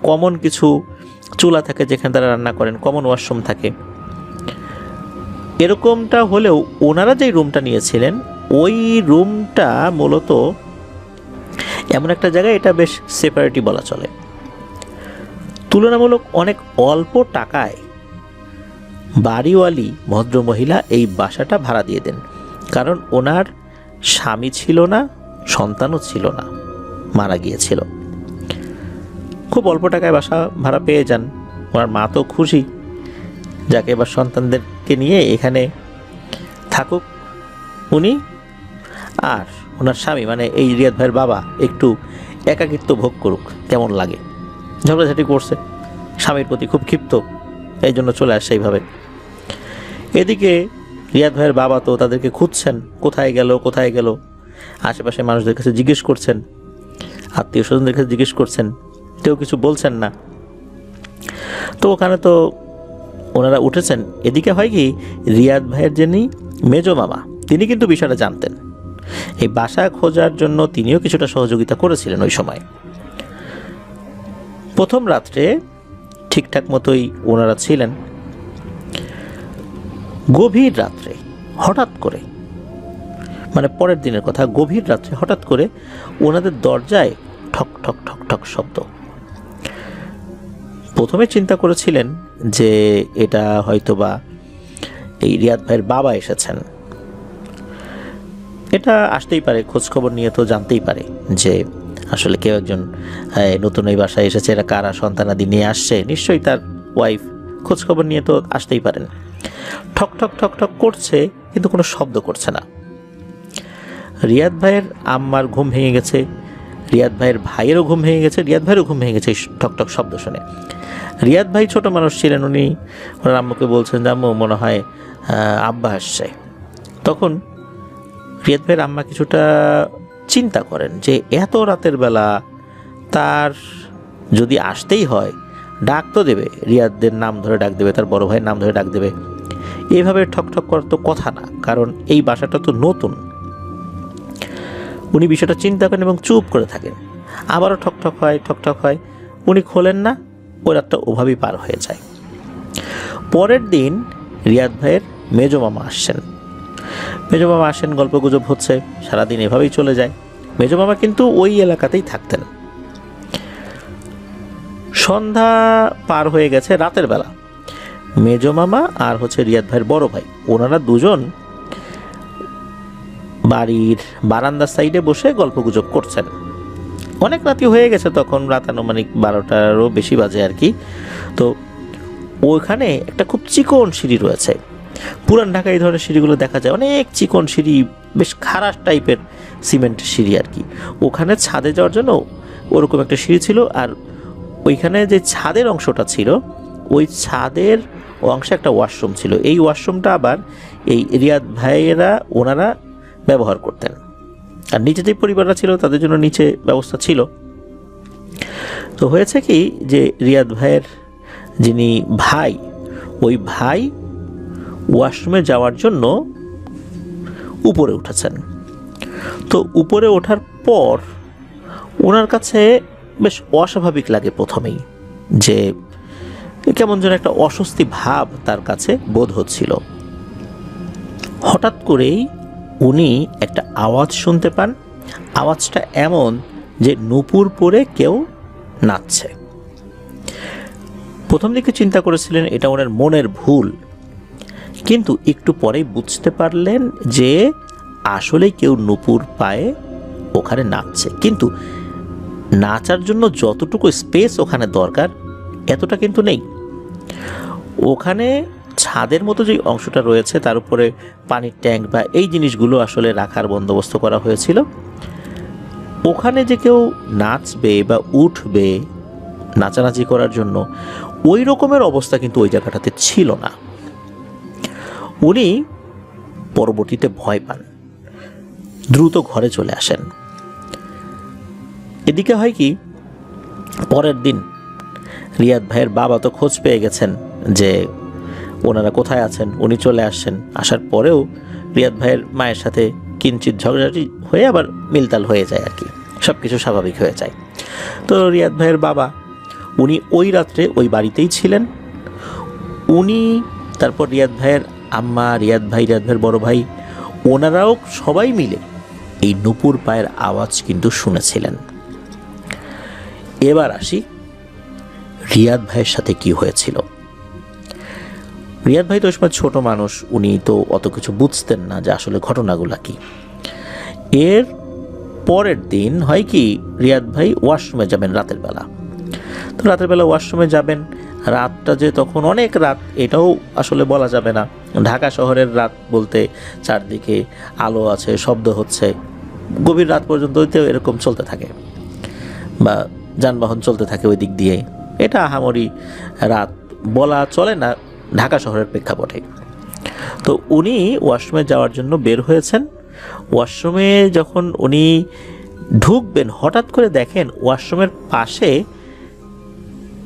কমন কিছু চুলা থাকে যেখানে তারা রান্না করেন, কমন ওয়াশরুম থাকে। এরকমটা হলেও ওনারা যেই রুমটা নিয়েছিলেন ওই রুমটা মূলত এমন একটা জায়গায়, এটা বেশ সেপারেটই বলা চলে। তুলনামূলক অনেক অল্প টাকায় বাড়িওয়ালি ভদ্রমহিলা এই বাসাটা ভাড়া দিয়ে দেন। কারণ ওনার স্বামী ছিল না, সন্তানও ছিল না। মারা গিয়েছিল। খুব অল্প টাকায় বাসা ভাড়া পেয়ে যান। ওনার মা তো খুশি, যাকে এবার সন্তানদেরকে নিয়ে এখানে থাকুক উনি, আর ওনার স্বামী মানে এই রিয়াদ ভাইয়ের বাবা একটু একাকিত্ব ভোগ করুক, কেমন লাগে। ঝগড়াঝাটি করছে, স্বামীর প্রতি খুব ক্ষিপ্ত, এই জন্য চলে আসছে এইভাবে। এদিকে রিয়াদ ভাইয়ের বাবা তো তাদেরকে খুঁজছেন, কোথায় গেল কোথায় গেল, আশেপাশে মানুষদের কাছে জিজ্ঞেস করছেন, আত্মীয় স্বজনদের কাছে জিজ্ঞেস করছেন, কেউ কিছু বলছেন না। তো ওখানে তো ওনারা উঠেছেন। এদিকে হয় কি, রিয়াদ ভাইয়ের যিনি মেজ মামা, তিনি কিন্তু বিষয়টা জানতেন। এই বাসা খোঁজার জন্য তিনিও কিছুটা সহযোগিতা করেছিলেন ওই সময়। প্রথম রাত্রে ঠিকঠাক মতোই ওনারা ছিলেন। গভীর রাত্রে হঠাৎ করে, মানে পরের দিনের কথা, গভীর রাত্রে হঠাৎ করে ওনাদের দরজায় ঠক ঠক ঠক ঠক শব্দ। প্রথমে চিন্তা করেছিলেন যে এটা হয়তোবা এই রিয়াদ ভাইয়ের বাবা এসেছেন, এটা আসতেই পারে, খোঁজখবর নিয়ে তো জানতেই পারে যে আসলে কেউ একজন নতুন এই বাসায় এসেছে, এরা কারা, সন্তানাদি নিয়ে আসছে, নিশ্চয়ই তার ওয়াইফ, খোঁজখবর নিয়ে তো আসতেই পারেন। ঠক ঠক ঠক ঠক করছে, কিন্তু কোনো শব্দ করছে না। রিয়াদ ভাইয়ের আম্মার ঘুম ভেঙে গেছে, রিয়াদ ভাইয়ের ভাইয়েরও ঘুম ভেঙে গেছে, রিয়াদ ভাইয়েরও ঘুম ভেঙে গেছে এই ঠক ঠক শব্দ শুনে। রিয়াদ ভাই ছোট মানুষ ছিলেন, উনি ওনার আম্মুকে বলছেন যে আম্মু মনে হয় আব্বা আসছে। তখন রিয়াদ ভাইয়ের আম্মা কিছুটা চিন্তা করেন যে এত রাতের বেলা তার যদি আসতেই হয়, ডাক তো দেবে, রিয়াদের নাম ধরে ডাক দেবে, তার বড় ভাইয়ের নাম ধরে ডাক দেবে। এইভাবে ঠক ঠক করার তো কথা না, কারণ এই বাসাটা তো নতুন। উনি বিষয়টা চিন্তা করেন এবং চুপ করে থাকেন। আবারও ঠক ঠক হয়, ঠক ঠক হয়, উনি খোলেন না, ওই রাতটা ওভাবেই পার হয়ে যায়। পরের দিন রিয়াদ ভাইয়ের মেজো মামা আসছেন। মেজো মামা আসেন, গল্প গুজব হচ্ছে, সারাদিন এভাবেই চলে যায়। মেজো মামা কিন্তু ওই এলাকাতেই থাকতেন। সন্ধ্যা পার হয়ে গেছে, রাতের বেলা মেজো মামা আর হচ্ছে রিয়াদ ভাইয়ের বড় ভাই, ওনারা দুজন বাড়ির বারান্দার সাইডে বসে গল্প গুজব করছেন। অনেক রাতি হয়ে গেছে তখন, রাত আনুমানিক 12টারও বেশি বাজে আর কি। তো ওইখানে একটা খুব চিকন সিঁড়ি রয়েছে। পুরান ঢাকায় এই ধরনের সিঁড়িগুলো দেখা যায়, অনেক চিকন সিঁড়ি, বেশ খারাপ টাইপের সিমেন্টের সিঁড়ি আর কি। ওখানে ছাদে যাওয়ার জন্য ওরকম একটা সিঁড়ি ছিল, আর ওইখানে যে ছাদের অংশটা ছিল, ওই ছাদের অংশে একটা ওয়াশরুম ছিল। এই ওয়াশরুমটা আবার এই রিয়াদ ভাইয়েরা ওনারা ব্যবহার করতেন, আর নিচে যে পরিবাররা ছিল তাদের জন্য নিচে ব্যবস্থা ছিল। তো হয়েছে কি যে রিয়াদ ভাইয়ের যিনি ভাই, ওই ভাই ওয়াশরুমে যাওয়ার জন্য উপরে উঠেছেন। তো উপরে ওঠার পর ওনার কাছে বেশ অস্বাভাবিক লাগে প্রথমেই, যে কেমন যেন একটা অস্বস্তি ভাব তার কাছে বোধ হচ্ছিল। হঠাৎ করেই উনি একটা আওয়াজ শুনতে পান। আওয়াজটা এমন যে নূপুর পরে কেউ নাচছে। প্রথম দিকে চিন্তা করেছিলেন এটা ওনার মনের ভুল, কিন্তু একটু পরেই বুঝতে পারলেন যে আসলেই কেউ নূপুর পায়ে ওখানে নাচছে, কিন্তু নাচার জন্য যতটুকু স্পেস ওখানে দরকার এতটা কিন্তু নেই। ওখানে ছাদের মতো যে অংশটা রয়েছে তার উপরে পানির ট্যাঙ্ক বা এই জিনিসগুলো আসলে রাখার বন্দোবস্ত করা হয়েছিল। ওখানে যে কেউ নাচবে বা উঠবে নাচানাচি করার জন্য, ওই রকমের অবস্থা কিন্তু ওই জায়গাটাতে ছিল না। উনি পরবর্তীতে ভয় পান, দ্রুত ঘরে চলে আসেন। এদিকে হয় কি, পরের দিন রিয়াদ ভাইয়ের বাবা তো খোঁজ পেয়ে গেছেন যে ওনারা কোথায় আছেন। উনি চলে আসছেন। আসার পরেও রিয়াদ ভাইয়ের মায়ের সাথে কিঞ্চিত ঝগড়াঝাটি হয়ে আবার মিলতাল হয়ে যায় আর কি, সব কিছু স্বাভাবিক হয়ে যায়। তো রিয়াদ ভাইয়ের বাবা, উনি ওই রাত্রে ওই বাড়িতেই ছিলেন। উনি তারপর রিয়াদ ভাইয়ের আম্মা, রিয়াদ ভাইয়ের বড় ভাই, ওনারাও সবাই মিলে এই নূপুর পায়ের আওয়াজ কিন্তু শুনেছিলেন। এবার আসি রিয়াদ ভাইয়ের সাথে কি হয়েছিল। রিয়াদ ভাই তো ওই সময় ছোট মানুষ, উনি তো অত কিছু বুঝতেন না যে আসলে ঘটনাগুলা কি। এর পরের দিন হয় কি, রিয়াদ ভাই ওয়াশরুমে যাবেন রাতের বেলা। তো রাতের বেলা ওয়াশরুমে যাবেন, রাতটা যে তখন অনেক রাত এটাও আসলে বলা যাবে না। ঢাকা শহরের রাত বলতে চারদিকে আলো আছে, শব্দ হচ্ছে, গভীর রাত পর্যন্ত এরকম চলতে থাকে বা যানবাহন চলতে থাকে ওই দিক দিয়ে। এটা আহামরি রাত বলা চলে না ঢাকা শহরের প্রেক্ষাপটে। তো উনি ওয়াশরুমে যাওয়ার জন্য বের হয়েছেন। ওয়াশরুমে যখন উনি ঢুকবেন, হঠাৎ করে দেখেন ওয়াশরুমের পাশে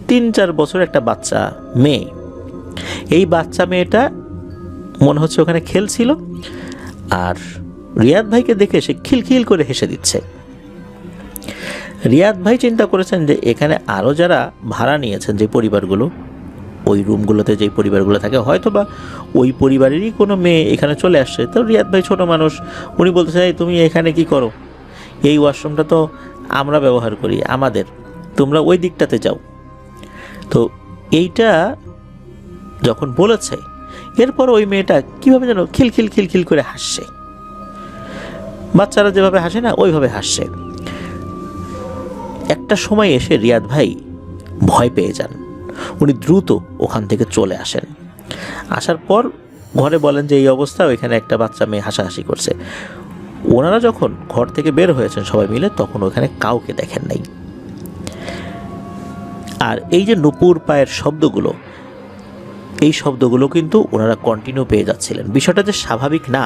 3-4 বছর একটা বাচ্চা মেয়ে। এই বাচ্চা মেয়েটা মনে হচ্ছে ওখানে খেলছিল, আর রিয়াদ ভাইকে দেখে সে খিলখিল করে হেসে দিচ্ছে। রিয়াদ ভাই চিন্তা করেছেন যে এখানে আরও যারা ভাড়া নিয়েছেন, যে পরিবারগুলো, ওই রুমগুলোতে যেই পরিবারগুলো থাকে, হয়তো বা ওই পরিবারেরই কোনো মেয়ে এখানে চলে আসছে। তো রিয়াদ ভাই ছোট মানুষ, উনি বলতেছেন, এই তুমি এখানে কি করো? এই ওয়াশরুমটা তো আমরা ব্যবহার করি, আমাদের, তোমরা ওই দিকটাতে যাও। তো এইটা যখন বলেছে, এরপর ওই মেয়েটা কীভাবে যেন খিলখিল খিলখিল করে হাসছে, বাচ্চারা যেভাবে হাসে না ওইভাবে হাসছে। একটা সময় এসে রিয়াদ ভাই ভয় পেয়ে যান। উনি দ্রুত ওখান থেকে চলে আসেন। আসার পর ঘরে বলেন যে এই অবস্থা, ওইখানে একটা বাচ্চা মেয়ে হাসাহাসি করছে। ওনারা যখন ঘর থেকে বের হয়েছেন সবাই মিলে, তখন ওখানে কাউকে দেখেন নাই। আর এই যে নুপুর পায়ের শব্দগুলো, এই শব্দগুলো কিন্তু ওনারা কন্টিনিউ পেয়ে যাচ্ছিলেন। বিষয়টা যে স্বাভাবিক না,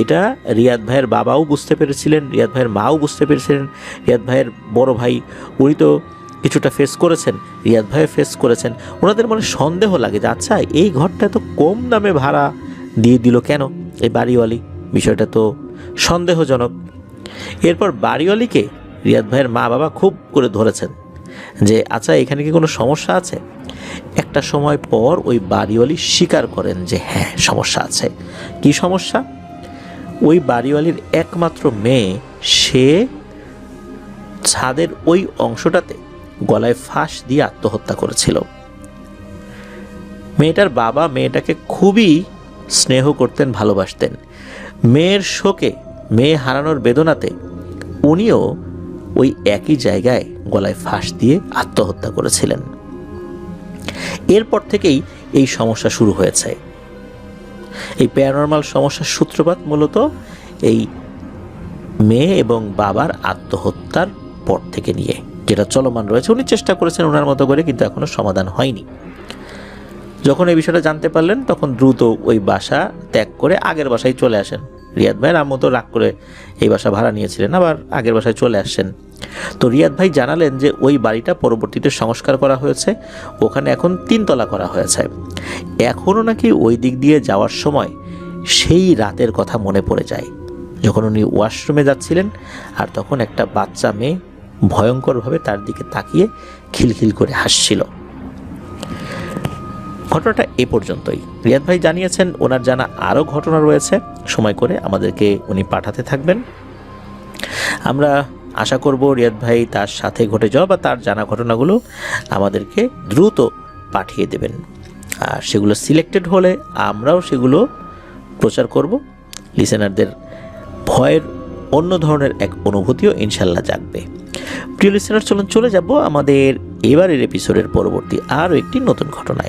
এটা রিয়াদ ভাইয়ের বাবাও বুঝতে পেরেছিলেন, রিয়াদ ভাইয়ের মাও বুঝতে পেরেছিলেন। রিয়াদ ভাইয়ের বড় ভাই, উনি তো কিছুটা ফেস করেছেন, রিয়াদ ভাইও ফেস করেছেন। ওনাদের মনে সন্দেহ লাগে যে আচ্ছা, এই ঘরটা তো কম দামে ভাড়া দিয়ে দিল কেন এই বাড়িওয়ালি, বিষয়টা তো সন্দেহজনক। এরপর বাড়িওয়ালিকে রিয়াদ ভাইয়ের মা বাবা খুব করে ধরেছেন যে আচ্ছা, এখানে কি কোনো সমস্যা আছে? একটা সময় পর ওই বাড়িওয়ালি স্বীকার করেন যে হ্যাঁ, সমস্যা আছে। কি সমস্যা? ওই বাড়িওয়ালির একমাত্র মেয়ে, সে ছাদের ওই অংশটাতে গলায় ফাঁস দিয়ে আত্মহত্যা করেছিল। মেয়েটার বাবা মেয়েটাকে খুবই স্নেহ করতেন, ভালোবাসতেন। মেয়ের শোকে, মেয়ে হারানোর বেদনাতে উনিও ওই একই জায়গায় গলায় ফাঁস দিয়ে আত্মহত্যা করেছিলেন। এরপর থেকেই এই সমস্যা শুরু হয়েছে। এই প্যারানরমাল সমস্যার সূত্রপাত মূলত এই মেয়ে এবং বাবার আত্মহত্যার পর থেকে নিয়ে, যেটা চলমান রয়েছে। উনি চেষ্টা করেছেন ওনার মতো করে, কিন্তু এখনো সমাধান হয়নি। যখন এই বিষয়টা জানতে পারলেন, তখন দ্রুত ওই বাসা ত্যাগ করে আগের বাসায় চলে আসেন। রিয়াদ ভাইয়ের আম্মু তো রাগ করে এই বাসা ভাড়া নিয়েছিলেন, আবার আগের বাসায় চলে আসছেন। তো রিয়াদ ভাই জানালেন যে ওই বাড়িটা পরবর্তীতে সংস্কার করা হয়েছে, ওখানে এখন 3 তলা করা হয়েছে। এখনও নাকি ওই দিক দিয়ে যাওয়ার সময় সেই রাতের কথা মনে পড়ে যায়, যখন উনি ওয়াশরুমে যাচ্ছিলেন, আর তখন একটা বাচ্চা মেয়ে ভয়ঙ্করভাবে তার দিকে তাকিয়ে খিলখিল করে হাসছিল। ঘটনাটা এ পর্যন্তই। রিয়াদ ভাই জানিয়েছেন ওনার জানা আরও ঘটনা রয়েছে, সময় করে আমাদেরকে উনি পাঠাতে থাকবেন। আমরা আশা করব রিয়াদ ভাই তার সাথে ঘটে যাওয়া বা তার জানা ঘটনাগুলো আমাদেরকে দ্রুত পাঠিয়ে দেবেন। আর সেগুলো সিলেক্টেড হলে আমরাও সেগুলো প্রচার করব। লিসেনারদের ভয়ের অন্য ধরনের এক অনুভূতিও ইনশাল্লাহ জাগবে। প্রিয় লিসেনার, চলে যাব আমাদের এবারের এপিসোডের পরবর্তী আরও একটি নতুন ঘটনায়।